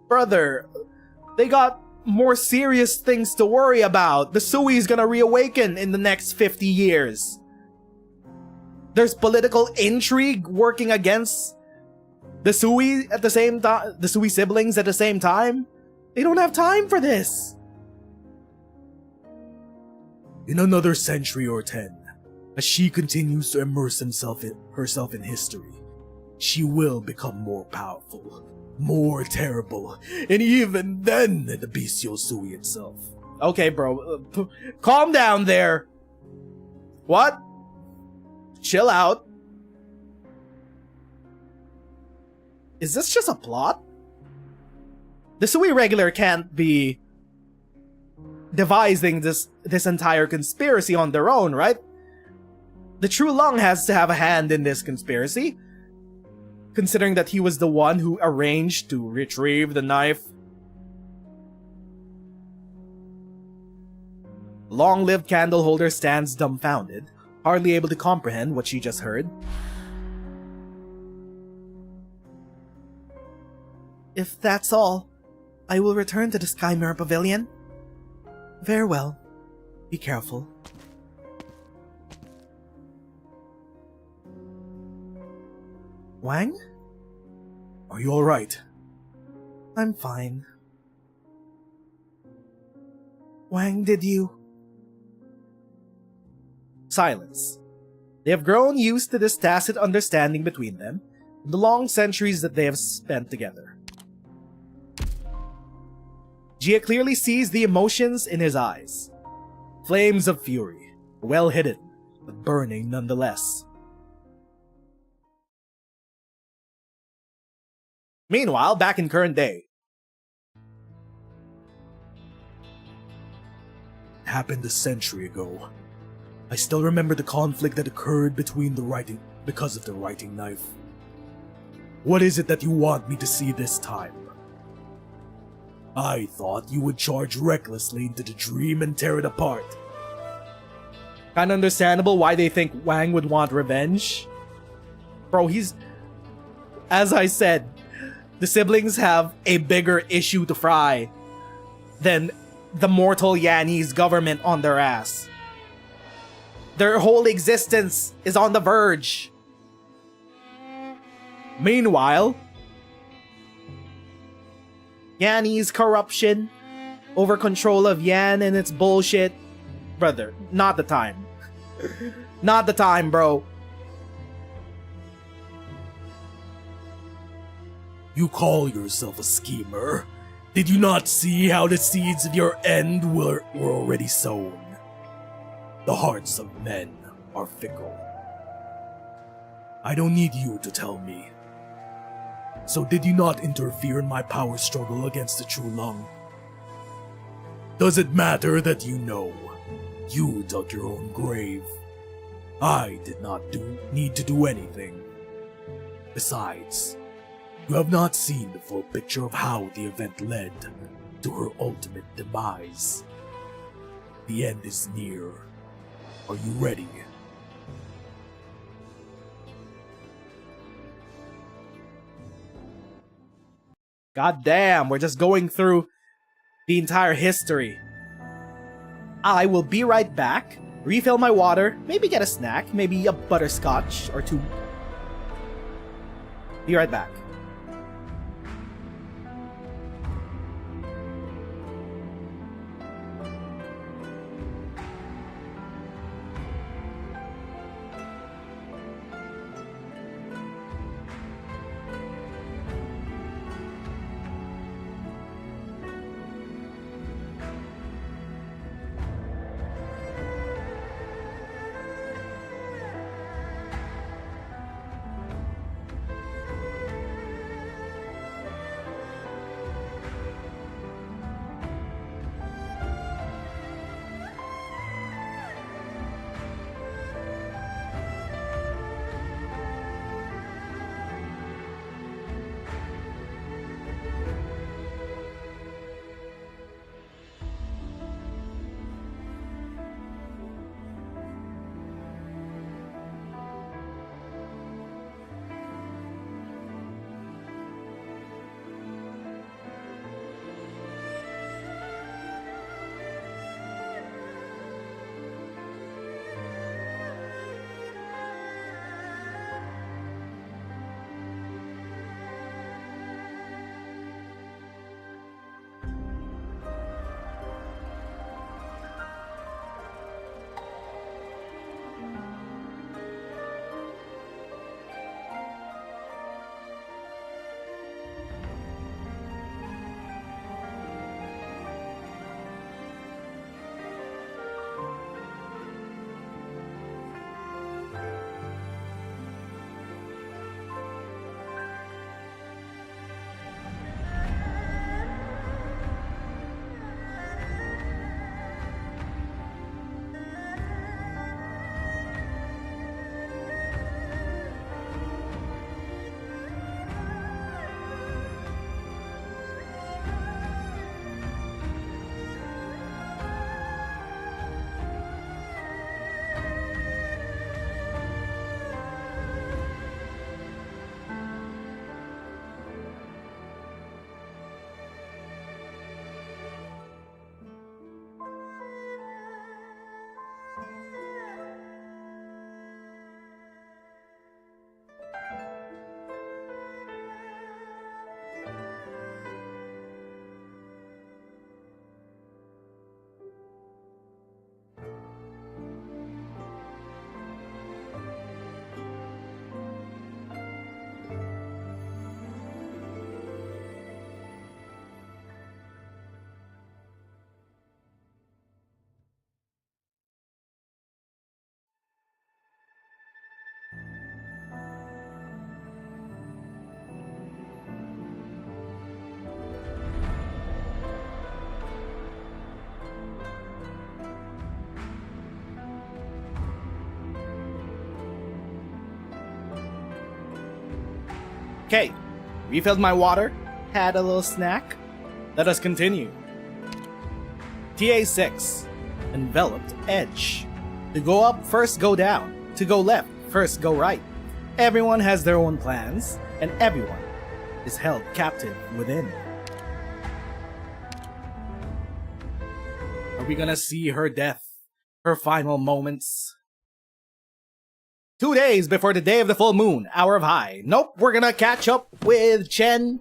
Speaker 2: Brother, they got more serious things to worry about. The Sui's gonna reawaken in the next 50 years. There's political intrigue working against the Sui at the same time, the Sui siblings at the same time. They don't have time for this.
Speaker 3: In another century or 10, as she continues to immerse herself in history, she will become more powerful, more terrible, and even then the bestial Sui itself.
Speaker 2: Okay, bro. Calm down there. What? Chill out. Is this just a plot? The Sui regular can't be devising this entire conspiracy on their own, right? The True Lung has to have a hand in this conspiracy, considering that he was the one who arranged to retrieve the knife. Long-lived candle holder stands dumbfounded, hardly able to comprehend what she just heard. If that's all, I will return to the Sky Mirror Pavilion. Very well. Be careful. Wang?
Speaker 3: Are you alright?
Speaker 2: I'm fine.
Speaker 4: Wang, did you? Silence. They have grown used to this tacit understanding between them in the long centuries that they have spent together. Jia clearly sees the emotions in his eyes. Flames of fury, well hidden, but burning nonetheless. Meanwhile, back in current day.
Speaker 3: It happened a century ago. I still remember the conflict that occurred because of the writing knife. What is it that you want me to see this time? I thought you would charge recklessly into the dream and tear it apart.
Speaker 4: Kinda understandable why they think Wang would want revenge. Bro, he's... As I said, the siblings have a bigger issue to fry than the mortal Yanni's government on their ass. Their whole existence is on the verge. Meanwhile, Yanni's corruption over control of Yan and its bullshit. Brother, not the time. Not the time, bro.
Speaker 3: You call yourself a schemer? Did you not see how the seeds of your end were already sown? The hearts of men are fickle. I don't need you to tell me. So did you not interfere in my power struggle against the True Lung? Does it matter that you know? You dug your own grave. I did not need to do anything. Besides, you have not seen the full picture of how the event led to her ultimate demise. The end is near. Are you ready?
Speaker 4: God damn, we're just going through the entire history. I will be right back, refill my water, maybe get a snack, maybe a butterscotch or two. Be right back.
Speaker 2: Okay, refilled my water, had a little snack. Let us continue. TA-6, enveloped edge. To go up, first go down. To go left, first go right. Everyone has their own plans, and everyone is held captive within. Are we gonna see her death? Her final moments? 2 days before the day of the full moon, hour of high. Nope, we're gonna catch up with Chen,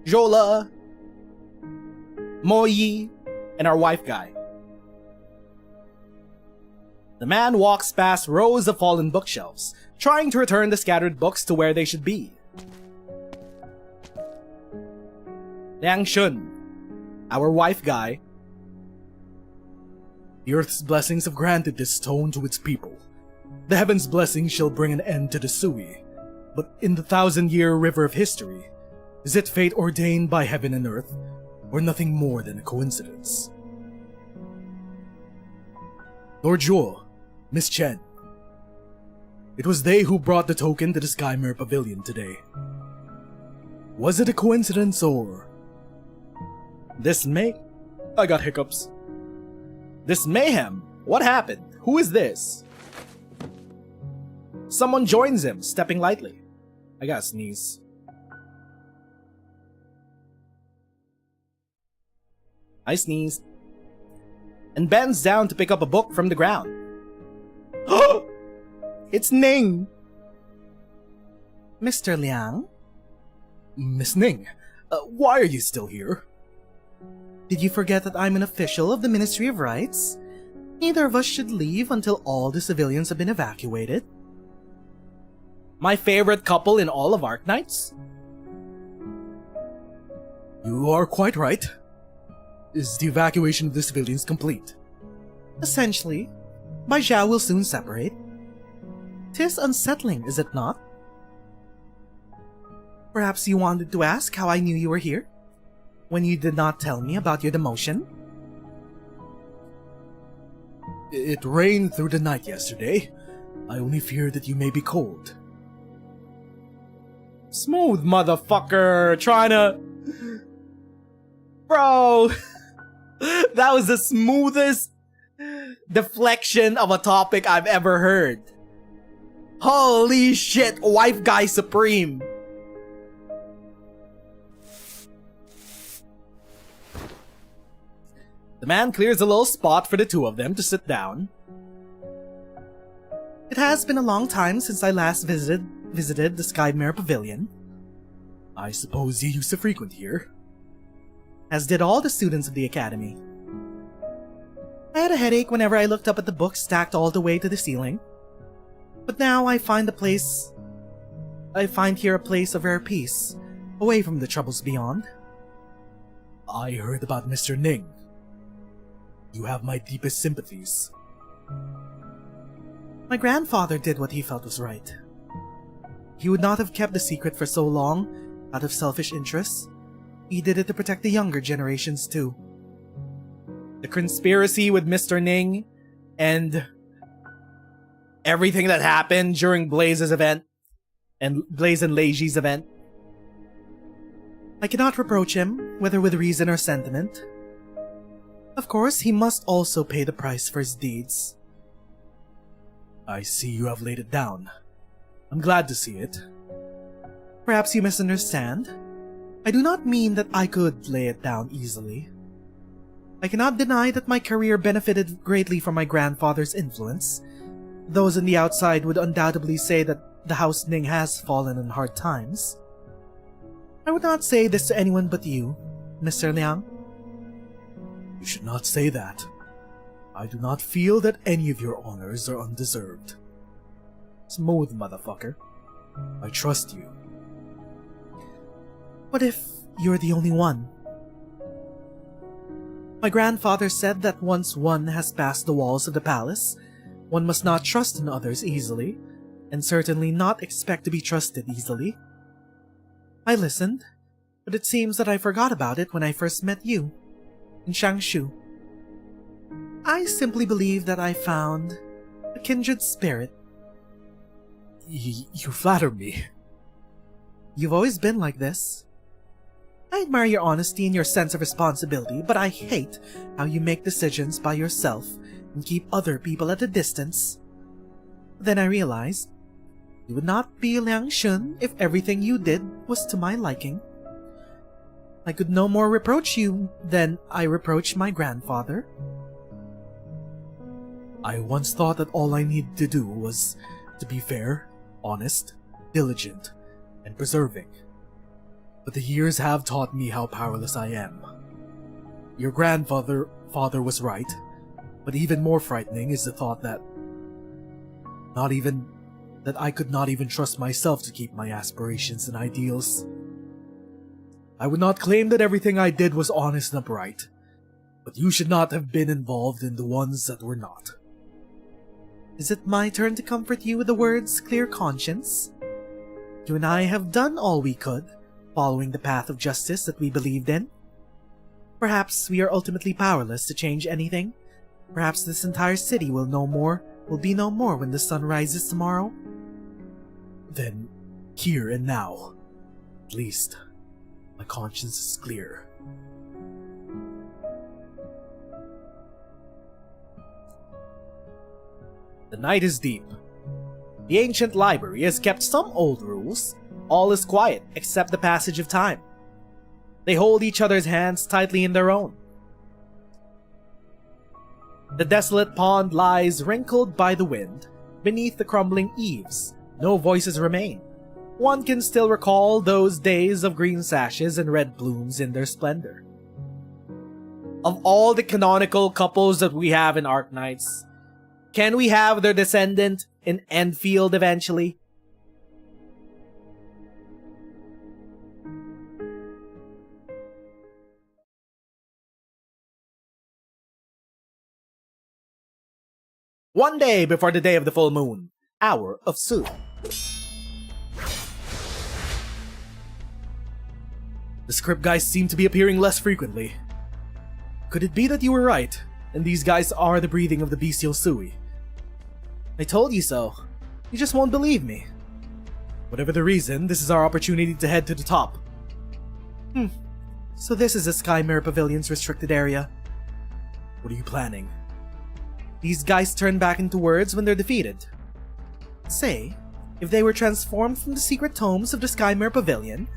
Speaker 2: Jola, Moyi, and our wife guy. The man walks past rows of fallen bookshelves, trying to return the scattered books to where they should be. Liang Shun, our wife guy.
Speaker 3: The earth's blessings have granted this stone to its people. The heaven's blessings shall bring an end to the Sui. But in the 1,000-year river of history, is it fate ordained by heaven and earth, or nothing more than a coincidence? Lord Zhuo, Miss Chen. It was they who brought the token to the Skymere Pavilion today. Was it a coincidence or...
Speaker 2: I got hiccups. This mayhem? What happened? Who is this? Someone joins him, stepping lightly. I gotta sneeze. I sneezed. And bends down to pick up a book from the ground. It's Ning!
Speaker 4: Mr. Liang?
Speaker 3: Miss Ning, why are you still here?
Speaker 4: Did you forget that I'm an official of the Ministry of Rights? Neither of us should leave until all the civilians have been evacuated.
Speaker 2: My favorite couple in all of Arknights?
Speaker 3: You are quite right. Is the evacuation of the civilians complete?
Speaker 4: Essentially, Bai Zhao will soon separate. 'Tis unsettling, is it not? Perhaps you wanted to ask how I knew you were here? When you did not tell me about your demotion?
Speaker 3: It rained through the night yesterday. I only fear that you may be cold.
Speaker 2: Smooth motherfucker, trying to... Bro, that was the smoothest deflection of a topic I've ever heard. Holy shit, wife guy supreme. The man clears a little spot for the two of them to sit down.
Speaker 4: It has been a long time since I last visited the Skymere Pavilion.
Speaker 3: I suppose you used to frequent here?
Speaker 4: As did all the students of the academy. I had a headache whenever I looked up at the books stacked all the way to the ceiling. But now I find here a place of rare peace, away from the troubles beyond.
Speaker 3: I heard about Mr. Ning. You have my deepest sympathies.
Speaker 4: My grandfather did what he felt was right. He would not have kept the secret for so long, out of selfish interests. He did it to protect the younger generations too.
Speaker 2: The conspiracy with Mr. Ning and everything that happened during Blaze's event and Blaze and Leiji's event.
Speaker 4: I cannot reproach him, whether with reason or sentiment. Of course, he must also pay the price for his deeds.
Speaker 3: I see you have laid it down. I'm glad to see it.
Speaker 4: Perhaps you misunderstand. I do not mean that I could lay it down easily. I cannot deny that my career benefited greatly from my grandfather's influence. Those on the outside would undoubtedly say that the House Ning has fallen in hard times. I would not say this to anyone but you, Mr. Liang.
Speaker 3: You should not say that. I do not feel that any of your honors are undeserved.
Speaker 2: Smooth motherfucker.
Speaker 3: I trust you.
Speaker 4: What if you're the only one? My grandfather said that once one has passed the walls of the palace, one must not trust in others easily, and certainly not expect to be trusted easily. I listened, but it seems that I forgot about it when I first met you, in Changshu. I simply believe that I found a kindred spirit.
Speaker 3: You flatter me.
Speaker 4: You've always been like this. I admire your honesty and your sense of responsibility, but I hate how you make decisions by yourself and keep other people at a distance. Then I realized you would not be Liang Shun if everything you did was to my liking. I could no more reproach you than I reproach my grandfather.
Speaker 3: I once thought that all I needed to do was to be fair, honest, diligent, and persevering. But the years have taught me how powerless I am. Your father was right, but even more frightening is the thought that I could not even trust myself to keep my aspirations and ideals. I would not claim that everything I did was honest and upright, but you should not have been involved in the ones that were not.
Speaker 4: Is it my turn to comfort you with the words clear conscience? You and I have done all we could, following the path of justice that we believed in. Perhaps we are ultimately powerless to change anything. Perhaps this entire city will be no more when the sun rises tomorrow.
Speaker 3: Then, here and now, at least, my conscience is clear.
Speaker 2: The night is deep. The ancient library has kept some old rules. All is quiet except the passage of time. They hold each other's hands tightly in their own. The desolate pond lies wrinkled by the wind. Beneath the crumbling eaves, no voices remain. One can still recall those days of green sashes and red blooms in their splendor. Of all the canonical couples that we have in Arknights, can we have their descendant in Enfield eventually? One day before the day of the full moon, hour of Su.
Speaker 3: The script guys seem to be appearing less frequently. Could it be that you were right, and these guys are the breathing of the bestial Sui?
Speaker 2: I told you so. You just won't believe me.
Speaker 3: Whatever the reason, this is our opportunity to head to the top.
Speaker 4: So this is the Sky Mirror Pavilion's restricted area.
Speaker 3: What are you planning?
Speaker 4: These guys turn back into words when they're defeated. Say, if they were transformed from the secret tomes of the Sky Mirror Pavilion,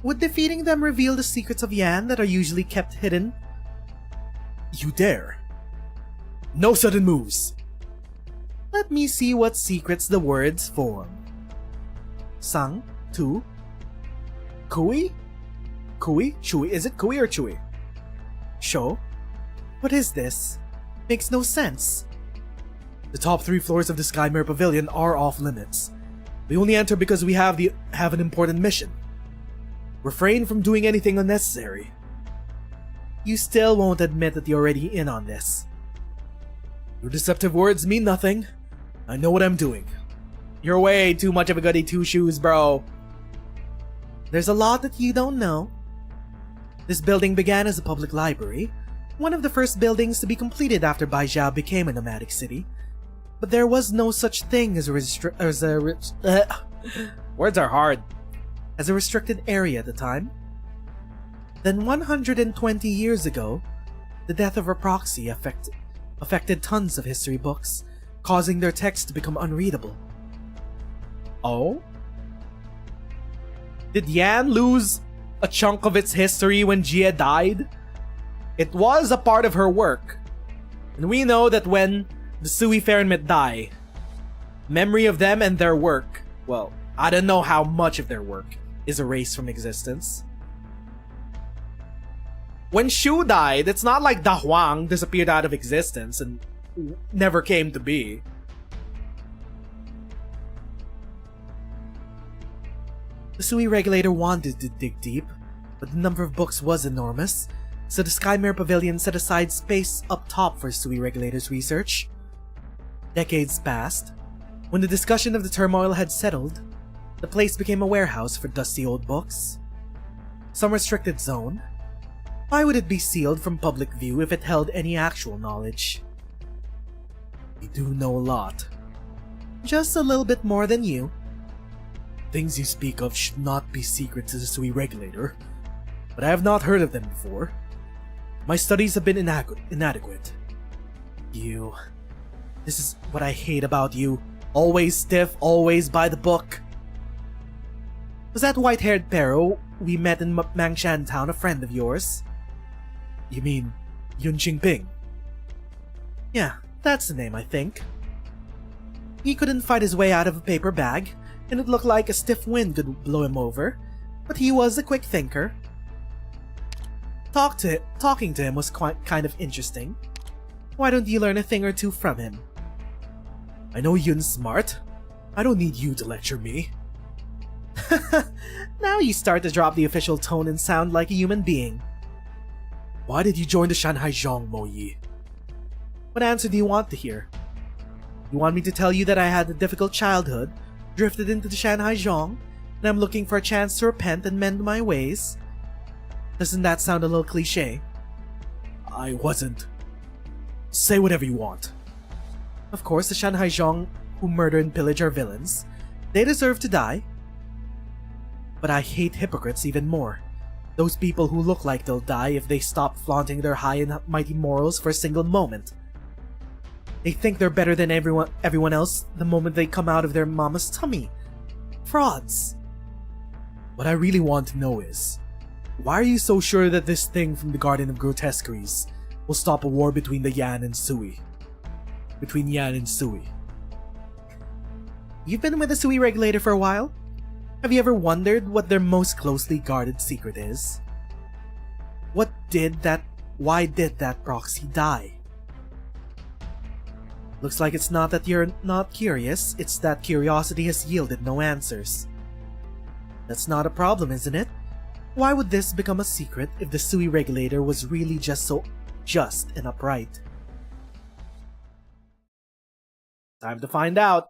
Speaker 4: would defeating them reveal the secrets of Yan that are usually kept hidden?
Speaker 3: You dare? No sudden moves!
Speaker 4: Let me see what secrets the words form. Sang, Tu,
Speaker 2: Kui? Kui? Chui? Is it Kui or Chui?
Speaker 4: Sho? What is this? Makes no sense.
Speaker 3: The top 3 floors of the Sky Mirror Pavilion are off limits. We only enter because we have an important mission. Refrain from doing anything unnecessary.
Speaker 4: You still won't admit that you're already in on this.
Speaker 3: Your deceptive words mean nothing. I know what I'm doing.
Speaker 2: You're way too much of a goody two-shoes, bro.
Speaker 4: There's a lot that you don't know. This building began as a public library, one of the first buildings to be completed after Baijiao became a nomadic city. But there was no such thing as
Speaker 2: words are hard.
Speaker 4: As a restricted area at the time. Then 120 years ago, the death of a proxy affected tons of history books, causing their text to become unreadable.
Speaker 2: Oh? Did Yan lose a chunk of its history when Jie died? It was a part of her work. And we know that when the Sui Farenmit die, memory of them and their work, well, I don't know how much of their work, is erased from existence. When Shu died, it's not like Da Huang disappeared out of existence and never came to be.
Speaker 4: The Sui regulator wanted to dig deep, but the number of books was enormous, so the Sky Mirror Pavilion set aside space up top for Sui regulators' research. Decades passed. When the discussion of the turmoil had settled, the place became a warehouse for dusty old books. Some restricted zone. Why would it be sealed from public view if it held any actual knowledge?
Speaker 3: We do know a lot.
Speaker 4: Just a little bit more than you.
Speaker 3: Things you speak of should not be secret to the Sui regulator, but I have not heard of them before. My studies have been inadequate.
Speaker 4: You... This is what I hate about you. Always stiff, always by the book. Was that white-haired Pero we met in Mangshan Town a friend of yours?
Speaker 3: You mean Yun Qingping?
Speaker 4: Yeah, that's the name, I think. He couldn't fight his way out of a paper bag, and it looked like a stiff wind could blow him over, but he was a quick thinker. Talking to him was kind of interesting. Why don't you learn a thing or two from him?
Speaker 3: I know Yun's smart. I don't need you to lecture me.
Speaker 4: Now you start to drop the official tone and sound like a human being.
Speaker 3: Why did you join the Shanghai Zhong, Mo Yi?
Speaker 4: What answer do you want to hear? You want me to tell you that I had a difficult childhood, drifted into the Shanghai Zhong, and I'm looking for a chance to repent and mend my ways? Doesn't that sound a little cliché?
Speaker 3: I wasn't. Say whatever you want.
Speaker 4: Of course, the Shanghai Zhong who murder and pillage are villains. They deserve to die. But I hate hypocrites even more. Those people who look like they'll die if they stop flaunting their high and mighty morals for a single moment. They think they're better than everyone else the moment they come out of their mama's tummy. Frauds.
Speaker 3: What I really want to know is, why are you so sure that this thing from the Garden of Grotesqueries will stop a war between the Yan and Sui? Between Yan and Sui.
Speaker 4: You've been with the Sui regulator for a while? Have you ever wondered what their most closely guarded secret is? Why did that proxy die? Looks like it's not that you're not curious, it's that curiosity has yielded no answers. That's not a problem, isn't it? Why would this become a secret if the Sui regulator was really just so just and upright? Time to find out.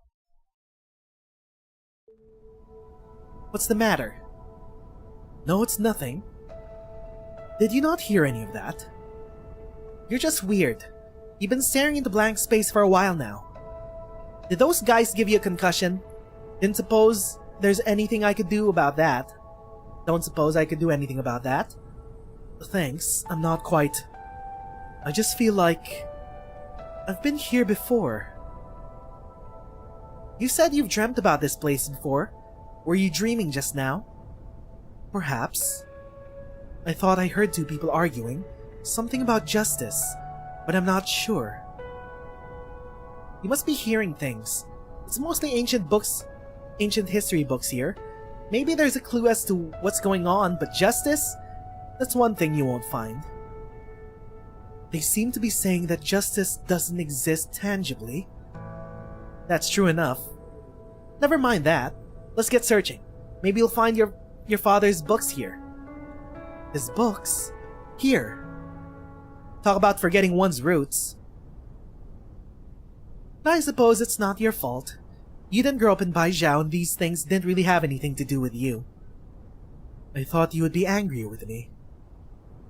Speaker 4: What's the matter? No, it's nothing. Did you not hear any of that? You're just weird. You've been staring into blank space for a while now. Did those guys give you a concussion? Didn't suppose there's anything I could do about that. Don't suppose I could do anything about that. Thanks, I'm not quite... I just feel like... I've been here before. You said you've dreamt about this place before. Were you dreaming just now? Perhaps. I thought I heard two people arguing. Something about justice. But I'm not sure. You must be hearing things. It's mostly ancient history books here. Maybe there's a clue as to what's going on, but justice? That's one thing you won't find. They seem to be saying that justice doesn't exist tangibly. That's true enough. Never mind that. Let's get searching. Maybe you'll find your father's books here. His books? Here. Talk about forgetting one's roots. But I suppose it's not your fault. You didn't grow up in Baijiao and these things didn't really have anything to do with you. I thought you would be angry with me.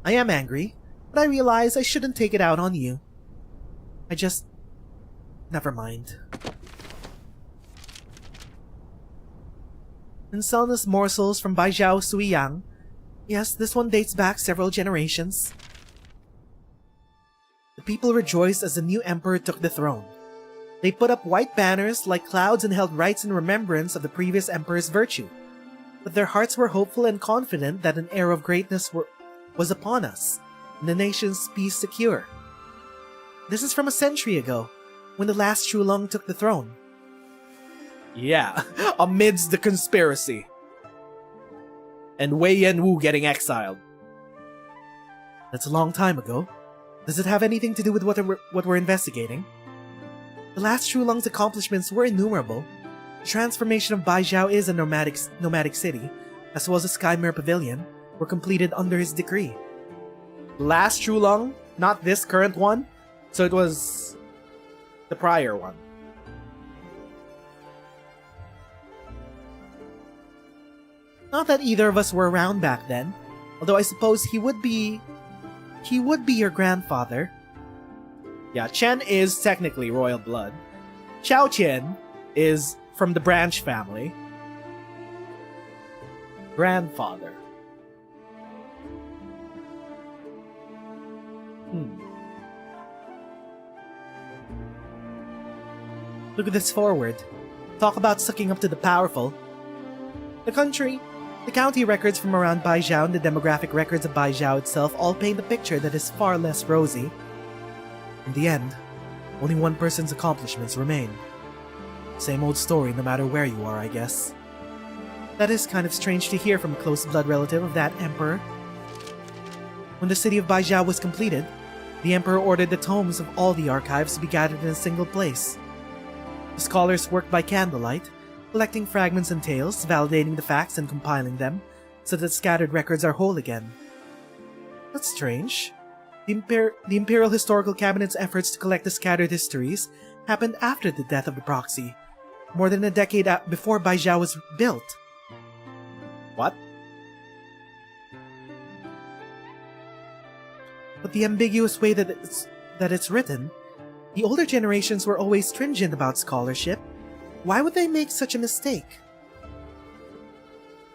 Speaker 4: I am angry, but I realize I shouldn't take it out on you. Never mind. Enceladus morsels from Baijiao Suiyang. Yes, this one dates back several generations. The people rejoiced as the new emperor took the throne. They put up white banners like clouds and held rites in remembrance of the previous emperor's virtue. But their hearts were hopeful and confident that an era of greatness was upon us, and the nation's peace secure. This is from a century ago, when the last Chulung took the throne.
Speaker 2: Yeah, amidst the conspiracy. And Wei Yanwu getting exiled.
Speaker 4: That's a long time ago. Does it have anything to do with what we're investigating? The last Chulung's accomplishments were innumerable. The transformation of Baijiao is a nomadic city, as well as a Skymere Pavilion, were completed under his decree.
Speaker 2: Last Chulung, not this current one, so it was the prior one.
Speaker 4: Not that either of us were around back then, although I suppose he would be your grandfather.
Speaker 2: Yeah, Chen is technically royal blood. Chao-Chien is from the branch family.
Speaker 4: Grandfather. Look at this forward. Talk about sucking up to the powerful. The county records from around Baijiao and the demographic records of Baijiao itself all paint a picture that is far less rosy. In the end, only one person's accomplishments remain. Same old story no matter where you are, I guess. That is kind of strange to hear from a close blood relative of that emperor. When the city of Baijiao was completed, the emperor ordered the tomes of all the archives to be gathered in a single place. The scholars worked by candlelight, collecting fragments and tales, validating the facts and compiling them, so that scattered records are whole again. That's strange. The Imperial Historical Cabinet's efforts to collect the scattered histories happened after the death of the proxy, more than a decade before Baijiao was built. What? But the ambiguous way that it's written, the older generations were always stringent about scholarship. Why would they make such a mistake?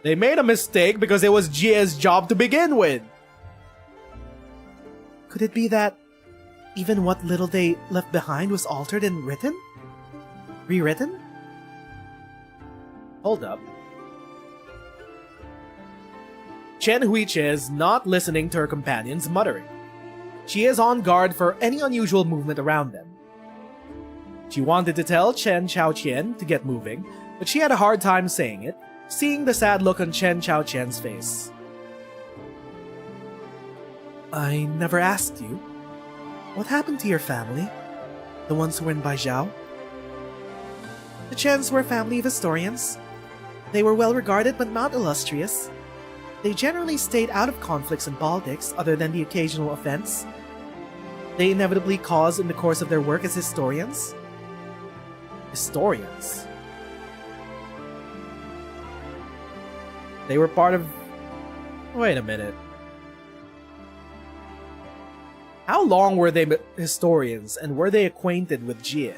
Speaker 2: They made a mistake because it was Jie's job to begin with.
Speaker 4: Could it be that even what little they left behind was altered and rewritten?
Speaker 2: Hold up. Chen Huiche is not listening to her companions muttering. She is on guard for any unusual movement around them. She wanted to tell Chen chao-chien to get moving, but she had a hard time saying it, seeing the sad look on Chen chao-chien's face.
Speaker 4: I never asked you. What happened to your family? The ones who were in Baijiao? The Chens were a family of historians. They were well regarded but not illustrious. They generally stayed out of conflicts and politics other than the occasional offense they inevitably cause in the course of their work as historians.
Speaker 2: Historians? They were part of... Wait a minute. How long were they historians, and were they acquainted with Jie?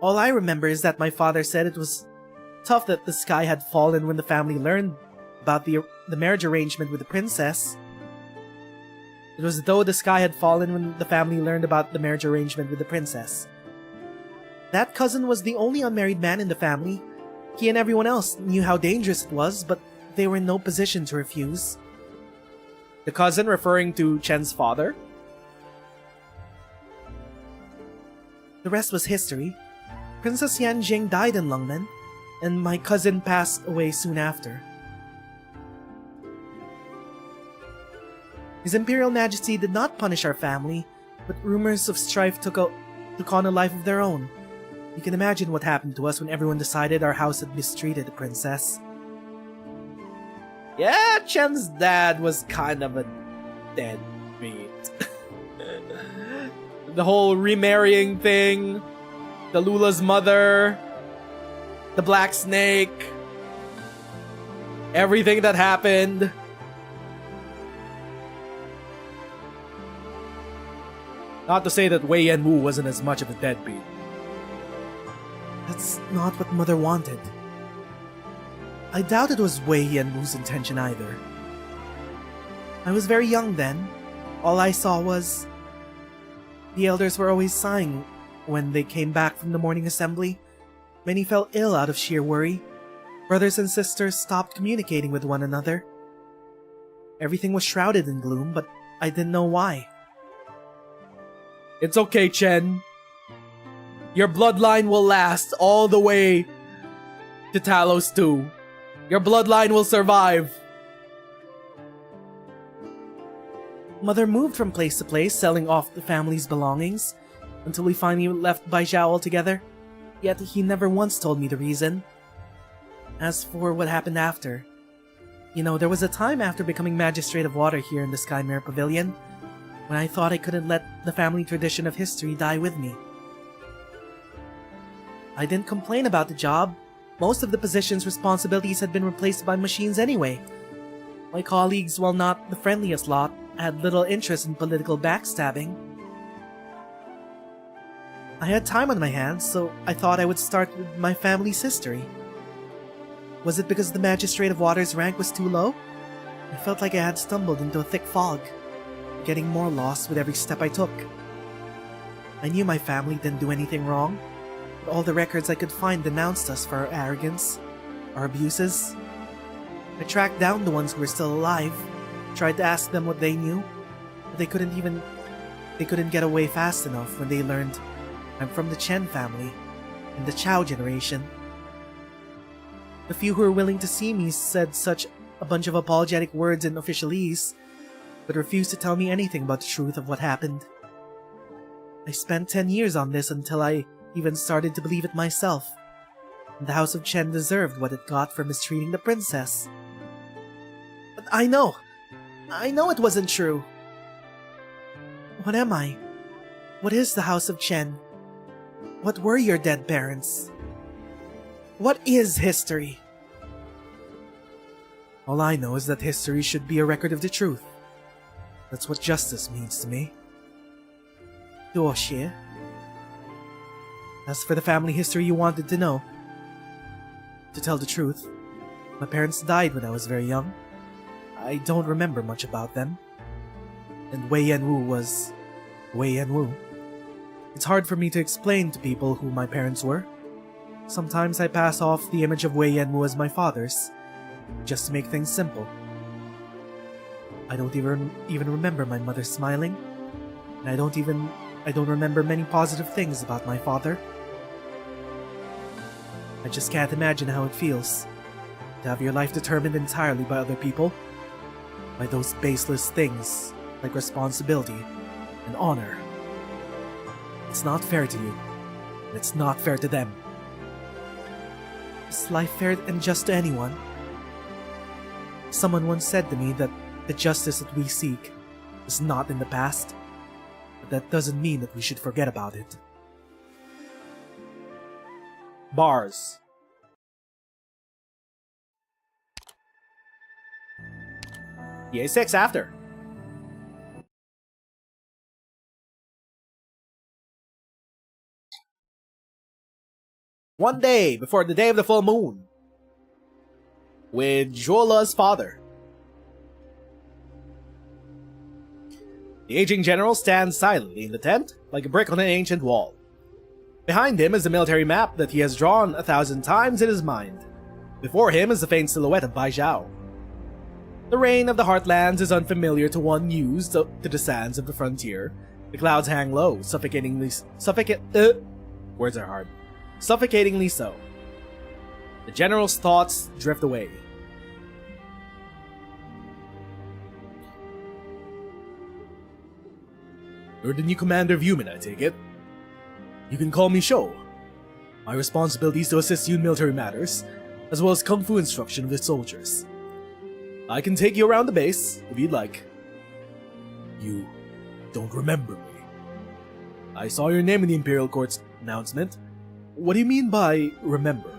Speaker 4: All I remember is that my father said it was tough that the sky had fallen when the family learned about the marriage arrangement with the princess. It was as though the sky had fallen when the family learned about the marriage arrangement with the princess. That cousin was the only unmarried man in the family. He and everyone else knew how dangerous it was, but they were in no position to refuse.
Speaker 2: The cousin referring to Chen's father?
Speaker 4: The rest was history. Princess Yan Jing died in Lungmen, and my cousin passed away soon after. His Imperial Majesty did not punish our family, but rumors of strife took on a life of their own. You can imagine what happened to us when everyone decided our house had mistreated the princess.
Speaker 2: Yeah, Chen's dad was kind of a deadbeat. The whole remarrying thing, the Lula's mother, the black snake, everything that happened. Not to say that Wei Yanwu wasn't as much of a deadbeat.
Speaker 4: That's not what Mother wanted. I doubt it was Wei Yanwu's intention either. I was very young then. All I saw was... the elders were always sighing when they came back from the morning assembly. Many fell ill out of sheer worry. Brothers and sisters stopped communicating with one another. Everything was shrouded in gloom, but I didn't know why.
Speaker 2: It's okay, Chen. Your bloodline will last all the way to Talos 2. Your bloodline will survive.
Speaker 4: Mother moved from place to place, selling off the family's belongings, until we finally left Baijiao altogether. Yet he never once told me the reason. As for what happened after, there was a time after becoming Magistrate of Water here in the Skymare Pavilion, when I thought I couldn't let the family tradition of history die with me. I didn't complain about the job. Most of the position's responsibilities had been replaced by machines anyway. My colleagues, while not the friendliest lot, had little interest in political backstabbing. I had time on my hands, so I thought I would start with my family's history. Was it because the Magistrate of Water's rank was too low? I felt like I had stumbled into a thick fog, getting more lost with every step I took. I knew my family didn't do anything wrong, but all the records I could find denounced us for our arrogance, our abuses. I tracked down the ones who were still alive, tried to ask them what they knew, but they couldn't get away fast enough when they learned I'm from the Chien family, in the Chao generation. The few who were willing to see me said such a bunch of apologetic words in officialese, but refused to tell me anything about the truth of what happened. I spent 10 years on this until I even started to believe it myself, and the House of Chien deserved what it got for mistreating the princess. But I know it wasn't true. What am I? What is the House of Chien? What were your dead parents? What is history? All I know is that history should be a record of the truth. That's what justice means to me. chao-chien. As for the family history you wanted to know, to tell the truth, my parents died when I was very young. I don't remember much about them. And Wei Yanwu was Wei Yanwu. It's hard for me to explain to people who my parents were. Sometimes I pass off the image of Wei Yanwu as my father's, just to make things simple. I don't even remember my mother smiling, and I don't remember many positive things about my father. I just can't imagine how it feels to have your life determined entirely by other people, by those baseless things like responsibility and honor. It's not fair to you, and it's not fair to them. Is life fair and just to anyone? Someone once said to me that the justice that we seek is not in the past, but that doesn't mean that we should forget about it.
Speaker 2: Bars. TA-6 after. One day before the day of the full moon, with Jola's father. The aging general stands silently in the tent, like a brick on an ancient wall. Behind him is the military map that he has drawn 1,000 times in his mind. Before him is the faint silhouette of Bai Zhao. The rain of the Heartlands is unfamiliar to one used to the sands of the frontier. The clouds hang low, suffocatingly so. The general's thoughts drift away.
Speaker 3: You're the new commander of Yumen, I take it? You can call me Shou. My responsibility is to assist you in military matters, as well as kung fu instruction of the soldiers. I can take you around the base, if you'd like. You don't remember me. I saw your name in the Imperial Court's announcement. What do you mean by remember?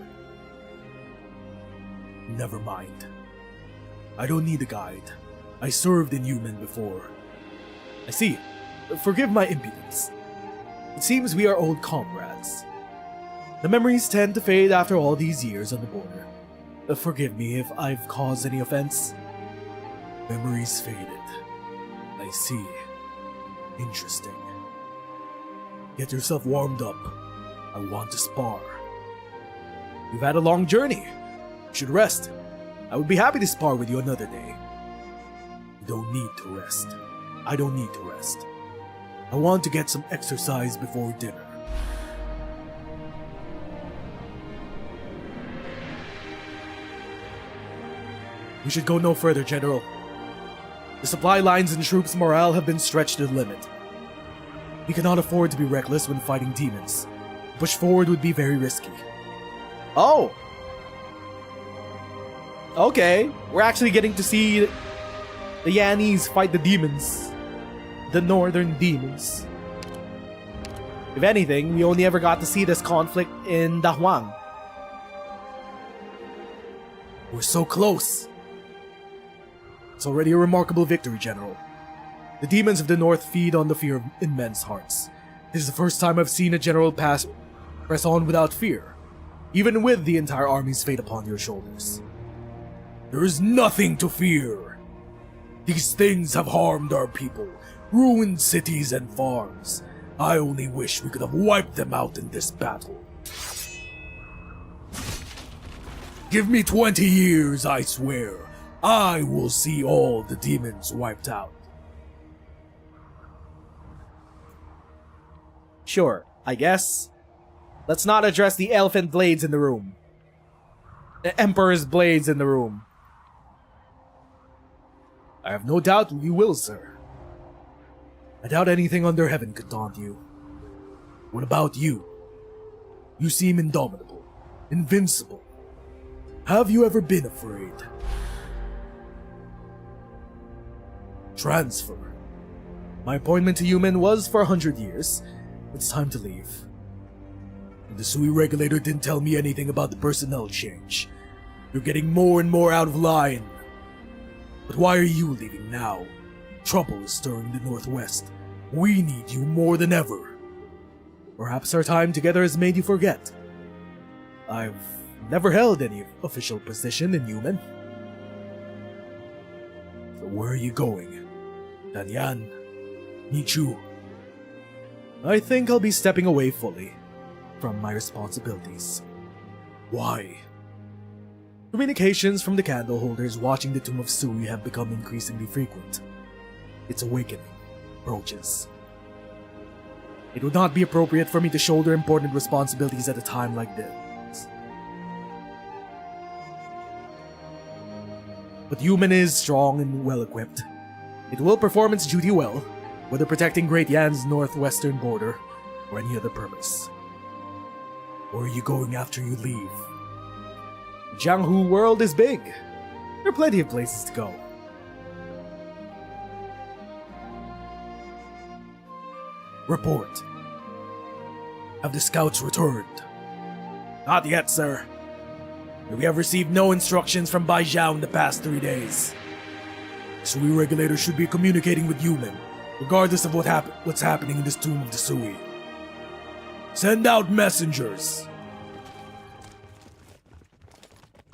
Speaker 3: Never mind. I don't need a guide. I served in Yumen before. I see. Forgive my impudence. It seems we are old comrades. The memories tend to fade after all these years on the border. Forgive me if I've caused any offense. Memories faded. I see. Interesting. Get yourself warmed up. I want to spar. You've had a long journey. You should rest. I would be happy to spar with you another day. You don't need to rest. I don't need to rest. I want to get some exercise before dinner. We should go no further, General. The supply lines and troops' morale have been stretched to the limit. We cannot afford to be reckless when fighting demons. Push forward would be very risky.
Speaker 2: Oh! Okay, we're actually getting to see the Yannis fight the demons. The northern demons. If anything, we only ever got to see this conflict in Dahuang.
Speaker 3: We're so close! It's already a remarkable victory, General. The demons of the north feed on the fear in men's hearts. This is the first time I've seen a general press on without fear. even with the entire army's fate upon your shoulders. There is nothing to fear. These things have harmed our people, ruined cities and farms. I only wish we could have wiped them out in this battle. Give me 20 years, I swear. I will see all the demons wiped out.
Speaker 4: Sure, I guess. Let's not address the elephant blades in the room. The Emperor's blades in the room.
Speaker 3: I have no doubt we will, sir. I doubt anything under heaven could taunt you. What about you? You seem indomitable, invincible. Have you ever been afraid? Transfer.
Speaker 4: My appointment to human was for 100 years. It's time to leave.
Speaker 3: And the Sui regulator didn't tell me anything about the personnel change. You're getting more and more out of line. But why are you leaving now? Trouble is stirring the Northwest. We need you more than ever.
Speaker 4: Perhaps our time together has made you forget. I've never held any official position in human.
Speaker 3: So where are you going? Danyan? Nichu?
Speaker 4: I think I'll be stepping away fully from my responsibilities.
Speaker 3: Why?
Speaker 4: Communications from the candle holders watching the Tomb of Sui have become increasingly frequent. Its awakening approaches. It would not be appropriate for me to shoulder important responsibilities at a time like this. But human is strong and well-equipped. It will perform its duty well, whether protecting Great Yan's northwestern border or any other purpose.
Speaker 3: Where are you going after you leave?
Speaker 4: The Jianghu world is big. There are plenty of places to go.
Speaker 3: Report. Have the scouts returned?
Speaker 4: Not yet, sir. We have received no instructions from Bai Zhao in the past 3 days.
Speaker 3: Sui regulator should be communicating with human, regardless of what's happening in this tomb of the Sui. Send out messengers.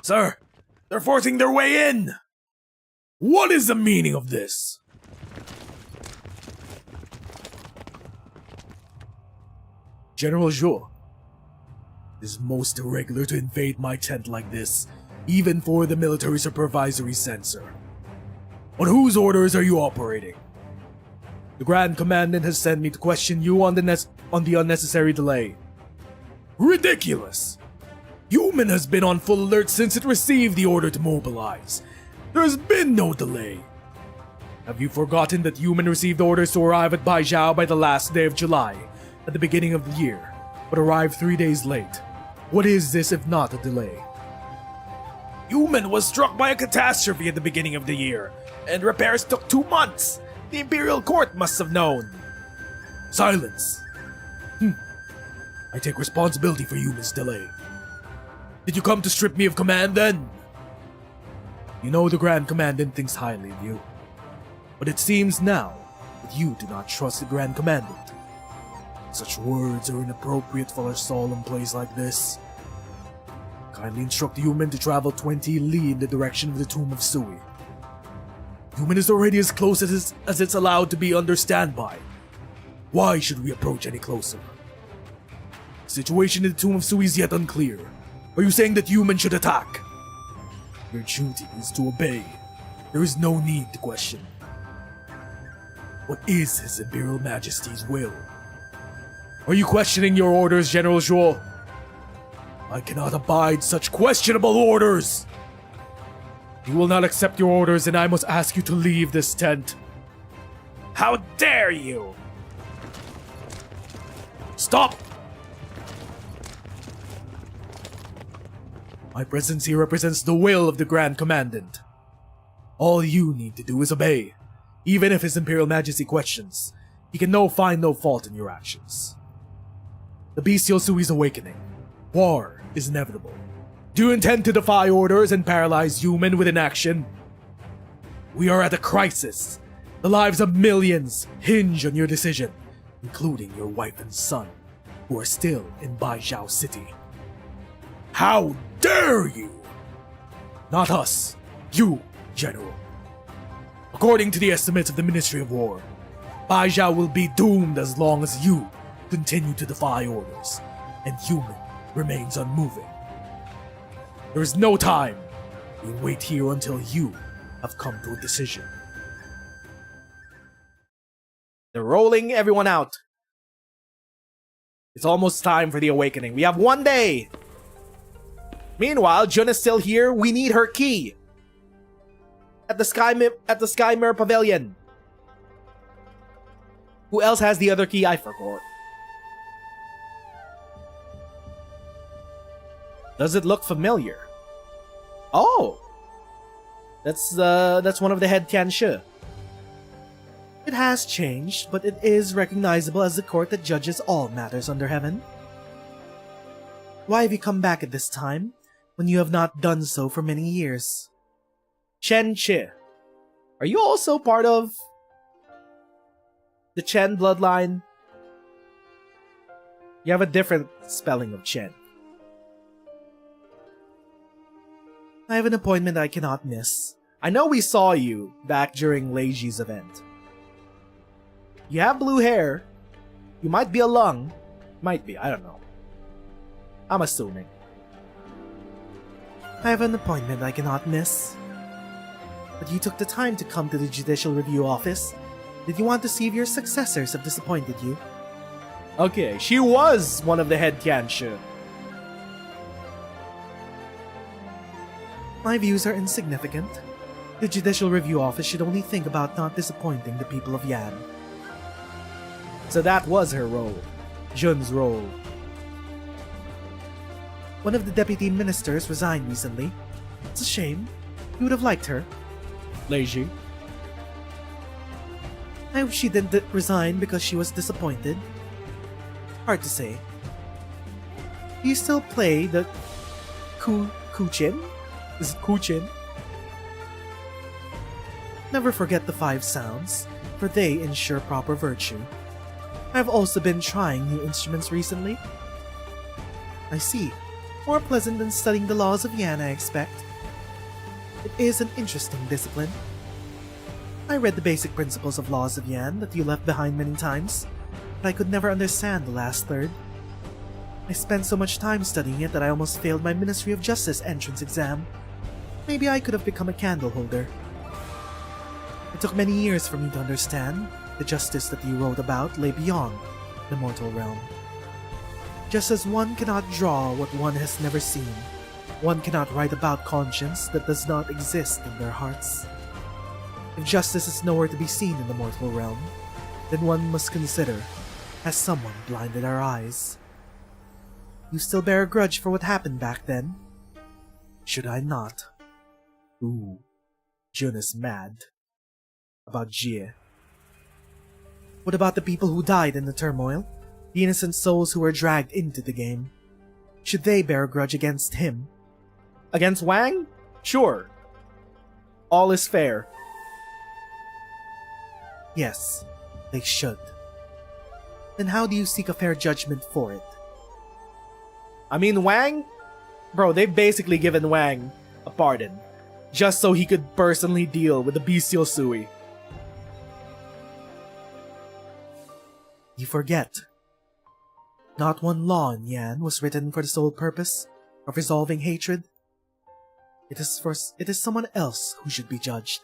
Speaker 4: Sir, they're forcing their way in!
Speaker 3: What is the meaning of this?
Speaker 4: General Zhou.
Speaker 3: It is most irregular to invade my tent like this, even for the military supervisory censor. On whose orders are you operating?
Speaker 4: The Grand Commandant has sent me to question you on the unnecessary delay.
Speaker 3: Ridiculous! Human has been on full alert since it received the order to mobilize. There has been no delay.
Speaker 4: Have you forgotten that Human received orders to arrive at Bai Zhao by the last day of July, at the beginning of the year, but arrived 3 days late? What is this if not a delay?
Speaker 2: Human was struck by a catastrophe at the beginning of the year, and repairs took 2 months. The Imperial Court must have known.
Speaker 3: Silence. I take responsibility for Human's delay. Did you come to strip me of command then?
Speaker 4: You know the Grand Commandant thinks highly of you. But it seems now that you do not trust the Grand Commandant.
Speaker 3: Such words are inappropriate for a solemn place like this. Kindly instruct Human to travel 20 li in the direction of the Tomb of Sui. Human is already as close as it's allowed to be under standby. Why should we approach any closer? The situation in the Tomb of Sui is yet unclear. Are you saying that Human should attack? Your duty is to obey. There is no need to question. What is His Imperial Majesty's will?
Speaker 4: Are you questioning your orders, General Zhuo?
Speaker 3: I cannot abide such questionable orders!
Speaker 4: You will not accept your orders, and I must ask you to leave this tent.
Speaker 2: How dare you!
Speaker 3: Stop! My presence here represents the will of the Grand Commandant. All you need to do is obey. Even if His Imperial Majesty questions, he can find no fault in your actions. The bestial Sui's awakening. War is inevitable. Do you intend to defy orders and paralyze Human with inaction? We are at a crisis. The lives of millions hinge on your decision, including your wife and son, who are still in Bai Zhao City. How dare you! Not us. You, General. According to the estimates of the Ministry of War, Baizhou will be doomed as long as you continue to defy orders, and human remains unmoving. There is no time. We'll wait here until you have come to a decision.
Speaker 2: They're rolling everyone out. It's almost time for the awakening. We have 1 day. Meanwhile, Jun is still here. We need her key. At the Sky Mirror Pavilion. Who else has the other key? I forgot. Does it look familiar? Oh! That's one of the head Tianshi. It has changed, but it is recognizable as the court that judges all matters under heaven. Why have you come back at this time, when you have not done so for many years? Chen Chi. Are you also part of the Chen bloodline? You have a different spelling of Chen. I have an appointment I cannot miss. I know we saw you back during Leiji's event. You have blue hair. You might be a lung. Might be, I don't know. I'm assuming. I have an appointment I cannot miss. But you took the time to come to the Judicial Review Office. Did you want to see if your successors have disappointed you? Okay, she was one of the head Tianshi. My views are insignificant. The Judicial Review Office should only think about not disappointing the people of Yan. So that was her role. Jun's role. One of the deputy ministers resigned recently. It's a shame. You would have liked her. Leiji. I hope she didn't resign because she was disappointed. Hard to say. Do you still play the chao-chien? Is it chao-chien? Never forget the 5 sounds, for they ensure proper virtue. I've also been trying new instruments recently. I see. More pleasant than studying the laws of Yan, I expect. It is an interesting discipline. I read the basic principles of laws of Yan that you left behind many times, but I could never understand the last third. I spent so much time studying it that I almost failed my Ministry of Justice entrance exam. Maybe I could have become a candle holder. It took many years for me to understand. The justice that you wrote about lay beyond the mortal realm. Just as one cannot draw what one has never seen, one cannot write about conscience that does not exist in their hearts. If justice is nowhere to be seen in the mortal realm, then one must consider, has someone blinded our eyes? You still bear a grudge for what happened back then? Should I not? Ooh, Jun is mad. About Jie. What about the people who died in the turmoil? The innocent souls who were dragged into the game? Should they bear a grudge against him? Against Wang? Sure. All is fair. Yes, they should. Then how do you seek a fair judgment for it? I mean, Wang? Bro, they've basically given Wang a pardon. Just so he could personally deal with the bestial Sui. You forget. Not one law in Yan was written for the sole purpose of resolving hatred. It is someone else who should be judged.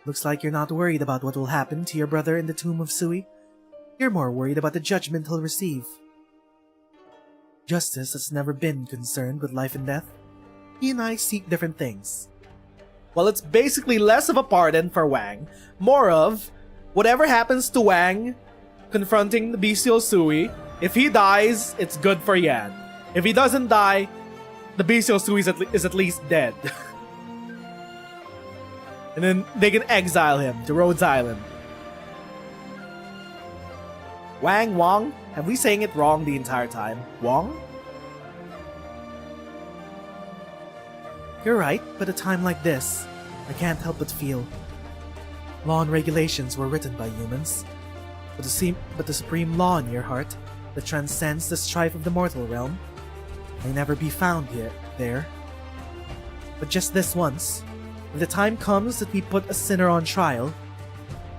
Speaker 2: Looks like you're not worried about what will happen to your brother in the tomb of Sui. You're more worried about the judgment he'll receive. Justice has never been concerned with life and death. He and I seek different things. Well, it's basically less of a pardon for Wang, more of whatever happens to Wang confronting the bestial Sui. If he dies, it's good for Yan. If he doesn't die, the bestial Sui is at least dead. And then they can exile him to Rhodes Island. Wang? Have we saying it wrong the entire time? Wong? You're right, but at a time like this, I can't help but feel. Law and regulations were written by humans, but the supreme law in your heart that transcends the strife of the mortal realm,
Speaker 4: may never be found there. But just this once, when the time comes that we put a sinner on trial,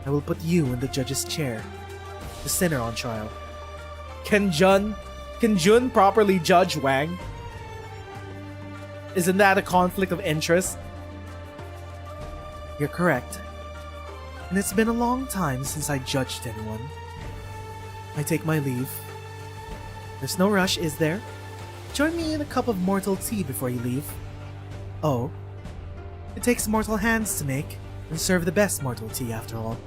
Speaker 4: I will put you in the judge's chair. The sinner on trial.
Speaker 2: Can Jun properly judge Wang? Isn't that a conflict of interest?
Speaker 4: You're correct. And it's been a long time since I judged anyone. I take my leave. There's no rush, is there? Join me in a cup of mortal tea before you leave. Oh, it takes mortal hands to make and serve the best mortal tea after all.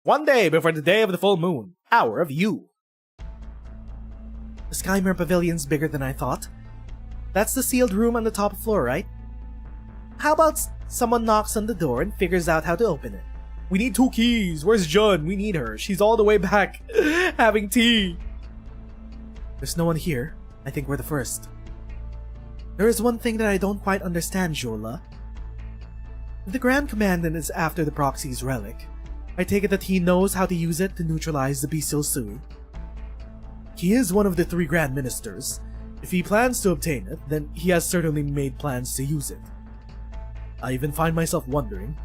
Speaker 2: One day before the day of the full moon, hour of you.
Speaker 4: The Skymere Pavilion's bigger than I thought. That's the sealed room on the top floor, right? How about someone knocks on the door and figures out how to open it?
Speaker 2: We need 2 keys. Where's Jun? We need her. She's all the way back having tea.
Speaker 4: There's no one here. I think we're the first. There is one thing that I don't quite understand, Jola. If the Grand Commandant is after the Proxy's relic, I take it that he knows how to use it to neutralize the bestial Sui. He is one of the 3 Grand Ministers. If he plans to obtain it, then he has certainly made plans to use it. I even find myself wondering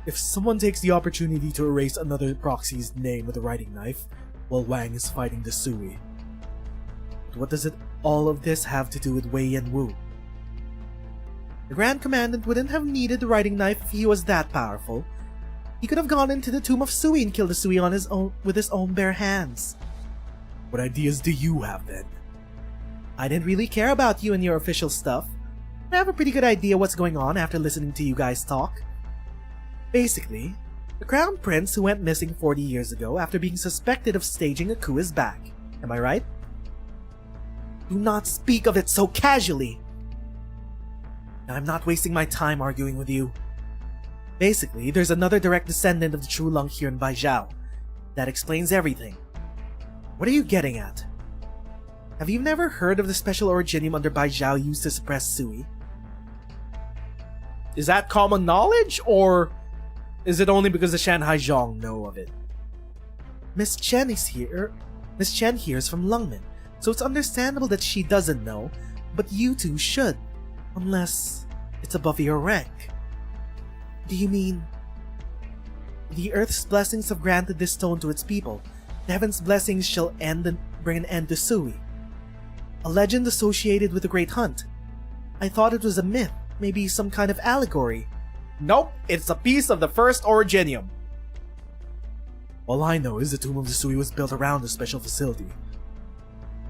Speaker 4: if someone takes the opportunity to erase another Proxy's name with a writing knife while Wang is fighting the Sui. But what does all of this have to do with Wei and Wu? The Grand Commandant wouldn't have needed the writing knife if he was that powerful. He could have gone into the Tomb of Sui and killed the Sui on his own with his own bare hands.
Speaker 3: What ideas do you have then?
Speaker 4: I didn't really care about you and your official stuff. I have a pretty good idea what's going on after listening to you guys talk. Basically, the Crown Prince who went missing 40 years ago after being suspected of staging a coup is back. Am I right? Do not speak of it so casually! I'm not wasting my time arguing with you. Basically, there's another direct descendant of the True Lung here in Baijiao. That explains everything. What are you getting at? Have you never heard of the special originium under Baijiao used to suppress Sui?
Speaker 2: Is that common knowledge, or is it only because the Shanghai Zhong know of it?
Speaker 4: Miss Chen is here. Miss Chen here is from Lungmen, so it's understandable that she doesn't know, but you two should. Unless it's above your rank. Do you mean... The Earth's blessings have granted this stone to its people. The Heaven's blessings shall end and bring an end to Sui. A legend associated with the Great Hunt. I thought it was a myth, maybe some kind of allegory.
Speaker 2: Nope, it's a piece of the first originium.
Speaker 3: All I know is the Tomb of the Sui was built around a special facility.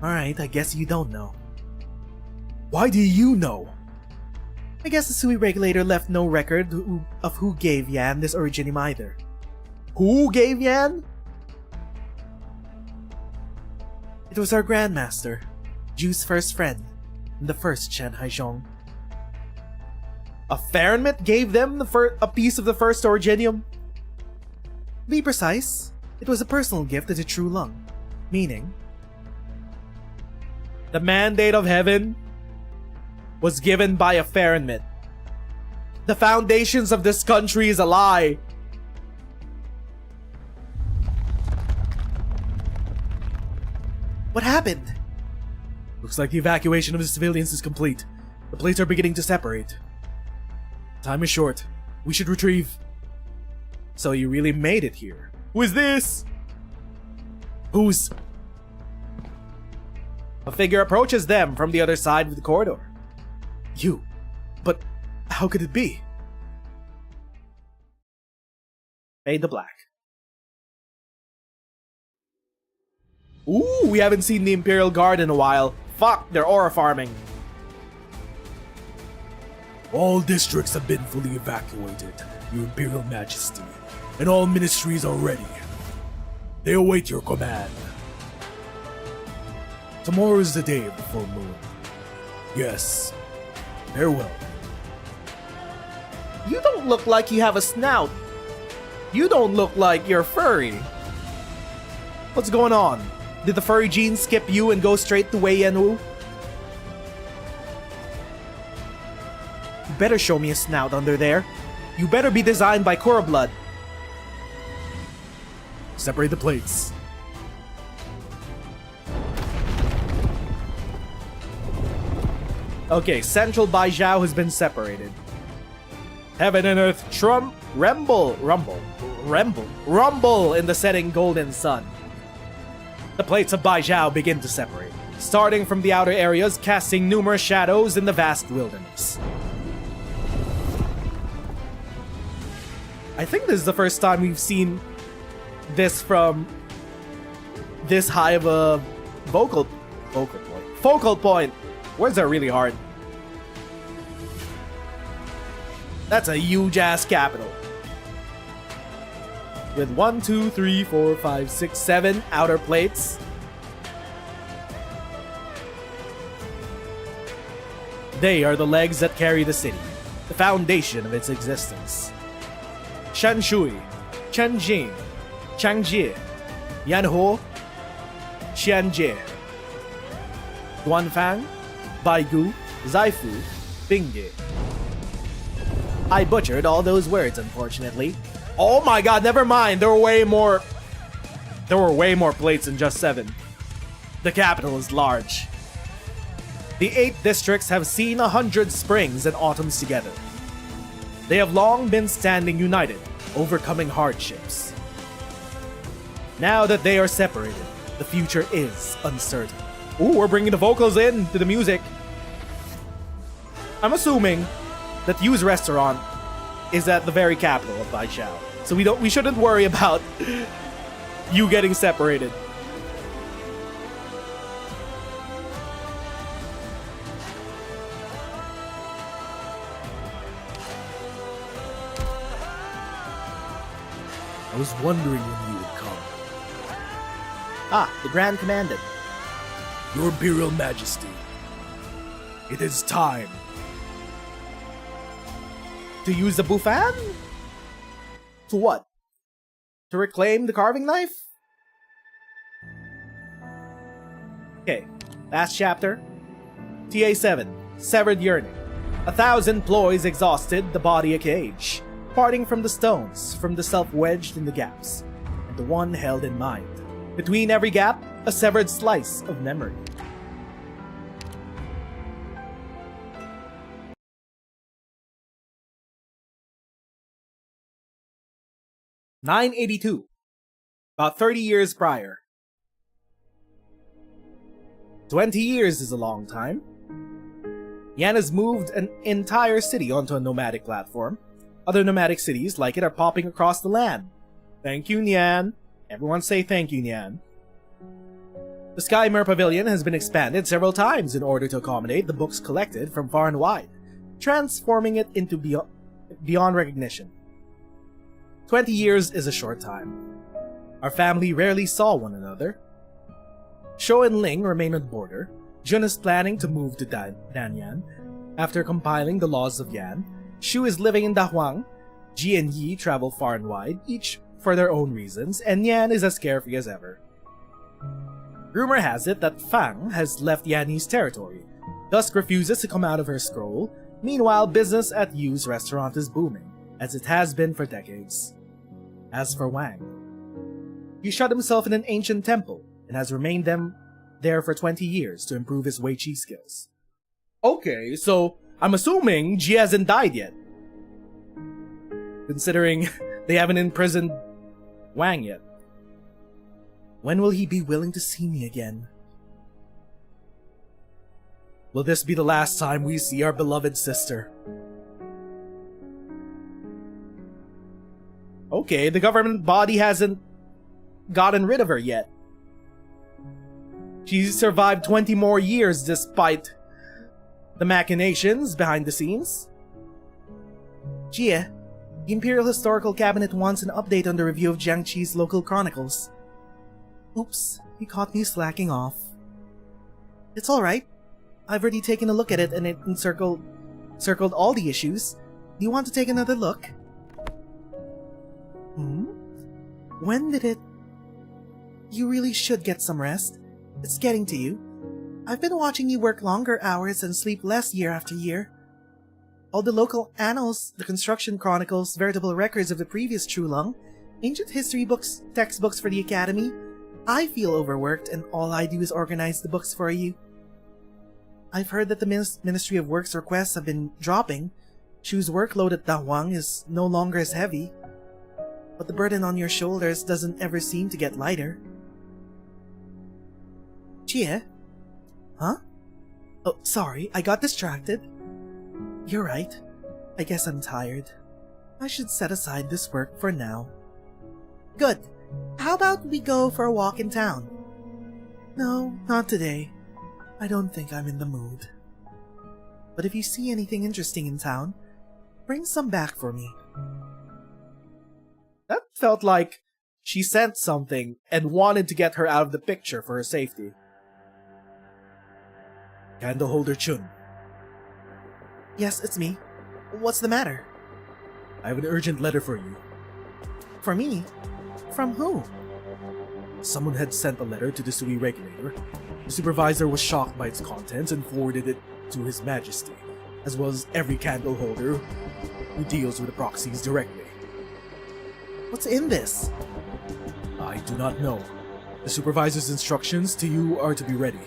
Speaker 4: Alright, I guess you don't know.
Speaker 3: Why do you know?
Speaker 4: I guess the Sui regulator left no record of who gave Yan this originium either.
Speaker 2: Who gave Yan?
Speaker 4: It was our Grandmaster, Ju's first friend, and the first Shanghai Zhong.
Speaker 2: A Farenmit gave them a piece of the first originium?
Speaker 4: To be precise, it was a personal gift to the True Lung, meaning...
Speaker 2: The mandate of heaven was given by a Farenmit. The foundations of this country is a lie.
Speaker 4: What happened?
Speaker 3: Looks like the evacuation of the civilians is complete. The plates are beginning to separate. Time is short. We should retrieve.
Speaker 2: So you really made it here. Who is this?
Speaker 3: Who's...
Speaker 2: A figure approaches them from the other side of the corridor.
Speaker 3: You. But how could it be?
Speaker 2: Fade to black. Ooh, we haven't seen the Imperial Guard in a while. Fuck, they're aura farming.
Speaker 3: All districts have been fully evacuated, Your Imperial Majesty, and all ministries are ready. They await your command. Tomorrow is the day of the full moon. Yes. Farewell.
Speaker 2: You don't look like you have a snout. You don't look like you're furry. What's going on? Did the furry gene skip you and go straight to Wei Yanwu? You better show me a snout under there. You better be designed by Korra blood.
Speaker 3: Separate the plates.
Speaker 4: Okay, Central Baizhao has been separated. Heaven and earth rumble in the setting golden sun. The plates of Baizhao begin to separate, starting from the outer areas, casting numerous shadows in the vast wilderness. I think this is the first time we've seen this from this high of a focal point. Words are really hard. That's a huge ass capital. With 1, 2, 3, 4, 5, 6, 7 outer plates. They are the legs that carry the city, the foundation of its existence. Shanshui, Chenjing, Changjie, Yanhuo, Xianjie, Guanfang, Baigu, Zaifu, Bingge. I butchered all those words, unfortunately. Oh my god, never mind. There were way more plates than just 7. The capital is large. The 8 districts have seen 100 springs and autumns together. They have long been standing united, overcoming hardships. Now that they are separated, the future is uncertain. Ooh, we're bringing the vocals in to the music. I'm assuming that Yu's restaurant is at the very capital of Baizhao. So we shouldn't worry about you getting separated.
Speaker 3: I was wondering when you would come.
Speaker 4: Ah, the Grand Commandant.
Speaker 3: Your Imperial Majesty. It is time.
Speaker 4: To use the Bufan? To what? To reclaim the carving knife? Okay, last chapter. TA-7, Severed Yearning. 1,000 ploys exhausted, the body a cage. Parting from the stones, from the self wedged in the gaps, and the one held in mind. Between every gap, a severed slice of memory. (982), about 30 years prior. 20 years is a long time. Yan has moved an entire city onto a nomadic platform. Other nomadic cities like it are popping across the land. Thank you, Nyan. Everyone say thank you, Nyan. The Skymere Pavilion has been expanded several times in order to accommodate the books collected from far and wide, transforming it into beyond recognition. 20 years is a short time. Our family rarely saw one another. Shou and Ling remain on the border. Jun is planning to move to Danyan. After compiling the laws of Yan, Shu is living in Dahuang. Ji and Yi travel far and wide, each for their own reasons, and Yan is as carefree as ever. Rumor has it that Fang has left Yanni's territory. Dusk refuses to come out of her scroll. Meanwhile, business at Yu's restaurant is booming, as it has been for decades. As for Wang, he shut himself in an ancient temple and has remained there for 20 years to improve his Wei Qi skills. Okay, so I'm assuming Ji hasn't died yet. Considering they haven't imprisoned Wang yet. When will he be willing to see me again? Will this be the last time we see our beloved sister? Okay, the government body hasn't gotten rid of her yet. She's survived 20 more years despite the machinations behind the scenes. Jie, the Imperial Historical Cabinet wants an update on the review of Jiangqi's local chronicles. Oops, you caught me slacking off. It's alright. I've already taken a look at it and it circled all the issues. Do you want to take another look? When did it... You really should get some rest. It's getting to you. I've been watching you work longer hours and sleep less year after year. All the local annals, the construction chronicles, veritable records of the previous Trulong, Ancient history books, textbooks for the academy. I feel overworked and all I do is organize the books for you. I've heard that the Ministry of Works requests have been dropping. Chu's workload at Dawang is no longer as heavy. But the burden on your shoulders doesn't ever seem to get lighter. Chie? Huh? Oh, sorry, I got distracted. You're right. I guess I'm tired. I should set aside this work for now. Good. How about we go for a walk in town? No, not today. I don't think I'm in the mood. But if you see anything interesting in town, bring some back for me.
Speaker 2: That felt like she sent something and wanted to get her out of the picture for her safety.
Speaker 3: Candleholder Chun,
Speaker 4: Yes, it's me. What's the matter?
Speaker 3: I have an urgent letter for you.
Speaker 4: For me? From who?
Speaker 3: Someone had sent a letter to the Sui regulator. The supervisor was shocked by its contents and forwarded it to His Majesty, as well as every candleholder who deals with the proxies directly.
Speaker 4: What's in this?
Speaker 3: I do not know. The supervisor's instructions to you are to be ready,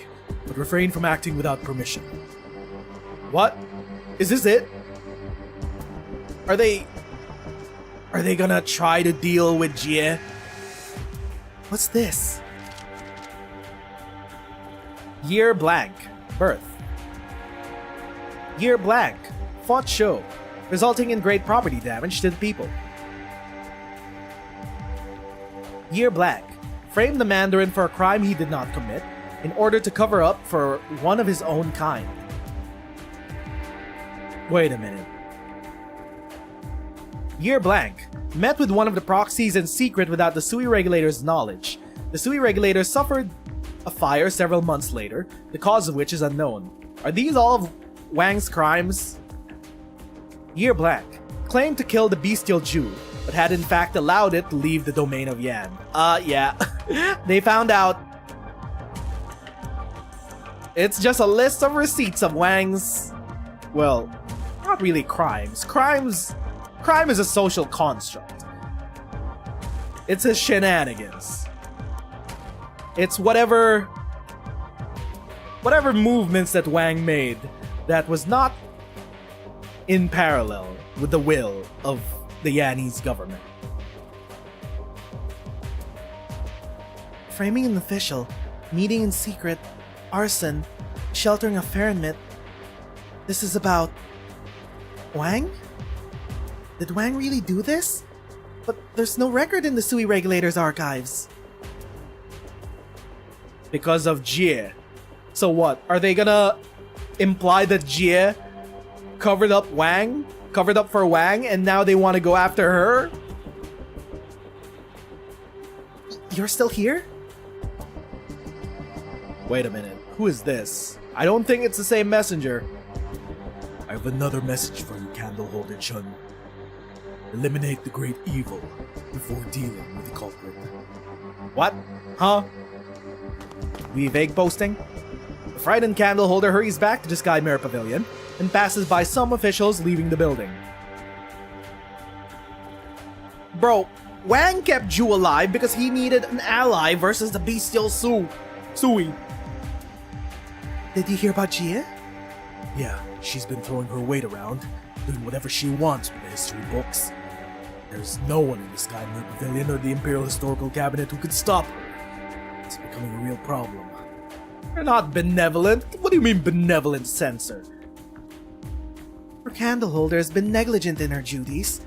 Speaker 3: but refrain from acting without permission.
Speaker 2: What? Is this it? Are they gonna try to deal with Jie?
Speaker 4: What's this?
Speaker 2: Year blank. Birth. Year blank. Fought show, resulting in great property damage to the people. Year blank. Framed the Mandarin for a crime he did not commit in order to cover up for one of his own kind. Wait a minute. Year blank. Met with one of the proxies in secret without the Sui regulator's knowledge. The Sui regulator suffered a fire several months later, the cause of which is unknown. Are these all of Wang's crimes? Year blank. Claimed to kill the bestial Jew, but had in fact allowed it to leave the domain of Yan. Yeah. They found out. It's just a list of receipts of Wang's... well, not really crimes. Crime is a social construct. It's his shenanigans. It's whatever movements that Wang made that was not in parallel with the will of the Yanese government.
Speaker 4: Framing an official, meeting in secret, arson, sheltering a Farenmit. This is about... Wang? Did Wang really do this? But there's no record in the Sui regulator's archives.
Speaker 2: Because of Jie. So what? Are they gonna imply that Jie covered up Wang? Covered up for Wang and now they want to go after her?
Speaker 4: You're still here?
Speaker 2: Wait a minute. Who is this? I don't think it's the same messenger.
Speaker 3: I have another message for you, Candleholder Chun. Eliminate the great evil before dealing with the culprit.
Speaker 2: What? Huh? We vague posting? The frightened candleholder hurries back to the Sky Mirror Pavilion and passes by some officials leaving the building. Bro, Wang kept Ju alive because he needed an ally versus the bestial Sui.
Speaker 4: Did you hear about Jie?
Speaker 3: Yeah, she's been throwing her weight around, doing whatever she wants with the history books. There's no one in the Sky Mirror Pavilion or the Imperial Historical Cabinet who could stop her. It's becoming a real problem.
Speaker 2: You're not benevolent. What do you mean benevolent censor?
Speaker 4: Her candleholder has been negligent in her duties.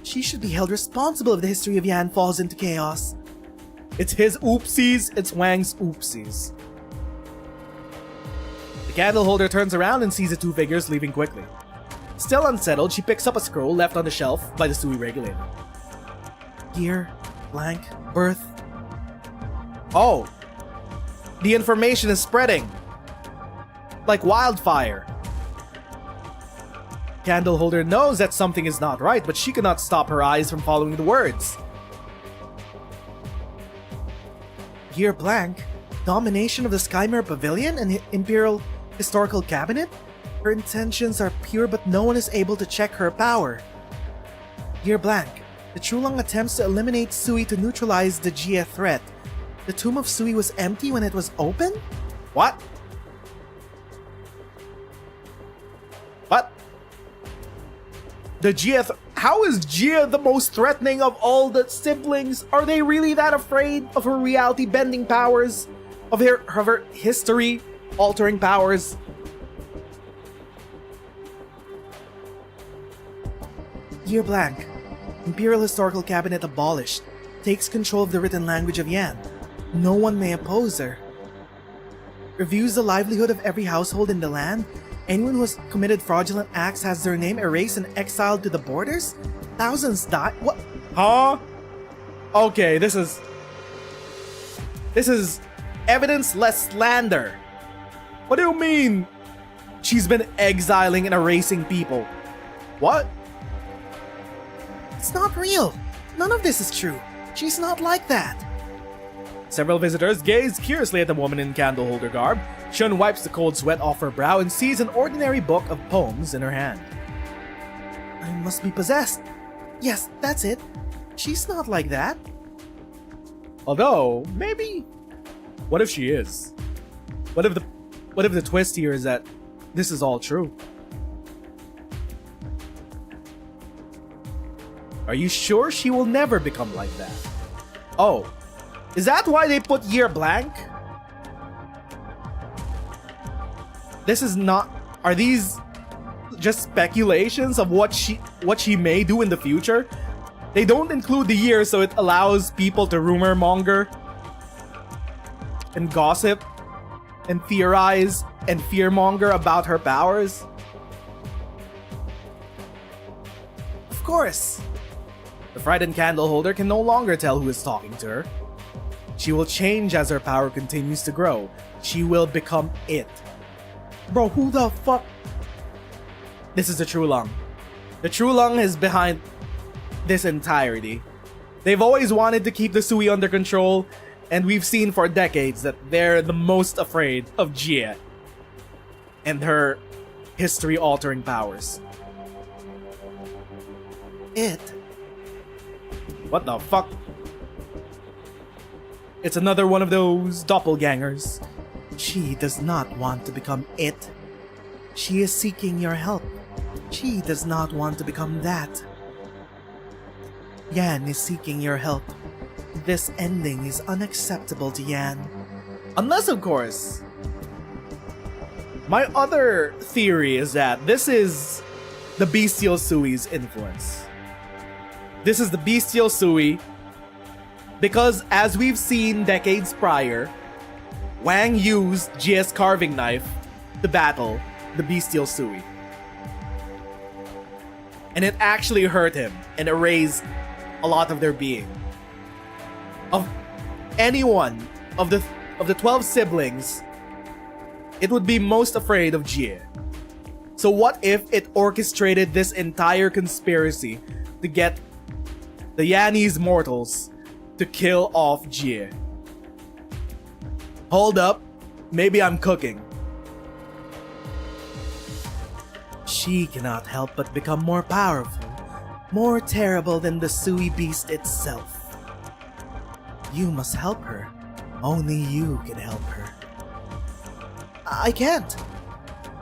Speaker 4: She should be held responsible if the history of Yan falls into chaos.
Speaker 2: It's his oopsies, it's Wang's oopsies. The candleholder turns around and sees the two figures leaving quickly. Still unsettled, she picks up a scroll left on the shelf by the Sui regulator.
Speaker 4: Year, blank, birth.
Speaker 2: Oh! The information is spreading! Like wildfire. Candleholder knows that something is not right, but she cannot stop her eyes from following the words.
Speaker 4: Year blank, domination of the Sky Mirror Pavilion and Imperial Historical Cabinet? Her intentions are pure but no one is able to check her power. Year blank, The Chulong attempts to eliminate Sui to neutralize the Jie threat. The tomb of Sui was empty when it was open? What? What? The Jie... How is Jie the most threatening of all the siblings? Are they really that afraid of her reality-bending powers? Of her history-altering powers? Year blank. Imperial Historical Cabinet abolished. Takes control of the written language of Yan. No one may oppose her. Reviews the livelihood of every household in the land. Anyone who has committed fraudulent acts has their name erased and exiled to the borders? Thousands die. What? Huh? Okay, this is evidence-less slander. What do you mean? She's been exiling and erasing people. What? It's not real. None of this is true. She's not like that. Several visitors gaze curiously at the woman in candleholder garb. Shun wipes the cold sweat off her brow and sees an ordinary book of poems in her hand. I must be possessed. Yes, that's it. She's not like that. Although, maybe... What if she is? What if the twist here is that this is all true? Are you sure she will never become like that? Oh, is that why they put year blank? This is not... Are these just speculations of what she may do in the future? They don't include the year, so it allows people to rumor monger and gossip and theorize and fearmonger about her powers. Of course. The frightened candleholder can no longer tell who is talking to her. She will change as her power continues to grow. She will become it. Bro, who the fuck? This is the Chulong. The Chulong is behind this entirety. They've always wanted to keep the Sui under control, and we've seen for decades that they're the most afraid of Jie and her history-altering powers. It? What the fuck? It's another one of those doppelgangers. She does not want to become it. She is seeking your help. She does not want to become that. Yan is seeking your help. This ending is unacceptable to Yan. Unless, of course, my other theory is that this is the Bestial Sui's influence. This is the Bestial Sui because, as we've seen decades prior, Wang used Jie's carving knife to battle the Bestial Sui. And it actually hurt him and erased a lot of their being. Of anyone of the 12 siblings, it would be most afraid of Jie. So what if it orchestrated this entire conspiracy to get the Yanese mortals to kill off Jie? Hold up, maybe I'm cooking. She cannot help but become more powerful, more terrible than the Sui beast itself. You must help her. Only you can help her. I can't.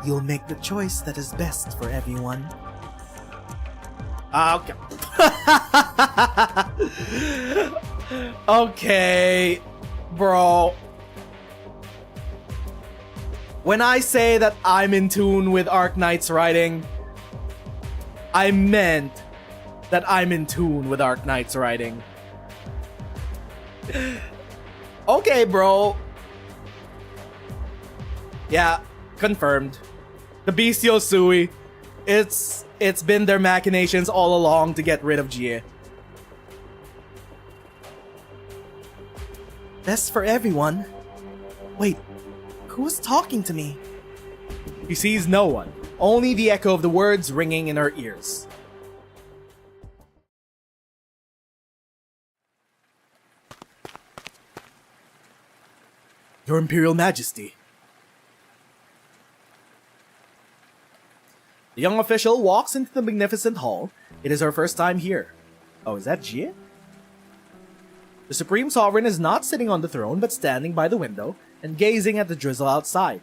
Speaker 4: You'll make the choice that is best for everyone. Okay. Okay, bro. When I say that I'm in tune with Arknights writing, I meant that I'm in tune with Arknights writing. Okay, bro. Yeah, confirmed. The Bestial Sui, it's been their machinations all along to get rid of Jie. Best for everyone. Wait, who's talking to me? She sees no one, only the echo of the words ringing in her ears. Your Imperial Majesty. The young official walks into the magnificent hall. It is her first time here. Oh, is that Jie? The Supreme Sovereign is not sitting on the throne, but standing by the window and gazing at the drizzle outside.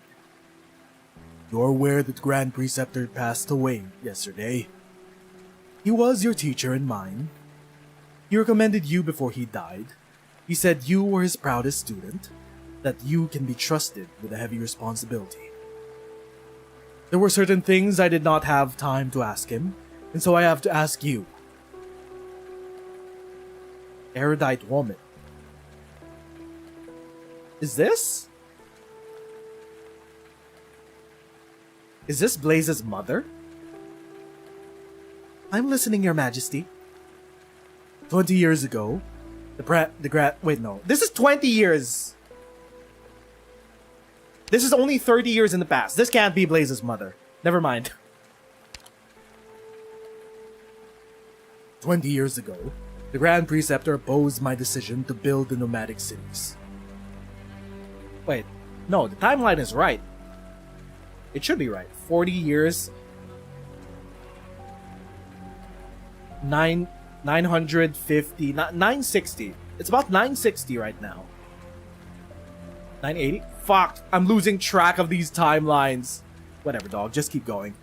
Speaker 3: You're aware that Grand Preceptor passed away yesterday. He was your teacher and mine. He recommended you before he died. He said you were his proudest student, that you can be trusted with a heavy responsibility. There were certain things I did not have time to ask him, and so I have to ask you.
Speaker 4: Erudite woman. Is this Blaze's mother?
Speaker 3: I'm listening, Your Majesty. 20 years ago,
Speaker 4: wait, no. This is 20 years. This is only 30 years in the past. This can't be Blaze's mother. Never mind.
Speaker 3: 20 years ago, the Grand Preceptor opposed my decision to build the nomadic cities.
Speaker 4: Wait, no, the timeline is right. It should be right. 40 years. 950, 960. It's about 960 right now. 980? Fuck, I'm losing track of these timelines. Whatever, dog, just keep going.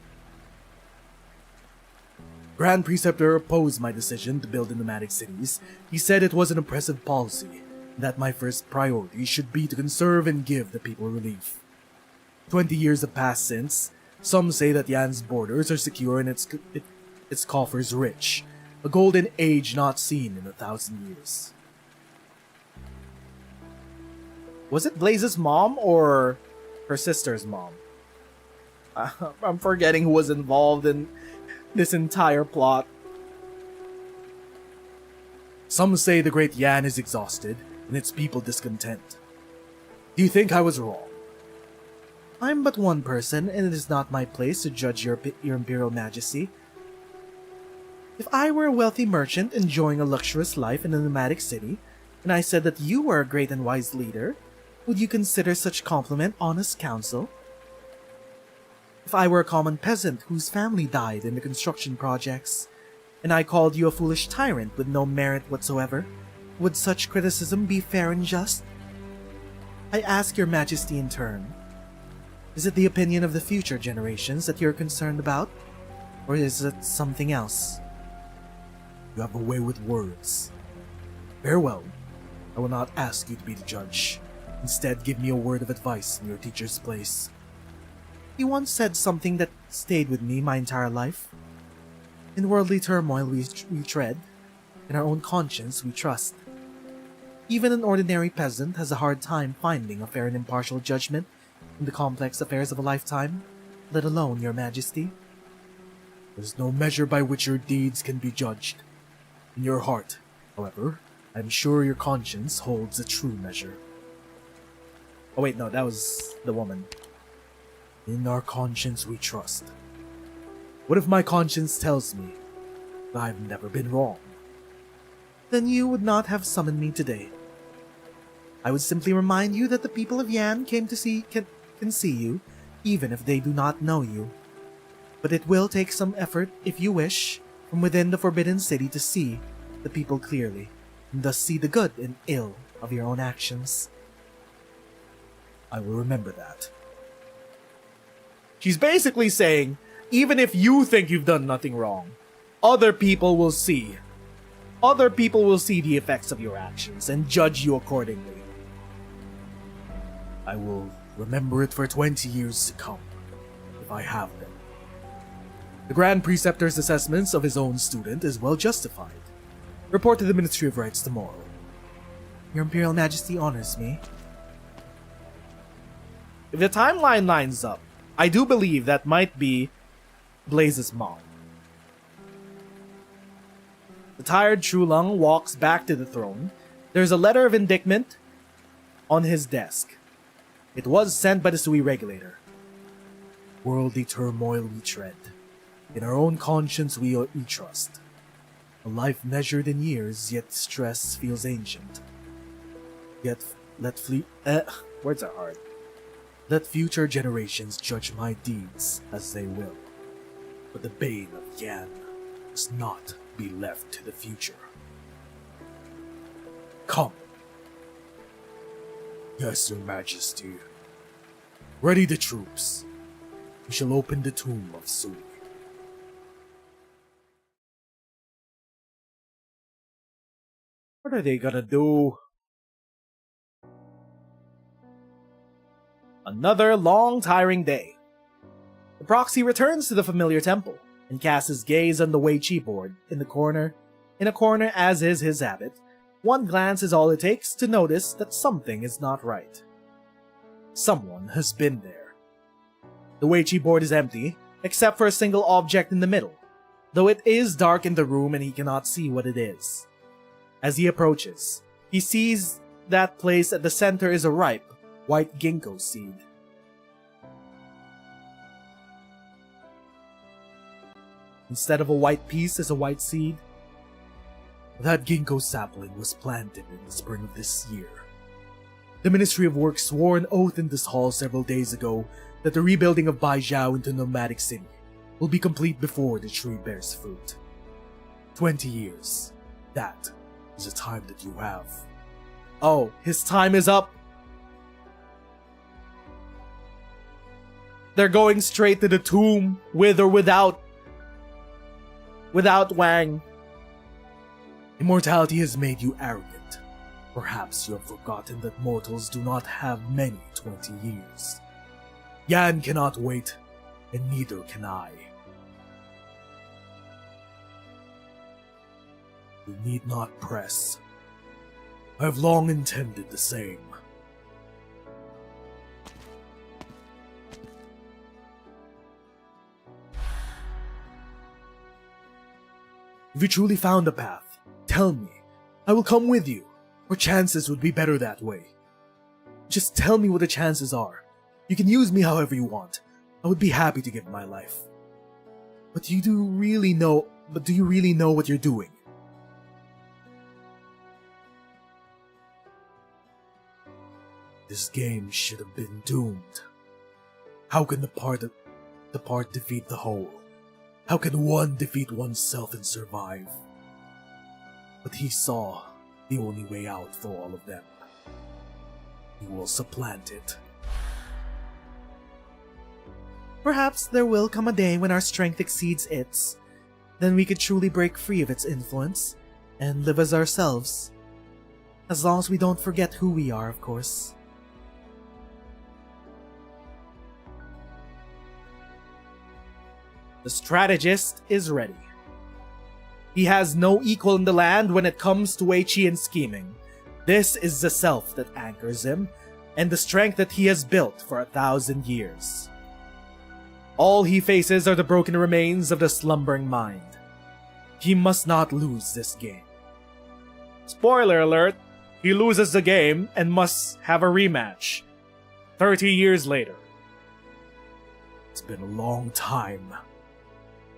Speaker 3: Grand Preceptor opposed my decision to build the nomadic cities. He said it was an oppressive policy, and that my first priority should be to conserve and give the people relief. 20 years have passed since. Some say that Yan's borders are secure and its coffers rich. A golden age not seen in 1,000 years.
Speaker 4: Was it Blaze's mom or her sister's mom? I'm forgetting who was involved in this entire plot.
Speaker 3: Some say the great Yan is exhausted and its people discontent. Do you think I was wrong?
Speaker 4: I'm but one person, and it is not my place to judge your Imperial Majesty. If I were a wealthy merchant enjoying a luxurious life in a nomadic city, and I said that you were a great and wise leader, would you consider such compliment honest counsel? If I were a common peasant whose family died in the construction projects, and I called you a foolish tyrant with no merit whatsoever, would such criticism be fair and just? I ask your Majesty in turn, is it the opinion of the future generations that you're concerned about, or is it something else?
Speaker 3: You have a way with words. Farewell. I will not ask you to be the judge. Instead, give me a word of advice in your teacher's place.
Speaker 4: You once said something that stayed with me my entire life. In worldly turmoil we tread, in our own conscience we trust. Even an ordinary peasant has a hard time finding a fair and impartial judgment in the complex affairs of a lifetime, let alone your Majesty.
Speaker 3: There's no measure by which your deeds can be judged. In your heart, however, I'm sure your conscience holds a true measure.
Speaker 4: Oh wait, no, that was the woman.
Speaker 3: In our conscience we trust. What if my conscience tells me that I've never been wrong?
Speaker 4: Then you would not have summoned me today. I would simply remind you that the people of Yan can see you, even if they do not know you. But it will take some effort, if you wish, from within the Forbidden City to see the people clearly, and thus see the good and ill of your own actions.
Speaker 3: I will remember that.
Speaker 4: She's basically saying, even if you think you've done nothing wrong, other people will see. Other people will see the effects of your actions and judge you accordingly.
Speaker 3: I will remember it for 20 years to come, if I have them. The Grand Preceptor's assessments of his own student is well justified. Report to the Ministry of Rights tomorrow.
Speaker 4: Your Imperial Majesty honors me. If the timeline lines up, I do believe that might be Blaze's mom. The tired Chulung walks back to the throne. There's a letter of indictment on his desk. It was sent by the Sui regulator.
Speaker 3: Worldly turmoil we tread. In our own conscience we trust. A life measured in years, yet stress feels ancient. Yet words are hard. Let future generations judge my deeds as they will. But the bane of Yan must not be left to the future. Come. Yes, Your Majesty. Ready the troops. We shall open the tomb of Sui.
Speaker 4: What are they gonna do? Another long, tiring day. The proxy returns to the familiar temple and casts his gaze on the Wei Chi board in a corner as is his habit. One glance is all it takes to notice that something is not right. Someone has been there. The Wei Chi board is empty, except for a single object in the middle, though it is dark in the room and he cannot see what it is. As he approaches, he sees that placed at the center is a ripe, white ginkgo seed. Instead of a white piece is a white seed.
Speaker 3: That ginkgo sapling was planted in the spring of this year. The Ministry of Works swore an oath in this hall several days ago that the rebuilding of Baijiao into nomadic city will be complete before the tree bears fruit. 20 years. That is the time that you have.
Speaker 4: Oh, his time is up. They're going straight to the tomb, with or without Wang.
Speaker 3: Immortality has made you arrogant. Perhaps you have forgotten that mortals do not have many 20 years. Yan cannot wait, and neither can I. You need not press. I have long intended the same. If you truly found a path, tell me. I will come with you. Our chances would be better that way. Just tell me what the chances are. You can use me however you want. I would be happy to give my life. But do you really know what you're doing? This game should have been doomed. How can the part defeat the whole? How can one defeat oneself and survive? But he saw the only way out for all of them. He will supplant it.
Speaker 4: Perhaps there will come a day when our strength exceeds its. Then we could truly break free of its influence and live as ourselves. As long as we don't forget who we are, of course. The strategist is ready. He has no equal in the land when it comes to Wei-Chi scheming. This is the self that anchors him, and the strength that he has built for 1,000 years. All he faces are the broken remains of the slumbering mind. He must not lose this game. Spoiler alert, he loses the game and must have a rematch. 30 years later.
Speaker 3: It's been a long time.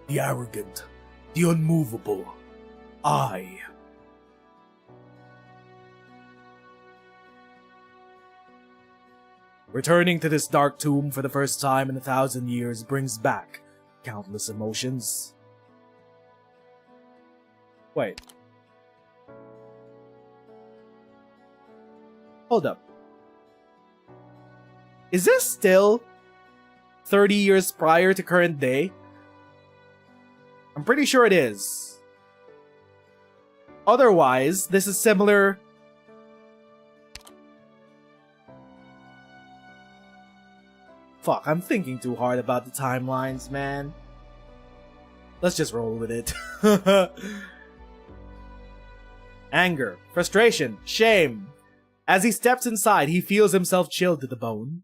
Speaker 3: The arrogant, the unmovable, I.
Speaker 4: Returning to this dark tomb for the first time in 1,000 years brings back countless emotions. Wait. Hold up. Is this still 30 years prior to current day? I'm pretty sure it is. Otherwise, this is similar. Fuck, I'm thinking too hard about the timelines, man. Let's just roll with it. Anger, frustration, shame. As he steps inside, he feels himself chilled to the bone.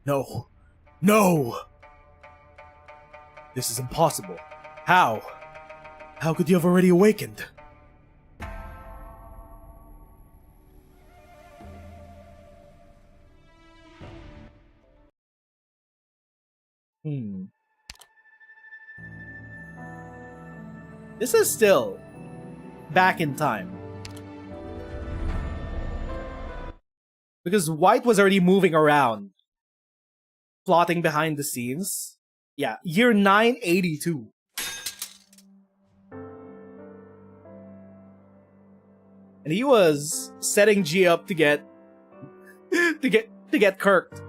Speaker 3: No. No! This is impossible. How? How could you have already awakened?
Speaker 4: This is still back in time. Because White was already moving around, plotting behind the scenes. Yeah, year 982. And he was setting G up to get to get kirked.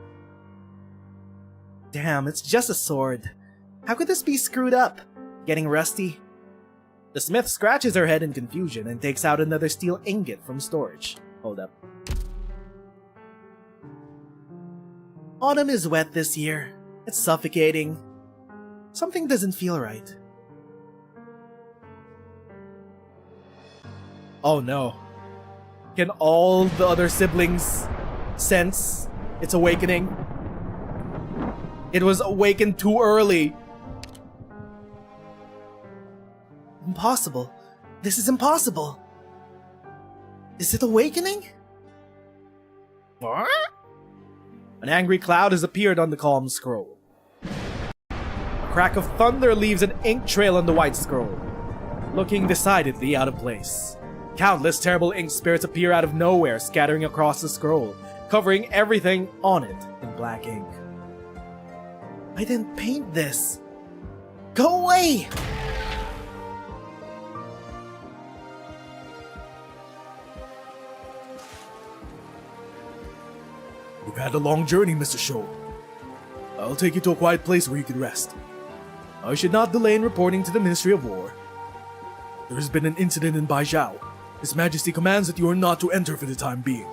Speaker 4: Damn, it's just a sword. How could this be screwed up? Getting rusty? The smith scratches her head in confusion and takes out another steel ingot from storage. Hold up. Autumn is wet this year. It's suffocating. Something doesn't feel right. Oh no. Can all the other siblings sense its awakening? It was awakened too early. Impossible. This is impossible. Is it awakening? What? An angry cloud has appeared on the calm scroll. A crack of thunder leaves an ink trail on the white scroll, looking decidedly out of place. Countless terrible ink spirits appear out of nowhere, scattering across the scroll, covering everything on it in black ink. I didn't paint this. Go away!
Speaker 3: You've had a long journey, Mr. Shou. I'll take you to a quiet place where you can rest. I should not delay in reporting to the Ministry of War. There has been an incident in Baizhou. His Majesty commands that you are not to enter for the time being.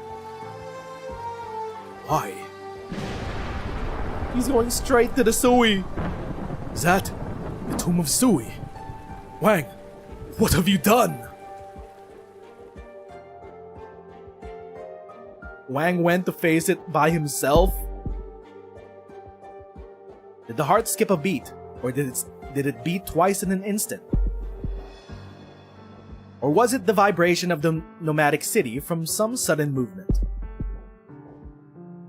Speaker 3: Why?
Speaker 4: He's going straight to the Sui.
Speaker 3: Is that the tomb of Sui? Wang, what have you done?
Speaker 4: Wang went to face it by himself? Did the heart skip a beat? Or did it beat twice in an instant? Or was it the vibration of the nomadic city from some sudden movement?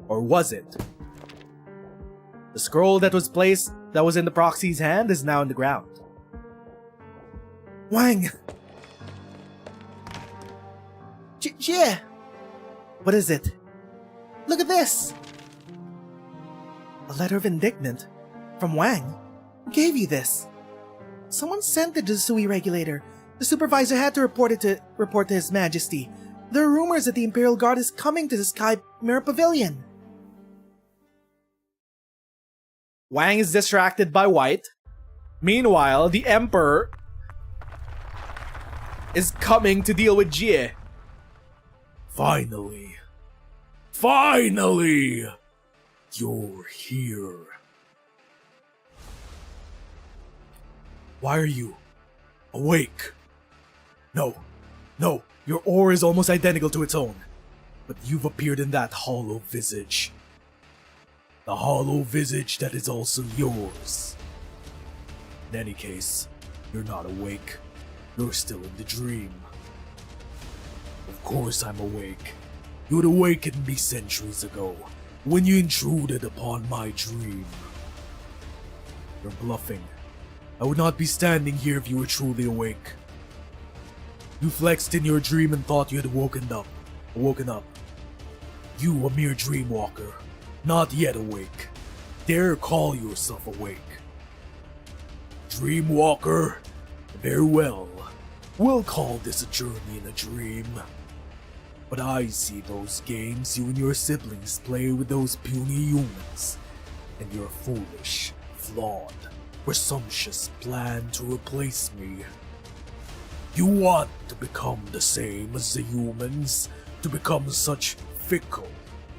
Speaker 4: Or was it? The scroll that was in the proxy's hand is now in the ground. Wang! Jie! What is it? Look at this! A letter of indictment? From Wang? Who gave you this? Someone sent it to the Sui regulator. The supervisor had to report to His Majesty. There are rumors that the Imperial Guard is coming to the Sky Mirror Pavilion. Wang is distracted by White. Meanwhile, the Emperor is coming to deal with Jie.
Speaker 3: Finally. Finally! You're here. Why are you awake? No, your aura is almost identical to its own. But you've appeared in that hollow visage. The hollow visage that is also yours. In any case, you're not awake. You're still in the dream. Of course I'm awake. You had awakened me centuries ago, when you intruded upon my dream. You're bluffing. I would not be standing here if you were truly awake. You flexed in your dream and thought you had woken up. You, a mere dreamwalker, not yet awake. Dare call yourself awake. Dreamwalker? Very well. We'll call this a journey in a dream. But I see those games you and your siblings play with those puny humans, and your foolish, flawed, presumptuous plan to replace me. You want to become the same as the humans, to become such fickle,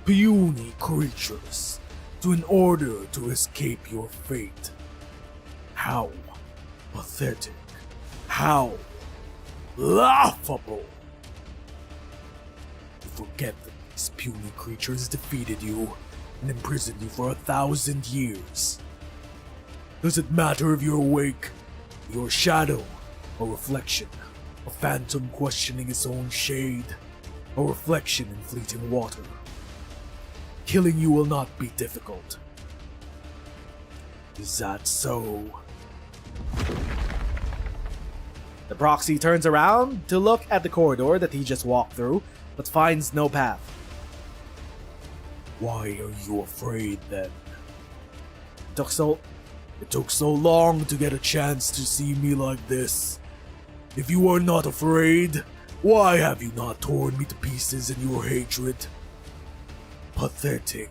Speaker 3: puny creatures, in order to escape your fate. How pathetic. How laughable. You forget that these puny creatures defeated you and imprisoned you for 1,000 years. Does it matter if you're awake, your shadow, a reflection, a phantom questioning its own shade, a reflection in fleeting water? Killing you will not be difficult. Is that so?
Speaker 4: The proxy turns around to look at the corridor that he just walked through, but finds no path.
Speaker 3: Why are you afraid then? It took so long to get a chance to see me like this. If you are not afraid, Why have you not torn me to pieces in your hatred? Pathetic.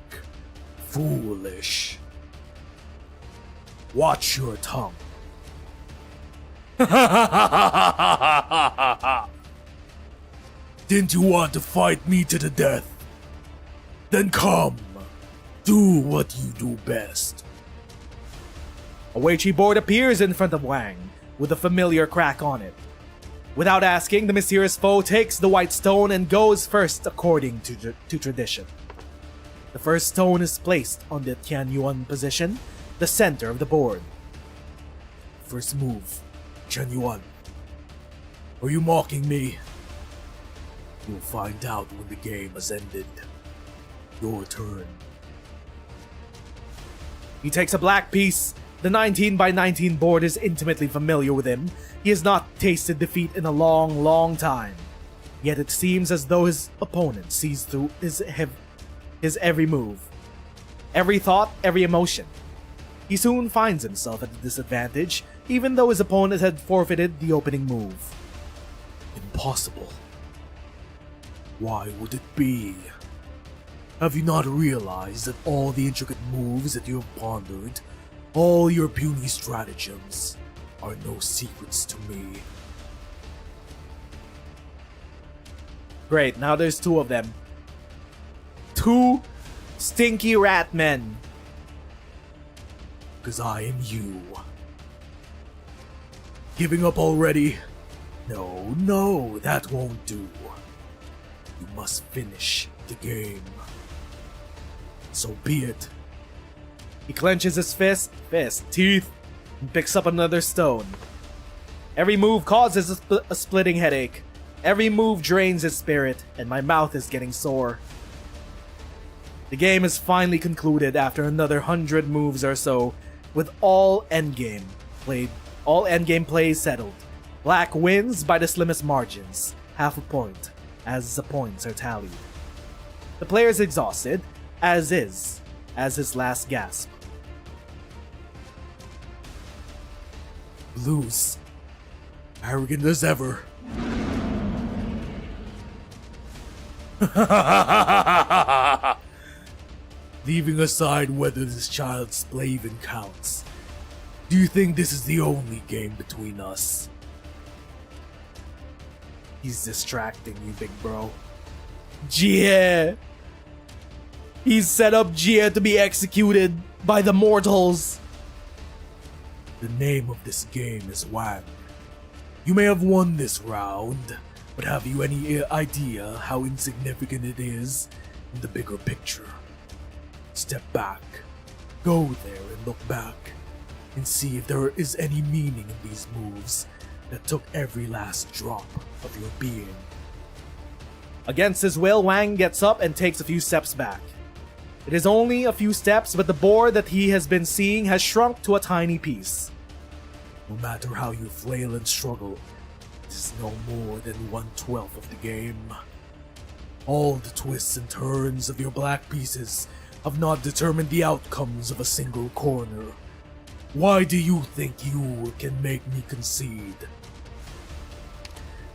Speaker 3: Foolish. Watch your tongue. Didn't you want to fight me to the death? Then come. Do what you do best.
Speaker 2: A Weiqi board appears in front of Wang, with a familiar crack on it. Without asking, the mysterious foe takes the white stone and goes first according to tradition. The first stone is placed on the Tianyuan position, the center of the board.
Speaker 3: First move, Tianyuan. Are you mocking me? You'll find out when the game has ended. Your turn.
Speaker 2: He takes a black piece. The 19 by 19 board is intimately familiar with him. He has not tasted defeat in a long, long time. Yet it seems as though his opponent sees through his every move, every thought, every emotion. He soon finds himself at a disadvantage, even though his opponent had forfeited the opening move.
Speaker 3: Impossible. Why would it be? Have you not realized that all the intricate moves that you have pondered, all your puny stratagems, are no secrets to me?
Speaker 2: Great, now there's two of them. Two stinky rat men.
Speaker 3: Because I am you. Giving up already? No, that won't do. You must finish the game. So be it.
Speaker 2: He clenches his teeth, and picks up another stone. Every move causes a splitting headache. Every move drains his spirit, and my mouth is getting sore. The game is finally concluded after another 100 moves or so, with all endgame plays settled. Black wins by the slimmest margins, half a point, as the points are tallied. The player is exhausted, as his last gasp.
Speaker 3: Lose. Arrogant as ever. Leaving aside whether this child's play even counts, do you think this is the only game between us?
Speaker 2: He's distracting you, big bro. Jie! He's set up Jie to be executed by the mortals.
Speaker 3: The name of this game is Wang. You may have won this round, but have you any idea how insignificant it is in the bigger picture? Step back, go there and look back, and see if there is any meaning in these moves that took every last drop of your being.
Speaker 2: Against his will, Wang gets up and takes a few steps back. It is only a few steps, but the board that he has been seeing has shrunk to a tiny piece.
Speaker 3: No matter how you flail and struggle, it is no more than 1/12 of the game. All the twists and turns of your black pieces have not determined the outcomes of a single corner. Why do you think you can make me concede?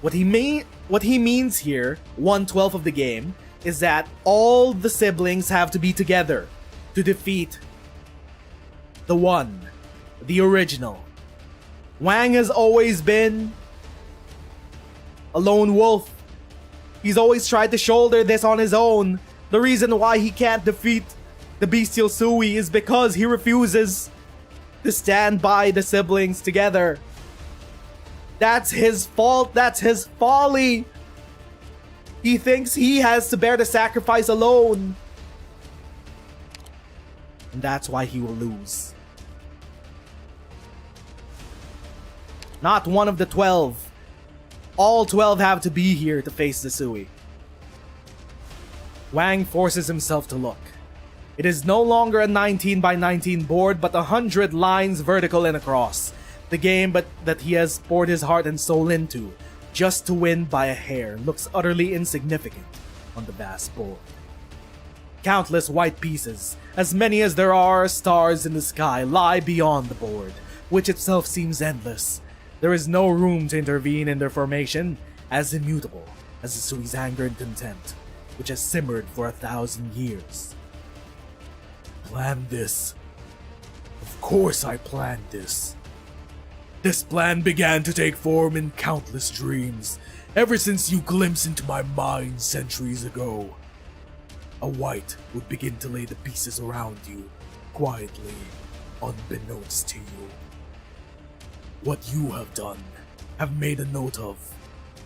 Speaker 2: What he means here, 1/12 of the game, is that all the siblings have to be together to defeat the one, the original. Wang has always been a lone wolf. He's always tried to shoulder this on his own. The reason why he can't defeat the bestial Sui is because he refuses to stand by the siblings together. That's his fault. That's his folly. He thinks he has to bear the sacrifice alone. And that's why he will lose. Not one of the 12. All 12 have to be here to face the Sui. Wang forces himself to look. It is no longer a 19 by 19 board, but 100 lines vertical and across. The game that he has poured his heart and soul into, just to win by a hair, looks utterly insignificant on the vast board. Countless white pieces, as many as there are stars in the sky, lie beyond the board, which itself seems endless. There is no room to intervene in their formation,
Speaker 3: as immutable as the Sui's anger and contempt, which has simmered for 1,000 years. Planned this. Of course I planned this. This plan began to take form in countless dreams, ever since you glimpsed into my mind centuries ago. A white would begin to lay the pieces around you, quietly, unbeknownst to you. What you have done, have made a note of.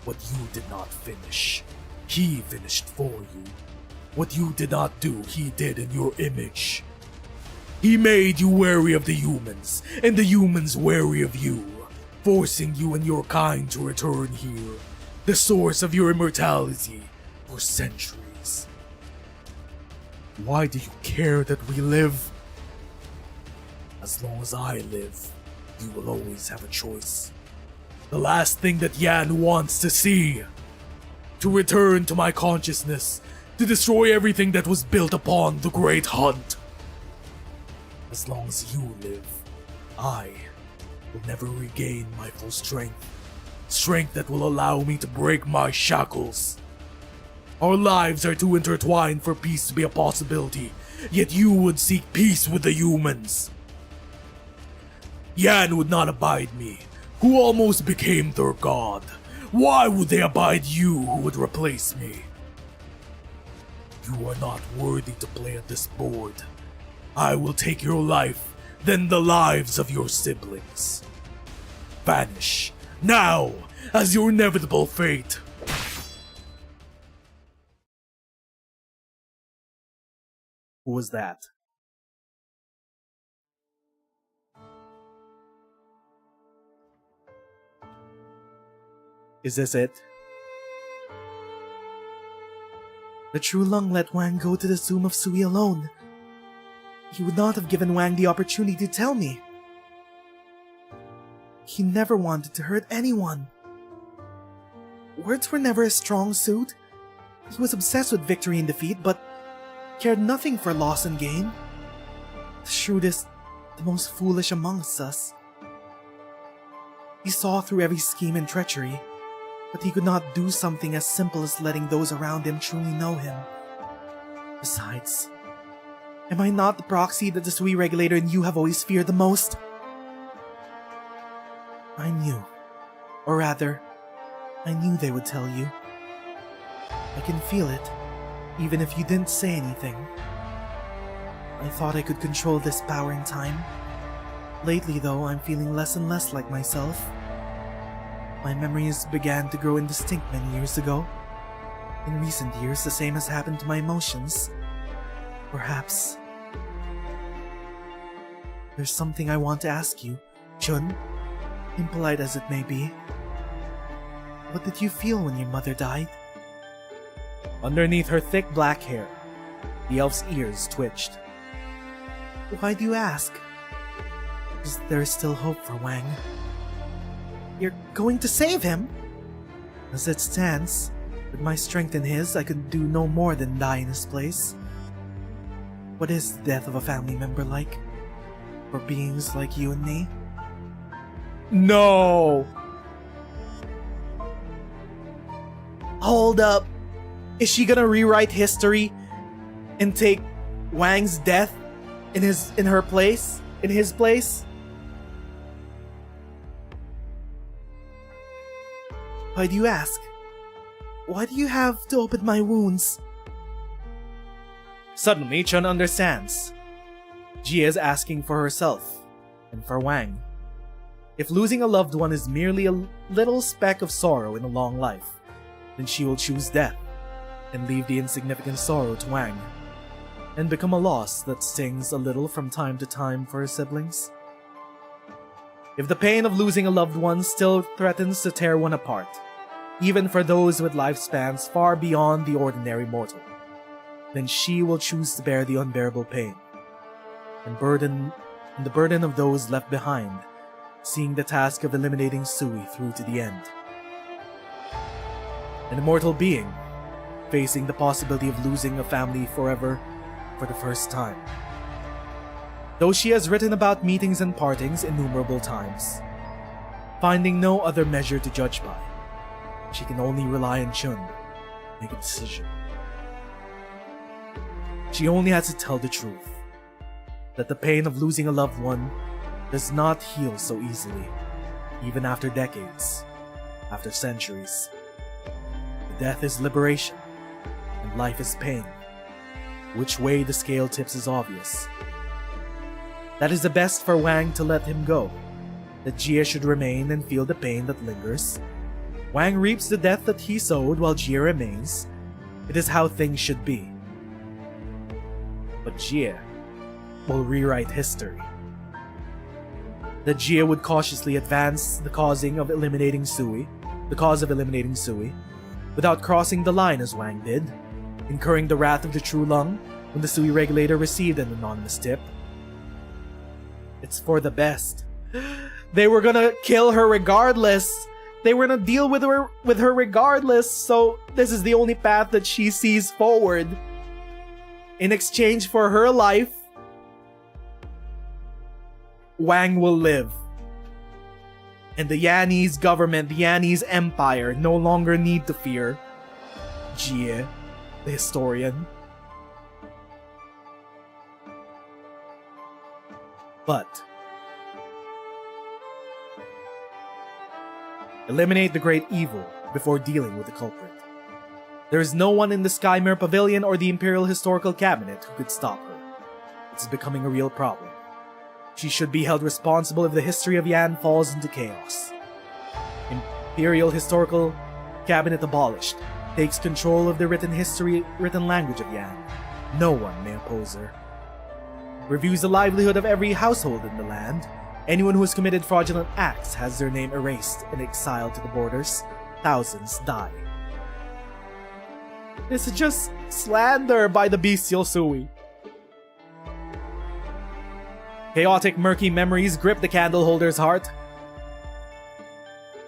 Speaker 3: What you did not finish, he finished for you. What you did not do, he did in your image. He made you wary of the humans, and the humans wary of you, forcing you and your kind to return here, the source of your immortality, for centuries. Why do you care that we live? As long as I live, you will always have a choice. The last thing that Yan wants to see. To return to my consciousness, to destroy everything that was built upon the Great Hunt. As long as you live, I will never regain my full strength. Strength that will allow me to break my shackles. Our lives are too intertwined for peace to be a possibility, yet you would seek peace with the humans. Yan would not abide me, who almost became their god. Why would they abide you, who would replace me? You are not worthy to play at this board. I will take your life, then the lives of your siblings. Vanish, now, as your inevitable fate.
Speaker 4: Who was that? Is this it? The true Lung let Wang go to the tomb of Sui alone. He would not have given Wang the opportunity to tell me. He never wanted to hurt anyone. Words were never a strong suit. He was obsessed with victory and defeat, but cared nothing for loss and gain. The shrewdest, the most foolish amongst us. He saw through every scheme and treachery, but he could not do something as simple as letting those around him truly know him. Besides, am I not the proxy that the Sui regulator and you have always feared the most? I knew. Or rather, I knew they would tell you. I can feel it, even if you didn't say anything. I thought I could control this power in time. Lately, though, I'm feeling less and less like myself. My memories began to grow indistinct many years ago. In recent years, the same has happened to my emotions. Perhaps. There's something I want to ask you, Chun, impolite as it may be. What did you feel when your mother died?
Speaker 2: Underneath her thick black hair, the elf's ears twitched.
Speaker 4: Why do you ask? Is there still hope for Wang? You're going to save him? As it stands, with my strength in his, I could do no more than die in his place. What is the death of a family member like? For beings like you and me?
Speaker 2: No!
Speaker 4: Hold up!
Speaker 2: Is she gonna rewrite history and take Wang's death in her place? In his place?
Speaker 4: Why do you ask? Why do you have to open my wounds?
Speaker 2: Suddenly, Chun understands. Jia is asking for herself, and for Wang. If losing a loved one is merely a little speck of sorrow in a long life, then she will choose death, and leave the insignificant sorrow to Wang, and become a loss that stings a little from time to time for her siblings. If the pain of losing a loved one still threatens to tear one apart, even for those with lifespans far beyond the ordinary mortal, then she will choose to bear the unbearable pain, and the burden of those left behind, seeing the task of eliminating Sui through to the end. An immortal being, facing the possibility of losing a family forever for the first time. Though she has written about meetings and partings innumerable times, finding no other measure to judge by,
Speaker 3: She can only rely on Chun to make a decision. She only has to tell the truth, that the pain of losing a loved one does not heal so easily, even after decades, after centuries. Death is liberation, and life is pain. Which way the scale tips is obvious. That is the best for Wang to let him go, that Jie should remain and feel the pain that lingers. Wang reaps the death that he sowed while Jie remains. It is how things should be. But Jie will rewrite history. That Jie would cautiously advance the cause of eliminating Sui, without crossing the line as Wang did, incurring the wrath of the True Lung when the Sui regulator received an anonymous tip. It's for the best. They were gonna kill her regardless. They were gonna deal with her regardless, so this is the only path that she sees forward. In exchange for her life, Wang will live. And the Yanese government, the Yanese empire, no longer need to fear Jie, the historian. But eliminate the great evil before dealing with the culprit. There is no one in the Skymere Pavilion or the Imperial Historical Cabinet who could stop her. It's becoming a real problem. She should be held responsible if the history of Yan falls into chaos. Imperial Historical Cabinet abolished, takes control of the written language of Yan. No one may oppose her. Reviews the livelihood of every household in the land. Anyone who has committed fraudulent acts has their name erased and exiled to the borders. Thousands die. This is just slander by the bestial Sui. Chaotic, murky memories grip the candleholder's heart.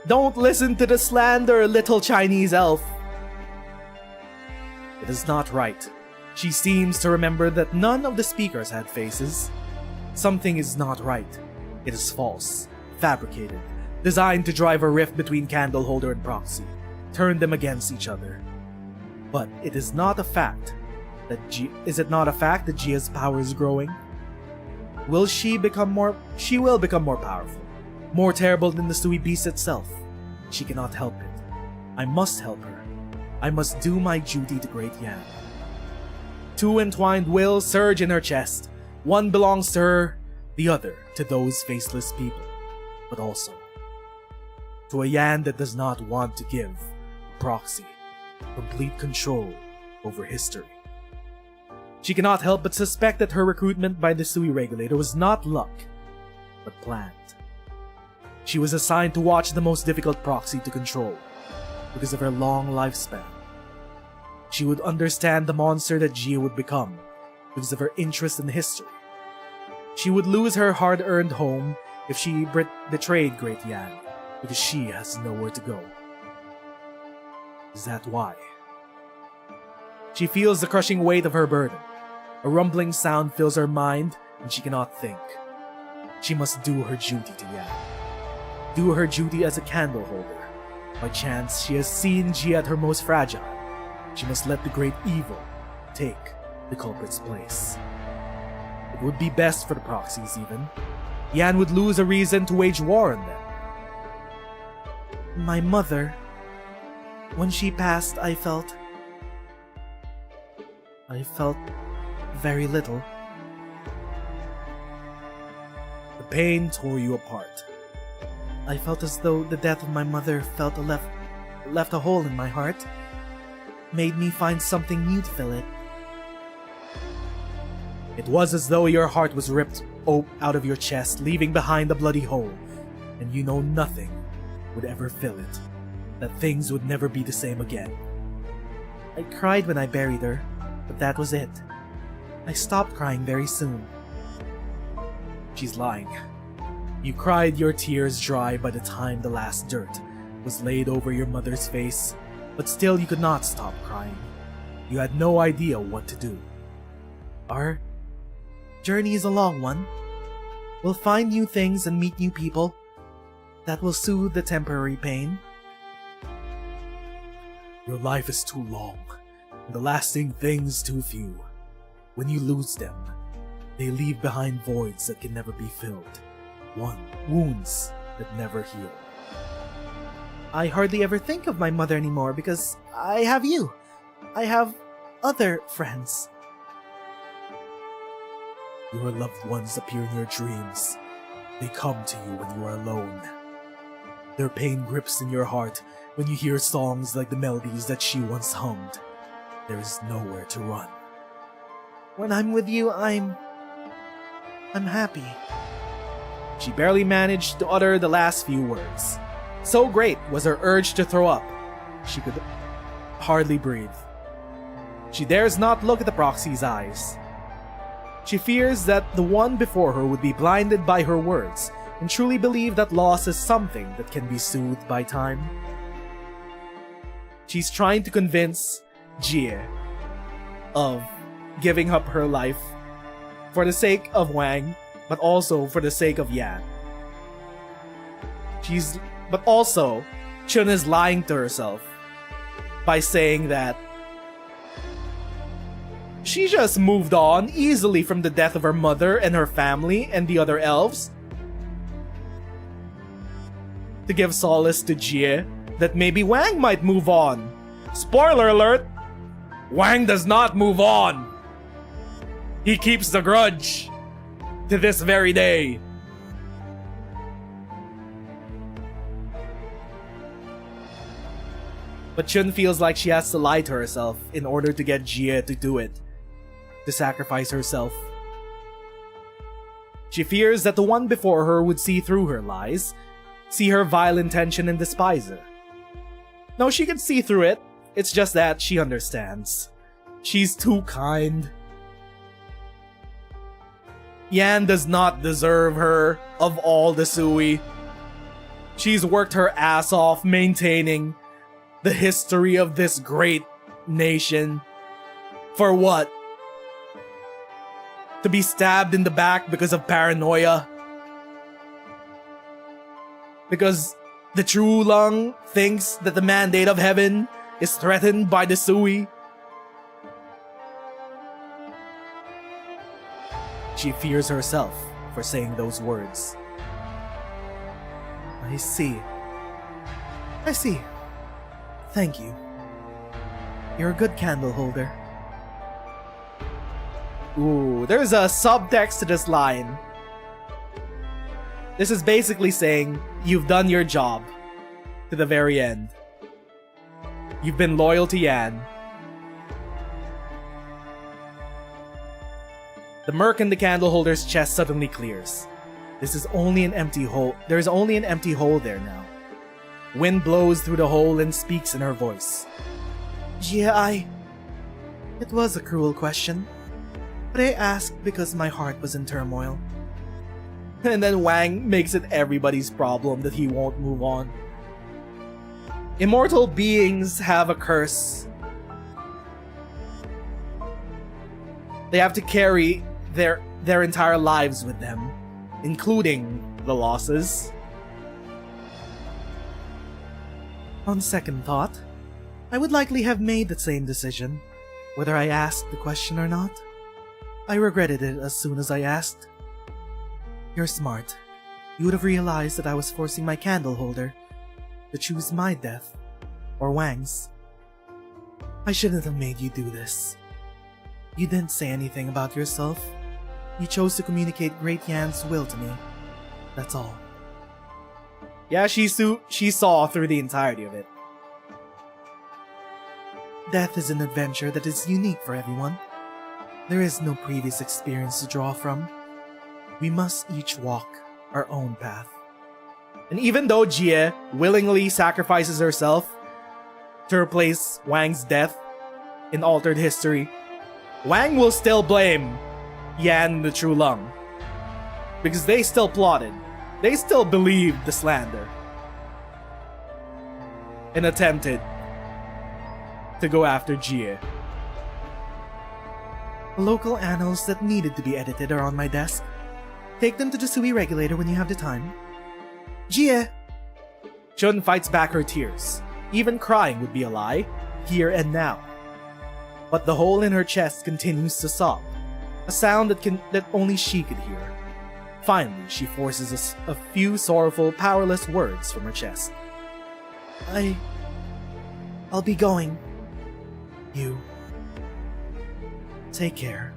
Speaker 3: Don't listen to the slander, little Chinese elf. It is not right. She seems to remember that none of the speakers had faces. Something is not right. It is false, fabricated, designed to drive a rift between candleholder and proxy, turn them against each other. But it is not a fact that is it not a fact that Jia's power is growing? She will become more powerful, more terrible than the Sui beast itself. She cannot help it. I must help her. I must do my duty to Great Yan. Two entwined wills surge in her chest. One belongs to her, the other to those faceless people, but also to a Yan that does not want to give proxy complete control over history. She cannot help but suspect that her recruitment by the Sui regulator was not luck, but planned. She was assigned to watch the most difficult proxy to control because of her long lifespan. She would understand the monster that Jia would become because of her interest in history. She would lose her hard-earned home if she betrayed Great Yan because she has nowhere to go. Is that why? She feels the crushing weight of her burden. A rumbling sound fills her mind and she cannot think. She must do her duty to Yan. Do her duty as a candle holder. By chance, she has seen Jia at her most fragile. She must let the great evil take the culprit's place. It would be best for the proxies even. Yan would lose a reason to wage war on them. My mother, when she passed, I felt very little. The pain tore you apart. I felt as though the death of my mother left a hole in my heart, made me find something new to fill it. It was as though your heart was ripped out of your chest, leaving behind a bloody hole, and you know nothing would ever fill it, that things would never be the same again. I cried when I buried her, but that was it. I stopped crying very soon. She's lying. You cried your tears dry by the time the last dirt was laid over your mother's face, but still you could not stop crying. You had no idea what to do. Our journey is a long one. We'll find new things and meet new people. That will soothe the temporary pain. Your life is too long, and the lasting things too few. When you lose them, they leave behind voids that can never be filled. Wounds that never heal.
Speaker 4: I hardly ever think of my mother anymore because I have you. I have other friends.
Speaker 3: Your loved ones appear in your dreams. They come to you when you are alone. Their pain grips in your heart when you hear songs like the melodies that she once hummed. There is nowhere to run.
Speaker 4: When I'm with you, I'm happy. She barely managed to utter the last few words. So great was her urge to throw up, she could hardly breathe. She dares not look at the proxy's eyes. She fears that the one before her would be blinded by her words and truly believe that loss is something that can be soothed by time. She's trying to convince Jie of giving up her life for the sake of Wang, but also for the sake of Yan. But also, Chun is lying to herself by saying that she just moved on easily from the death of her mother and her family and the other elves to give solace to Jie that maybe Wang might move on. Spoiler alert! Wang does not move on! He keeps the grudge to this very day. But Chun feels like she has to lie to herself in order to get Jie to do it, to sacrifice herself. She fears that the one before her would see through her lies, see her vile intention and despise her. No, she can see through it, it's just that she understands. She's too kind. Yan does not deserve her of all the Sui. She's worked her ass off maintaining the history of this great nation. For what? To be stabbed in the back because of paranoia? Because the True Lung thinks that the mandate of heaven is threatened by the Sui? She fears herself for saying those words. I see. Thank you. You're a good candle holder. Ooh, there's a subtext to this line. This is basically saying, you've done your job to the very end. You've been loyal to Yan. The murk in the candle holder's chest suddenly clears. There's only an empty hole there now. Wind blows through the hole and speaks in her voice. Yeah, it was a cruel question, but I asked because my heart was in turmoil. And then Wang makes it everybody's problem that he won't move on. Immortal beings have a curse. They have to carry their entire lives with them, including the losses. On second thought, I would likely have made the same decision, whether I asked the question or not. I regretted it as soon as I asked. You're smart. You would have realized that I was forcing my candle holder to choose my death, or Wang's. I shouldn't have made you do this. You didn't say anything about yourself. You chose to communicate Great Yan's will to me. That's all. Yeah, she saw through the entirety of it. Death is an adventure that is unique for everyone. There is no previous experience to draw from. We must each walk our own path. And even though Jie willingly sacrifices herself to replace Wang's death in altered history, Wang will still blame Yan the True Lung. Because they still plotted. They still believed the slander. And attempted to go after Jie. Local annals that needed to be edited are on my desk. Take them to the Sui regulator when you have the time. Jie! Chun fights back her tears. Even crying would be a lie. here and now. But the hole in her chest continues to sob, a sound that only she could hear. Finally, she forces a few sorrowful, powerless words from her chest. I'll be going. You take care.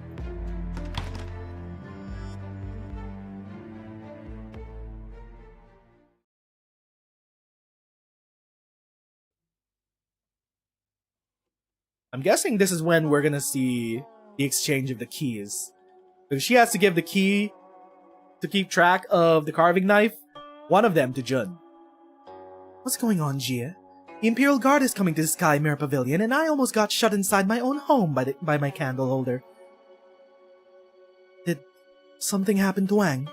Speaker 4: I'm guessing this is when we're gonna see the exchange of the keys. Because she has to give the key to keep track of the carving knife, one of them to Jun. What's going on, Jia? The Imperial Guard is coming to the Sky Mirror Pavilion, and I almost got shut inside my own home by my candle holder. Did something happen to Wang?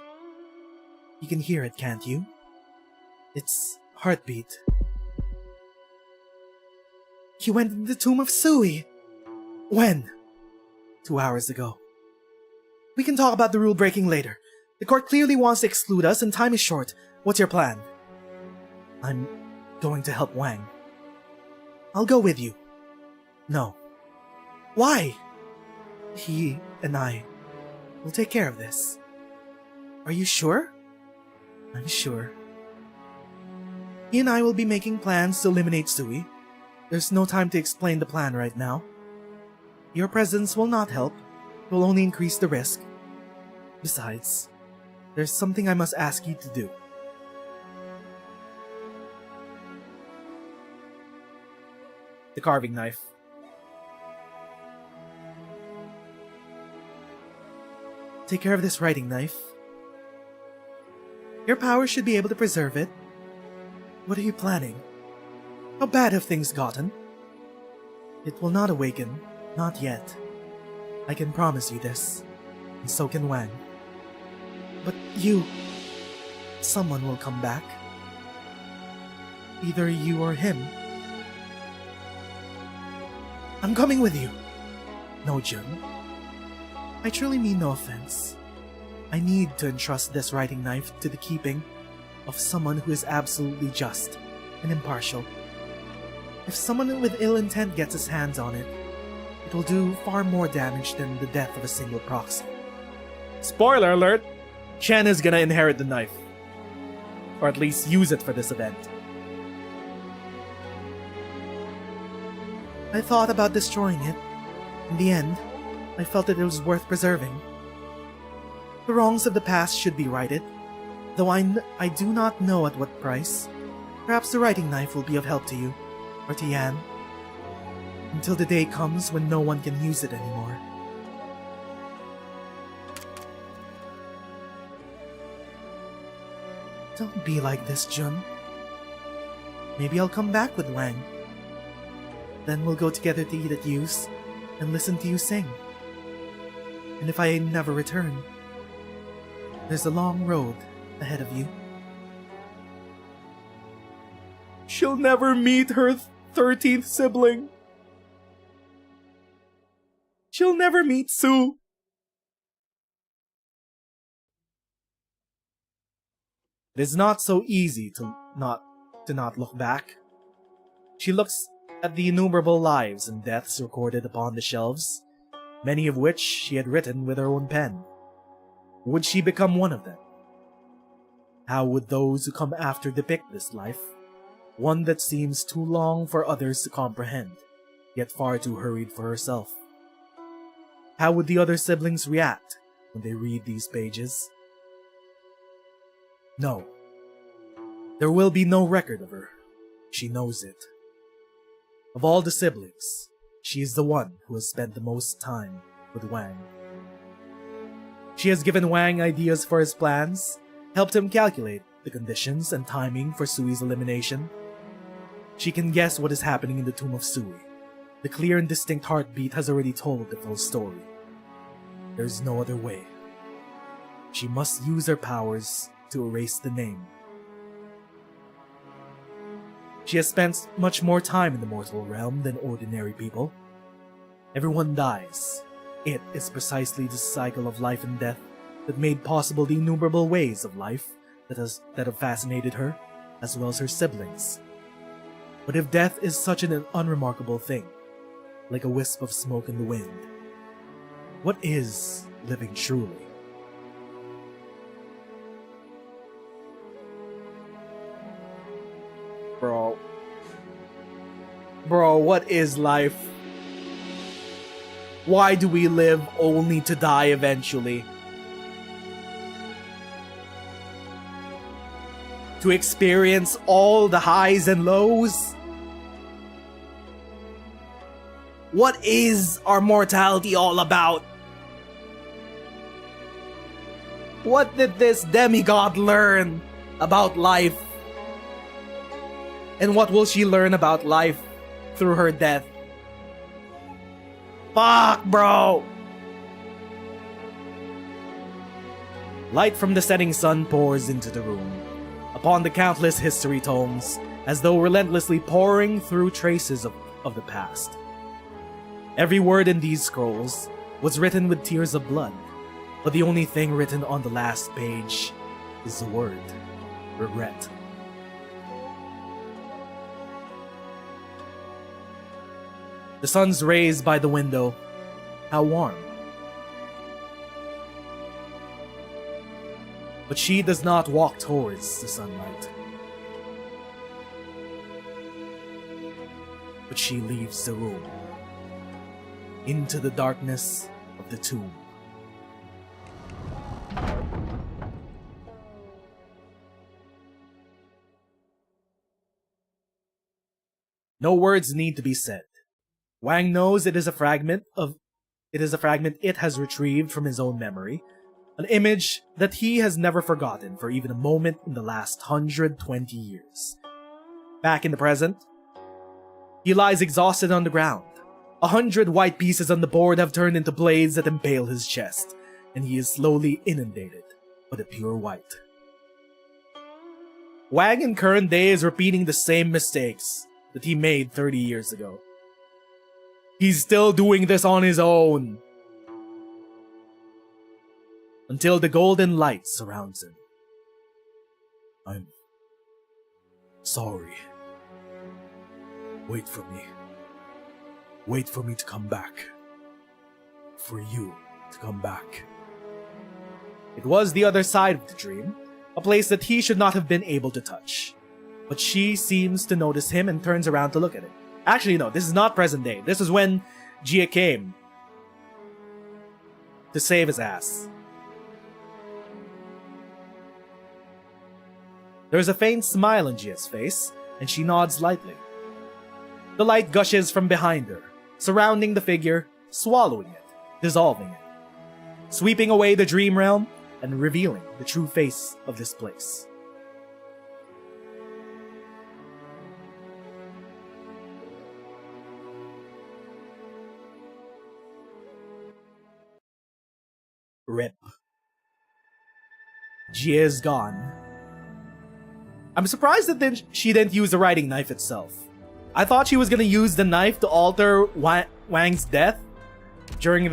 Speaker 4: You can hear it, can't you? Its heartbeat. He went into the tomb of Sui. When? 2 hours ago. We can talk about the rule breaking later. The court clearly wants to exclude us and time is short. What's your plan? I'm going to help Wang. I'll go with you. No. Why? He and I will take care of this. Are you sure? I'm sure. He and I will be making plans to eliminate Sui. There's no time to explain the plan right now. Your presence will not help. It will only increase the risk. Besides, there's something I must ask you to do. The carving knife. Take care of this writing knife. Your power should be able to preserve it. What are you planning? How bad have things gotten? It will not awaken, not yet. I can promise you this, and so can Wang. But you... someone will come back. Either you or him. I'm coming with you. No, Jun. I truly mean no offense. I need to entrust this writing knife to the keeping of someone who is absolutely just and impartial. If someone with ill intent gets his hands on it, it will do far more damage than the death of a single proxy. Spoiler alert! Chen is gonna inherit the knife. Or at least use it for this event. I thought about destroying it. In the end, I felt that it was worth preserving. The wrongs of the past should be righted, though I do not know at what price. Perhaps the writing knife will be of help to you, or to Yan, until the day comes when no one can use it anymore. Don't be like this, Jun. Maybe I'll come back with Wang. Then we'll go together to eat at Yu's and listen to you sing. And if I never return, there's a long road ahead of you. She'll never meet her 13th sibling. She'll never meet Sue. It is not so easy to not look back. She looks at the innumerable lives and deaths recorded upon the shelves, many of which she had written with her own pen. Would she become one of them? How would those who come after depict this life, one that seems too long for others to comprehend, yet far too hurried for herself? How would the other siblings react when they read these pages? No. There will be no record of her. She knows it. Of all the siblings, she is the one who has spent the most time with Wang. She has given Wang ideas for his plans, helped him calculate the conditions and timing for Sui's elimination. She can guess what is happening in the tomb of Sui. The clear and distinct heartbeat has already told the full story. There's no other way. She must use her powers to erase the name. She has spent much more time in the mortal realm than ordinary people. Everyone dies. It is precisely the cycle of life and death that made possible the innumerable ways of life that have fascinated her, as well as her siblings.
Speaker 3: But if death is such an unremarkable thing, like a wisp of smoke in the wind, what is living truly?
Speaker 4: Bro, what is life? Why do we live only to die eventually? To experience all the highs and lows? What is our mortality all about? What did this demigod learn about life? And what will she learn about life through her death? Fuck, bro! Light from the setting sun pours into the room, upon the countless history tomes, as though relentlessly pouring through traces of the past. Every word in these scrolls was written with tears of blood, but the only thing written on the last page is the word regret. The sun's rays by the window. How warm. But she does not walk towards the sunlight. But she leaves the room. Into the darkness of the tomb. No words need to be said. Wang knows it is a fragment it has retrieved from his own memory, an image that he has never forgotten for even a moment in the last 120 years. Back in the present, he lies exhausted on the ground. 100 white pieces on the board have turned into blades that impale his chest, and he is slowly inundated by the pure white. Wang in current day is repeating the same mistakes that he made 30 years ago. He's still doing this on his own. Until the golden light surrounds him.
Speaker 3: I'm sorry. Wait for me. Wait for me to come back. For you to come back.
Speaker 4: It was the other side of the dream, a place that he should not have been able to touch. But she seems to notice him and turns around to look at it. Actually, no, this is not present day. This is when Jia came to save his ass. There's a faint smile on Jia's face, and she nods lightly. The light gushes from behind her, surrounding the figure, swallowing it, dissolving it, sweeping away the dream realm and revealing the true face of this place. Rip. Jia is gone. I'm surprised that she didn't use the writing knife itself. I thought she was gonna use the knife to alter Wang's death during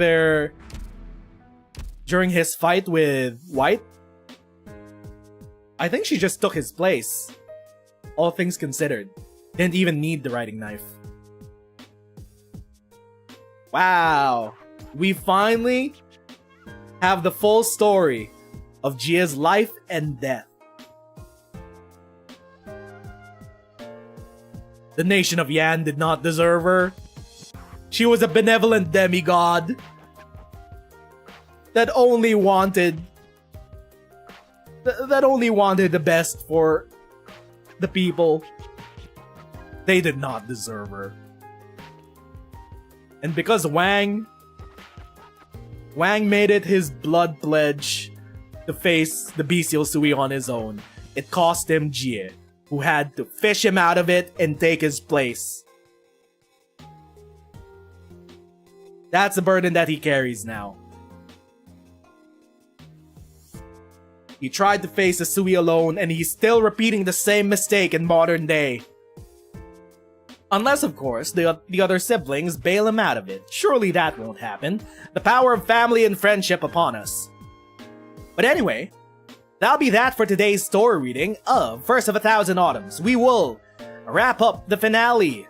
Speaker 4: his fight with White. I think she just took his place. All things considered. Didn't even need the writing knife. Wow. We finally have the full story of Jia's life and death. The nation of Yan did not deserve her. She was a benevolent demigod that only wanted the best for the people. They did not deserve her. And because Wang made it his blood pledge to face the bestial Sui on his own, it cost him Jie, who had to fish him out of it and take his place. That's the burden that he carries now. He tried to face the Sui alone, and he's still repeating the same mistake in modern day. Unless, of course, the other siblings bail him out of it. Surely that won't happen. The power of family and friendship upon us. But anyway, that'll be that for today's story reading of First of 1,000 Autumns. We will
Speaker 2: wrap up the finale,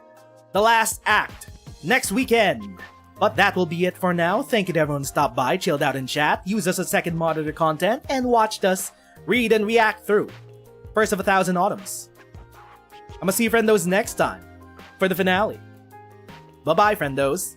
Speaker 2: the last act, next weekend. But that will be it for now. Thank you to everyone who stopped by, chilled out and chat, used us as second monitor content, and watched us read and react through First of 1,000 Autumns. I'm gonna see you friendos next time for the finale. Bye-bye, friendos.